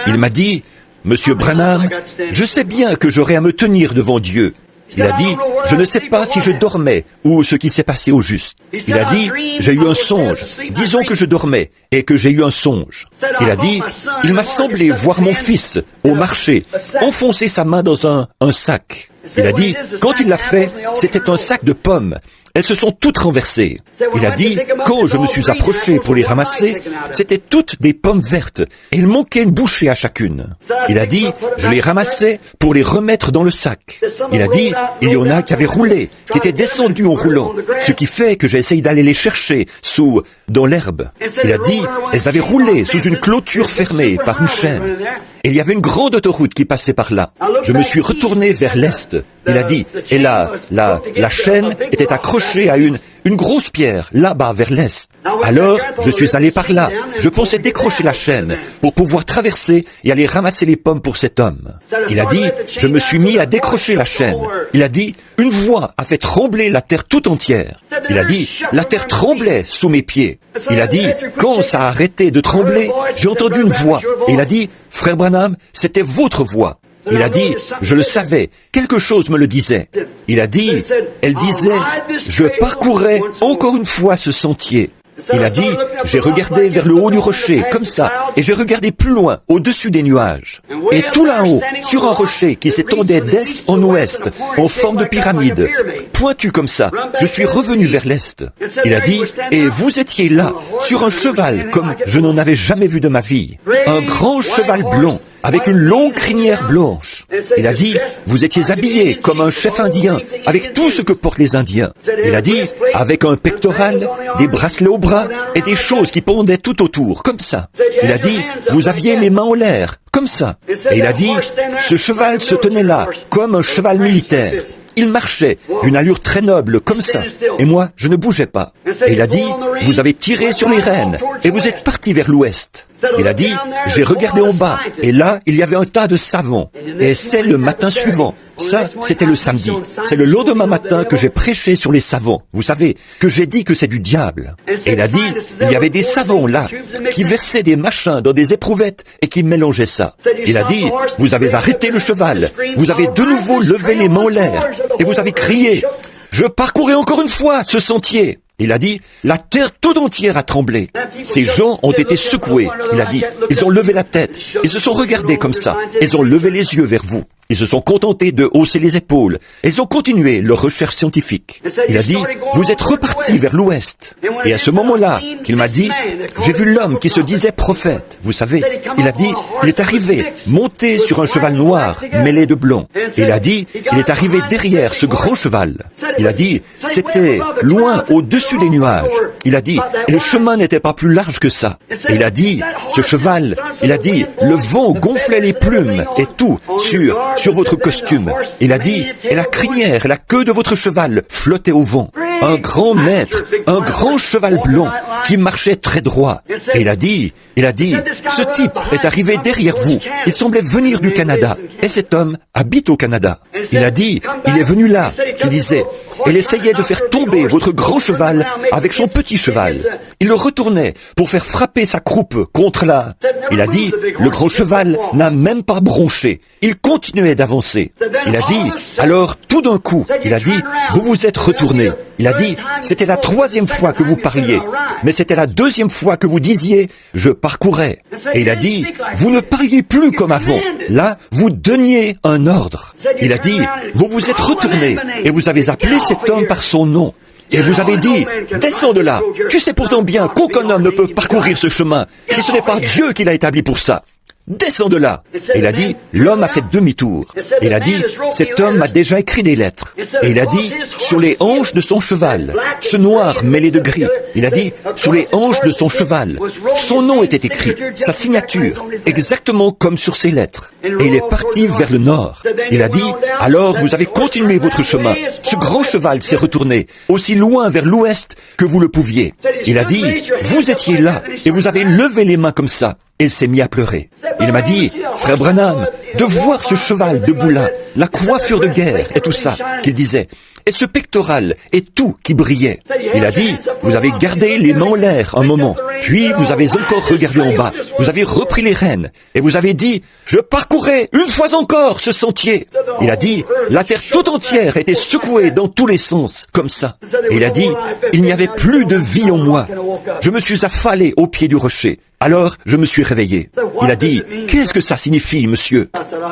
Il m'a dit, Monsieur Branham, je sais bien que j'aurai à me tenir devant Dieu. Il a dit, je ne sais pas si je dormais ou ce qui s'est passé au juste. Il a dit, j'ai eu un songe. Disons que je dormais et que j'ai eu un songe. Il a dit, il m'a semblé voir mon fils au marché enfoncer sa main dans un sac. Il a dit, quand il l'a fait, c'était un sac de pommes. Elles se sont toutes renversées. Il a dit, quand je me suis approché pour les ramasser, c'étaient toutes des pommes vertes, et il manquait une bouchée à chacune. Il a dit, je les ramassais pour les remettre dans le sac. Il a dit, il y en a qui avaient roulé, qui étaient descendus en roulant, ce qui fait que j'ai essayé d'aller les chercher dans l'herbe. Il a dit, elles avaient roulé sous une clôture fermée par une chaîne. Et il y avait une grande autoroute qui passait par là. Je me suis retourné vers l'est. Il a dit, et la chaîne était accrochée à une grosse pierre, là-bas, vers l'est. Alors, je suis allé par là. Je pensais décrocher la chaîne pour pouvoir traverser et aller ramasser les pommes pour cet homme. Il a dit, je me suis mis à décrocher la chaîne. Il a dit, une voix a fait trembler la terre tout entière. Il a dit, la terre tremblait sous mes pieds. Il a dit, quand ça a arrêté de trembler, j'ai entendu une voix. Et il a dit, Frère Branham, c'était votre voix. Il a dit, je le savais, quelque chose me le disait. Il a dit, elle disait, je parcourrai encore une fois ce sentier. Il a dit, j'ai regardé vers le haut du rocher, comme ça, et j'ai regardé plus loin, au-dessus des nuages. Et tout là-haut, sur un rocher qui s'étendait d'est en ouest, en forme de pyramide, pointu comme ça, je suis revenu vers l'est. Il a dit, et vous étiez là, sur un cheval, comme je n'en avais jamais vu de ma vie. Un grand cheval blanc, avec une longue crinière blanche. Il a dit, vous étiez habillé comme un chef indien, avec tout ce que portent les Indiens. Il a dit, avec un pectoral, des bracelets au bras et des choses qui pendaient tout autour, comme ça. Il a dit, vous aviez les mains en l'air, comme ça. Et il a dit, ce cheval se tenait là, comme un cheval militaire. Il marchait d'une allure très noble, comme ça. Et moi, je ne bougeais pas. Et il a dit, vous avez tiré sur les rênes, et vous êtes parti vers l'ouest. Il a dit, j'ai regardé en bas, et là, il y avait un tas de savons. Et c'est le matin suivant. Ça, c'était le samedi. C'est le lendemain matin que j'ai prêché sur les savons. Vous savez, que j'ai dit que c'est du diable. Et il a dit, il y avait des savons là, qui versaient des machins dans des éprouvettes et qui mélangeaient ça. Il a dit, vous avez arrêté le cheval, vous avez de nouveau levé les mains en l'air, et vous avez crié, je parcourais encore une fois ce sentier. Il a dit, la terre tout entière a tremblé. Ces gens ont été secoués. Il a dit, ils ont levé la tête, ils se sont regardés comme ça, ils ont levé les yeux vers vous. Ils se sont contentés de hausser les épaules. Ils ont continué leur recherche scientifique. Il a dit, vous êtes repartis vers l'ouest. Et à ce moment-là, qu'il m'a dit, j'ai vu l'homme qui se disait prophète. Vous savez, il a dit, il est arrivé, monté sur un cheval noir, mêlé de blanc. Et il a dit, il est arrivé derrière ce grand cheval. Il a dit, c'était loin au-dessus des nuages. Il a dit, le chemin n'était pas plus large que ça. Et il a dit, ce cheval, il a dit, le vent gonflait les plumes et tout sur votre costume. Il a dit, et la crinière et la queue de votre cheval flottaient au vent. Un grand maître, un grand cheval blanc qui marchait très droit. Et il a dit, ce type est arrivé derrière vous. Il semblait venir du Canada. Et cet homme habite au Canada. Il a dit, il est venu là, il disait, il essayait de faire tomber votre grand cheval avec son petit cheval. Il le retournait pour faire frapper sa croupe contre la... Il a dit, le grand cheval n'a même pas bronché. Il continuait d'avancer. Il a dit, alors tout d'un coup, il a dit, vous vous êtes retourné. Il a dit, c'était la 3e fois que vous parliez, mais c'était la 2e fois que vous disiez, je parcourais. Et il a dit, vous ne parliez plus comme avant. Là, vous donniez un ordre. Il a dit, vous vous êtes retourné et vous avez appelé cet homme par son nom. Et vous avez dit, descends de là. Tu sais pourtant bien qu'aucun homme ne peut parcourir ce chemin si ce n'est pas Dieu qui l'a établi pour ça. Descends de là. Et il a dit, l'homme a fait demi-tour. Et il a dit, cet homme a déjà écrit des lettres. Et il a dit, sur les hanches de son cheval, ce noir mêlé de gris. Il a dit, sur les hanches de son cheval, son nom était écrit, sa signature, exactement comme sur ses lettres. Et il est parti vers le nord. Il a dit, alors vous avez continué votre chemin. Ce grand cheval s'est retourné, aussi loin vers l'ouest que vous le pouviez. Il a dit, vous étiez là, et vous avez levé les mains comme ça. Et il s'est mis à pleurer. Il m'a dit, frère Branham, de voir ce cheval debout là, la coiffure de guerre et tout ça, qu'il disait, et ce pectoral et tout qui brillait. Il a dit, vous avez gardé les mains en l'air un moment, puis vous avez encore regardé en bas, vous avez repris les rênes, et vous avez dit, je parcourais une fois encore ce sentier. Il a dit, la terre tout entière était secouée dans tous les sens, comme ça. Et il a dit, il n'y avait plus de vie en moi. Je me suis affalé au pied du rocher. Alors, je me suis réveillé. Il a dit, qu'est-ce que ça signifie, monsieur?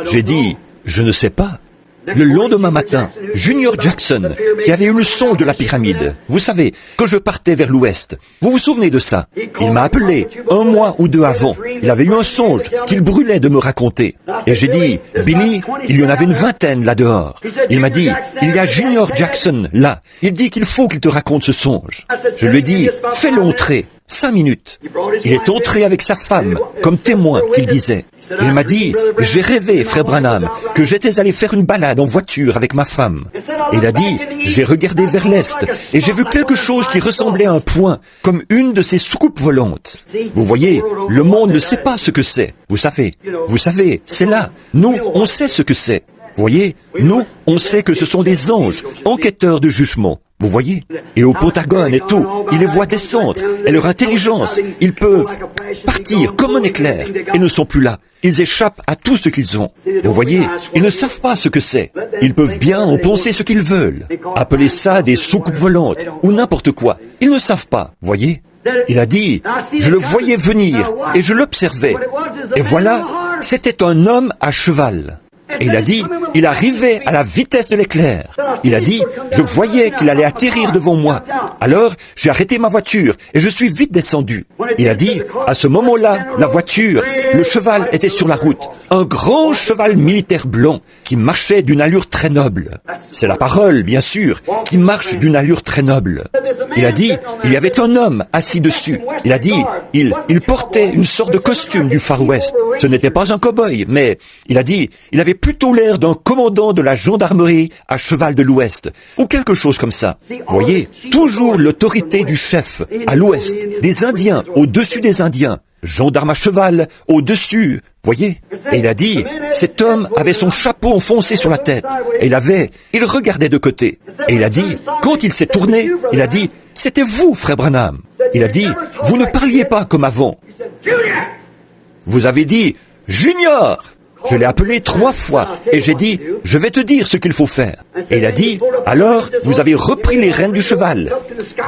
J'ai dit, je ne sais pas. Le lendemain matin, Junior Jackson, qui avait eu le songe de la pyramide, vous savez, quand je partais vers l'ouest, vous vous souvenez de ça? Il m'a appelé 1 mois ou 2 avant. Il avait eu un songe qu'il brûlait de me raconter. Et j'ai dit, Billy, il y en avait une 20aine là dehors. Il m'a dit, il y a Junior Jackson là. Il dit qu'il faut qu'il te raconte ce songe. Je lui ai dit, fais-le entrer. 5 minutes. Il est entré avec sa femme, comme témoin, qu'il disait. Il m'a dit, j'ai rêvé, frère Branham, que j'étais allé faire une balade en voiture avec ma femme. Et il a dit, j'ai regardé vers l'est, et j'ai vu quelque chose qui ressemblait à un point, comme une de ces soucoupes volantes. Vous voyez, le monde ne sait pas ce que c'est. Vous savez, c'est là. Nous, on sait ce que c'est. Vous voyez, nous, on sait que ce sont des anges, enquêteurs de jugement. Vous voyez? Et au Pentagone et tout, ils les voient descendre, et leur intelligence, ils peuvent partir comme un éclair, et ne sont plus là. Ils échappent à tout ce qu'ils ont. Vous voyez, ils ne savent pas ce que c'est. Ils peuvent bien en penser ce qu'ils veulent. Appeler ça des soucoupes volantes, ou n'importe quoi. Ils ne savent pas, voyez? Il a dit, je le voyais venir et je l'observais. Et voilà, c'était un homme à cheval. Et il a dit, il arrivait à la vitesse de l'éclair. Il a dit, je voyais qu'il allait atterrir devant moi. Alors, j'ai arrêté ma voiture et je suis vite descendu. Il a dit, à ce moment-là, la voiture, le cheval était sur la route. Un grand cheval militaire blanc qui marchait d'une allure très noble. C'est la parole, bien sûr, qui marche d'une allure très noble. Il a dit, il y avait un homme assis dessus. Il a dit, il portait une sorte de costume du Far West. Ce n'était pas un cow-boy, mais il a dit, il avait plutôt l'air d'un commandant de la gendarmerie à cheval de l'Ouest, ou quelque chose comme ça. Voyez, toujours l'autorité du chef à l'Ouest, des Indiens au-dessus des Indiens, gendarme à cheval au-dessus, voyez. Et il a dit, cet homme avait son chapeau enfoncé sur la tête, et il regardait de côté. Et il a dit, quand il s'est tourné, il a dit, c'était vous, frère Branham. Il a dit, vous ne parliez pas comme avant. Vous avez dit, Junior. Je l'ai appelé 3 fois et j'ai dit, je vais te dire ce qu'il faut faire. Et il a dit, alors vous avez repris les rênes du cheval.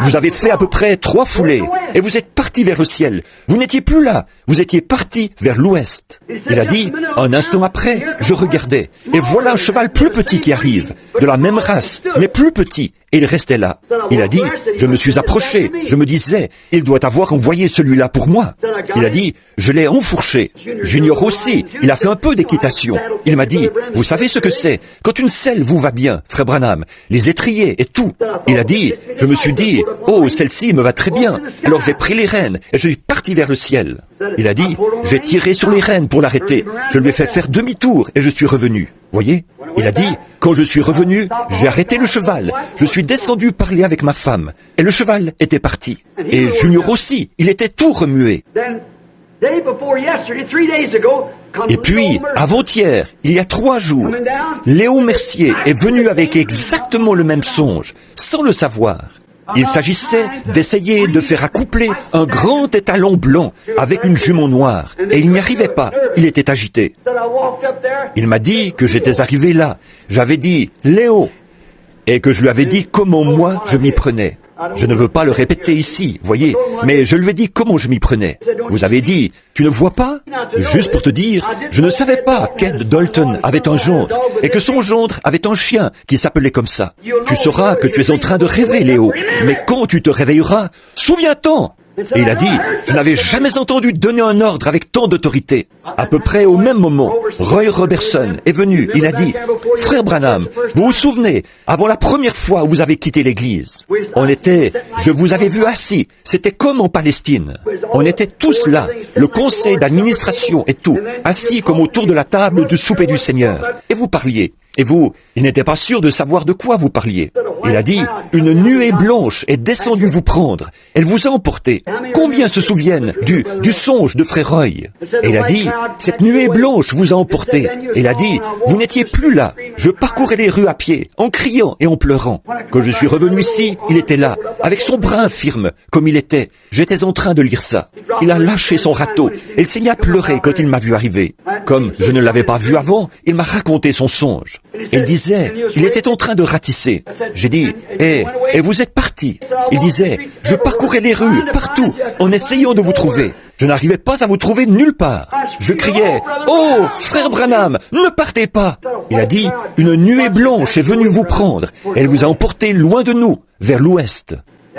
Vous avez fait à peu près 3 foulées et vous êtes parti vers le ciel. Vous n'étiez plus là, vous étiez parti vers l'ouest. Il a dit, un instant après, je regardais et voilà un cheval plus petit qui arrive, de la même race, mais plus petit. Et il restait là. Il a dit, je me suis approché, je me disais, il doit avoir envoyé celui-là pour moi. Il a dit, je l'ai enfourché. Junior aussi, il a fait un peu d'équitation. Il m'a dit, vous savez ce que c'est? Quand une selle vous va bien, frère Branham, les étriers et tout. Il a dit, je me suis dit, oh, celle-ci me va très bien. Alors j'ai pris les rênes et je suis parti vers le ciel. Il a dit, j'ai tiré sur les rênes pour l'arrêter. Je lui ai fait faire demi-tour et je suis revenu. Voyez? Il a dit, quand je suis revenu, j'ai arrêté le cheval. Je suis descendu parler avec ma femme. Et le cheval était parti. Et Junior aussi, il était tout remué. Et puis, avant-hier, il y a 3 jours, Léo Mercier est venu avec exactement le même songe, sans le savoir. Il s'agissait d'essayer de faire accoupler un grand étalon blanc avec une jument noire. Et il n'y arrivait pas. Il était agité. Il m'a dit que j'étais arrivé là. J'avais dit « Léo » et que je lui avais dit comment moi je m'y prenais. Je ne veux pas le répéter ici, voyez, mais je lui ai dit comment je m'y prenais. Vous avez dit, tu ne vois pas? Juste pour te dire, je ne savais pas qu'Ed Dalton avait un gendre et que son gendre avait un chien qui s'appelait comme ça. Tu sauras que tu es en train de rêver, Léo, mais quand tu te réveilleras, souviens-t'en! Et il a dit, je n'avais jamais entendu donner un ordre avec tant d'autorité. À peu près au même moment, Roy Robertson est venu. Il a dit, frère Branham, vous vous souvenez, avant la première fois où vous avez quitté l'église, je vous avais vu assis, c'était comme en Palestine. On était tous là, le conseil d'administration et tout, assis comme autour de la table du souper du Seigneur. Et vous parliez. Et vous, il n'était pas sûr de savoir de quoi vous parliez. Il a dit, une nuée blanche est descendue vous prendre. Elle vous a emporté. Combien se souviennent du songe de frère Roy? Et il a dit, cette nuée blanche vous a emporté. Et il a dit, vous n'étiez plus là. Je parcourais les rues à pied, en criant et en pleurant. Quand je suis revenu ici, il était là, avec son bras infirme, comme il était. J'étais en train de lire ça. Il a lâché son râteau et il s'est mis à pleurer quand il m'a vu arriver. Comme je ne l'avais pas vu avant, il m'a raconté son songe. Il disait, il était en train de ratisser. J'ai dit, et vous êtes parti. Il disait, je parcourais les rues, partout, en essayant de vous trouver. Je n'arrivais pas à vous trouver nulle part. Je criais, oh, frère Branham, ne partez pas. Il a dit, une nuée blanche est venue vous prendre. Elle vous a emporté loin de nous, vers l'ouest.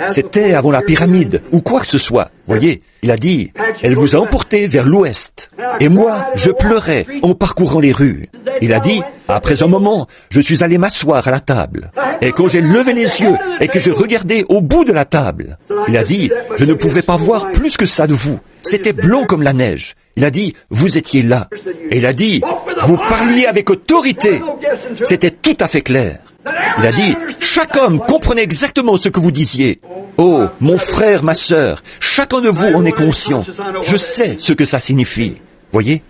C'était avant la pyramide, ou quoi que ce soit. Voyez, il a dit, elle vous a emporté vers l'ouest. Et moi, je pleurais en parcourant les rues. Il a dit, après un moment, je suis allé m'asseoir à la table. Et quand j'ai levé les yeux et que je regardais au bout de la table, il a dit, je ne pouvais pas voir plus que ça de vous. C'était blanc comme la neige. Il a dit, vous étiez là. Et il a dit, vous parliez avec autorité. C'était tout à fait clair. Il a dit, chaque homme comprenait exactement ce que vous disiez. Oh, mon frère, ma sœur, chacun de vous en est conscient. Je sais ce que ça signifie. Voyez?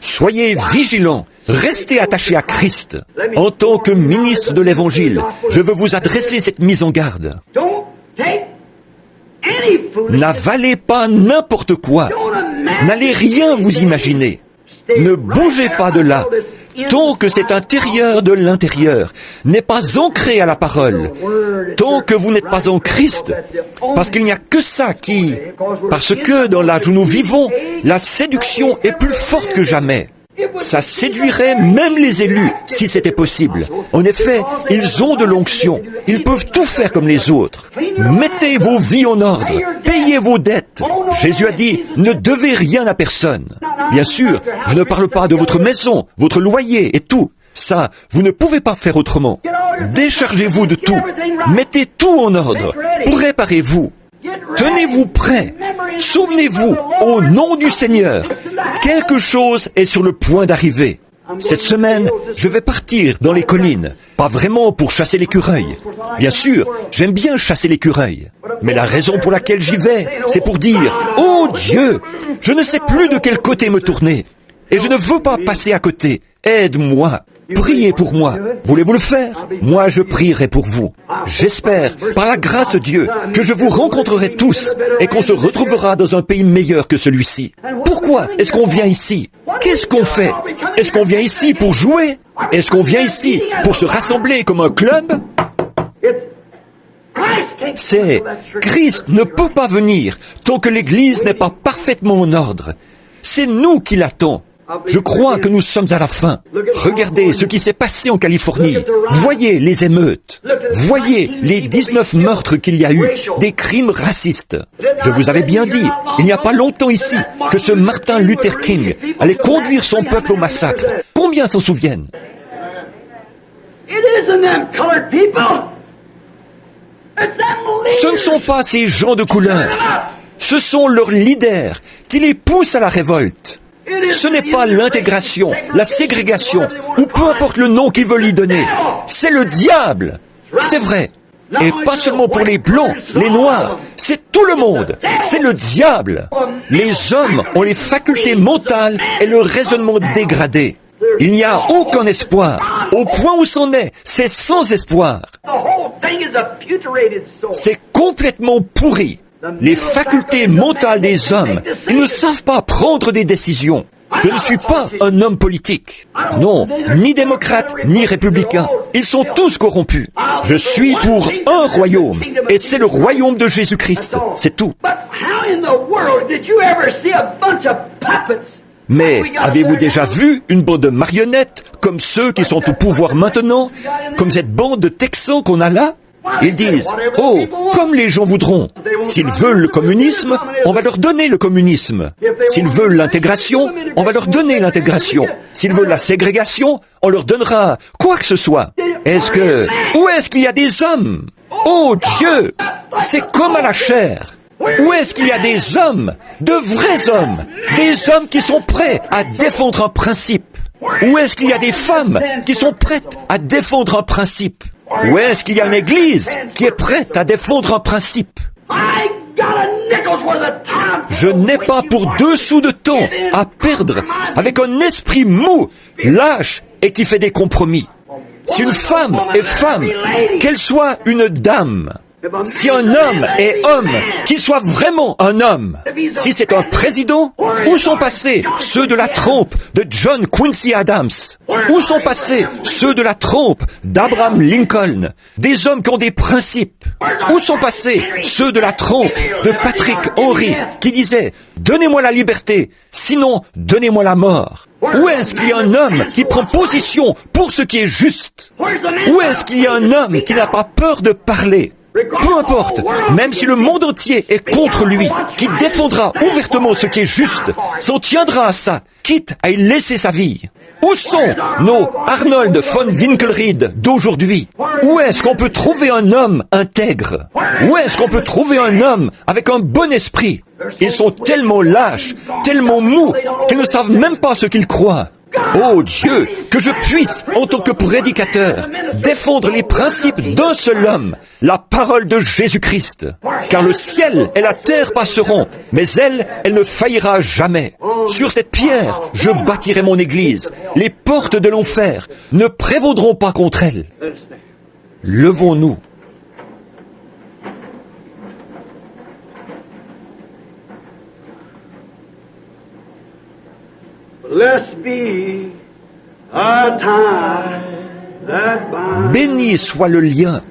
Soyez vigilants, restez attachés à Christ. En tant que ministre de l'Évangile, je veux vous adresser cette mise en garde. N'avalez pas n'importe quoi. N'allez rien vous imaginer. Ne bougez pas de là. tant que cet intérieur de l'intérieur n'est pas ancré à la parole, tant que vous n'êtes pas en Christ, parce qu'il n'y a que ça parce que dans l'âge où nous vivons, la séduction est plus forte que jamais. Ça séduirait même les élus, si c'était possible. En effet, ils ont de l'onction. Ils peuvent tout faire comme les autres. Mettez vos vies en ordre. Payez vos dettes. Jésus a dit, ne devez rien à personne. Bien sûr, je ne parle pas de votre maison, votre loyer et tout. Ça, vous ne pouvez pas faire autrement. Déchargez-vous de tout. Mettez tout en ordre. Préparez-vous. Tenez-vous prêts. Souvenez-vous, au nom du Seigneur, quelque chose est sur le point d'arriver. Cette semaine, je vais partir dans les collines. Pas vraiment pour chasser l'écureuil. Bien sûr, j'aime bien chasser l'écureuil. Mais la raison pour laquelle j'y vais, c'est pour dire, « Oh Dieu, je ne sais plus de quel côté me tourner. Et je ne veux pas passer à côté. Aide-moi. Priez pour moi. Voulez-vous le faire? Moi, je prierai pour vous. J'espère, par la grâce de Dieu, que je vous rencontrerai tous et qu'on se retrouvera dans un pays meilleur que celui-ci. Pourquoi est-ce qu'on vient ici? Qu'est-ce qu'on fait? Est-ce qu'on vient ici pour jouer? Est-ce qu'on vient ici pour se rassembler comme un club? C'est Christ ne peut pas venir tant que l'Église n'est pas parfaitement en ordre. C'est nous qui l'attendons. Je crois que nous sommes à la fin. Regardez ce qui s'est passé en Californie. Voyez les émeutes. Voyez les 19 meurtres qu'il y a eu, des crimes racistes. Je vous avais bien dit, il n'y a pas longtemps ici, que ce Martin Luther King allait conduire son peuple au massacre. Combien s'en souviennent? Ce ne sont pas ces gens de couleur. Ce sont leurs leaders qui les poussent à la révolte. Ce n'est pas l'intégration, la ségrégation, ou peu importe le nom qu'ils veulent y donner. C'est le diable. C'est vrai. Et pas seulement pour les blancs, les noirs. C'est tout le monde. C'est le diable. Les hommes ont les facultés mentales et le raisonnement dégradé. Il n'y a aucun espoir. Au point où c'en est, c'est sans espoir. C'est complètement pourri. Les facultés mentales des hommes, ils ne savent pas prendre des décisions. Je ne suis pas un homme politique. Non, ni démocrate, ni républicain. Ils sont tous corrompus. Je suis pour un royaume, et c'est le royaume de Jésus-Christ. C'est tout. Mais avez-vous déjà vu une bande de marionnettes, comme ceux qui sont au pouvoir maintenant, comme cette bande de Texans qu'on a là? Ils disent, « Oh, comme les gens voudront. S'ils veulent le communisme, on va leur donner le communisme. S'ils veulent l'intégration, on va leur donner l'intégration. S'ils veulent la ségrégation, on leur donnera quoi que ce soit. » Où est-ce qu'il y a des hommes? Oh Dieu! C'est comme à la chair. Où est-ce qu'il y a des hommes, de vrais hommes, des hommes qui sont prêts à défendre un principe? Où est-ce qu'il y a des femmes qui sont prêtes à défendre un principe? Où est-ce qu'il y a une église qui est prête à défendre un principe? Je n'ai pas pour 2 sous de temps à perdre avec un esprit mou, lâche et qui fait des compromis. Si une femme est femme, qu'elle soit une dame. Si un homme est homme, qu'il soit vraiment un homme. Si c'est un président, où sont passés ceux de la trempe de John Quincy Adams? Où sont passés ceux de la trempe d'Abraham Lincoln? Des hommes qui ont des principes. Où sont passés ceux de la trempe de Patrick Henry qui disait « Donnez-moi la liberté, sinon donnez-moi la mort ». Où est-ce qu'il y a un homme qui prend position pour ce qui est juste? Où est-ce qu'il y a un homme qui n'a pas peur de parler? Peu importe, même si le monde entier est contre lui, qui défendra ouvertement ce qui est juste, s'en tiendra à ça, quitte à y laisser sa vie. Où sont nos Arnold von Winkelried d'aujourd'hui? Où est-ce qu'on peut trouver un homme intègre? Où est-ce qu'on peut trouver un homme avec un bon esprit? Ils sont tellement lâches, tellement mous, qu'ils ne savent même pas ce qu'ils croient. Oh Dieu, que je puisse, en tant que prédicateur, défendre les principes d'un seul homme, la parole de Jésus-Christ. Car le ciel et la terre passeront, mais elle ne faillira jamais. Sur cette pierre, je bâtirai mon église. Les portes de l'enfer ne prévaudront pas contre elle. Levons-nous. Blessed be Béni soit le lien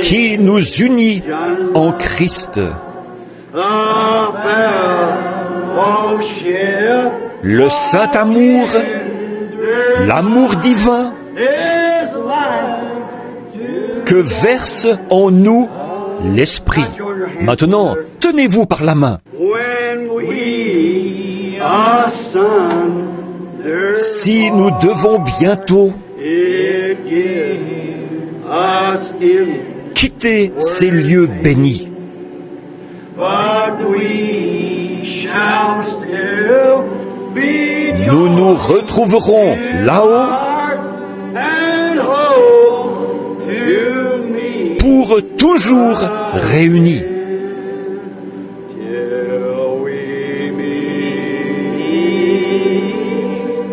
qui nous unit en Christ. Le saint amour, l'amour divin que verse en nous l'Esprit. Maintenant, tenez-vous par la main. Si nous devons bientôt quitter ces lieux bénis, nous nous retrouverons là-haut pour toujours réunis.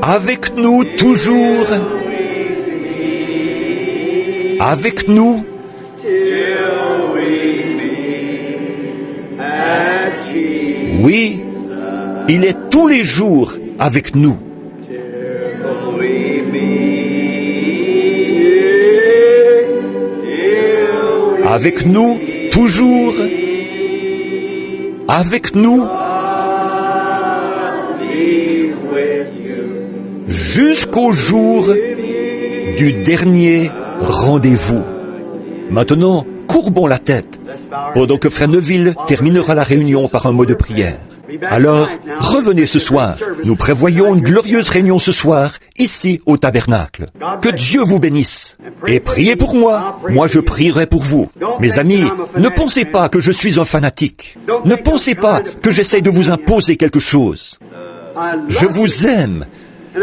Avec nous toujours, avec nous, oui, il est tous les jours avec nous. Avec nous, toujours, avec nous, jusqu'au jour du dernier rendez-vous. Maintenant, courbons la tête, pendant que Frère Neville terminera la réunion par un mot de prière. Alors, revenez ce soir. Nous prévoyons une glorieuse réunion ce soir, ici au tabernacle. Que Dieu vous bénisse. Et priez pour moi. Moi, je prierai pour vous. Mes amis, ne pensez pas que je suis un fanatique. Ne pensez pas que j'essaie de vous imposer quelque chose. Je vous aime.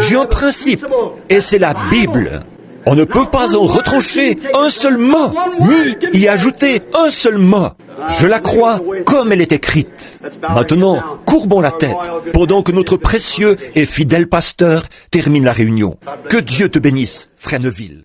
J'ai un principe, et c'est la Bible. On ne peut pas en retrancher un seul mot, ni y ajouter un seul mot. Je la crois comme elle est écrite. Maintenant, courbons la tête, pendant que notre précieux et fidèle pasteur termine la réunion. Que Dieu te bénisse, Frère Neville.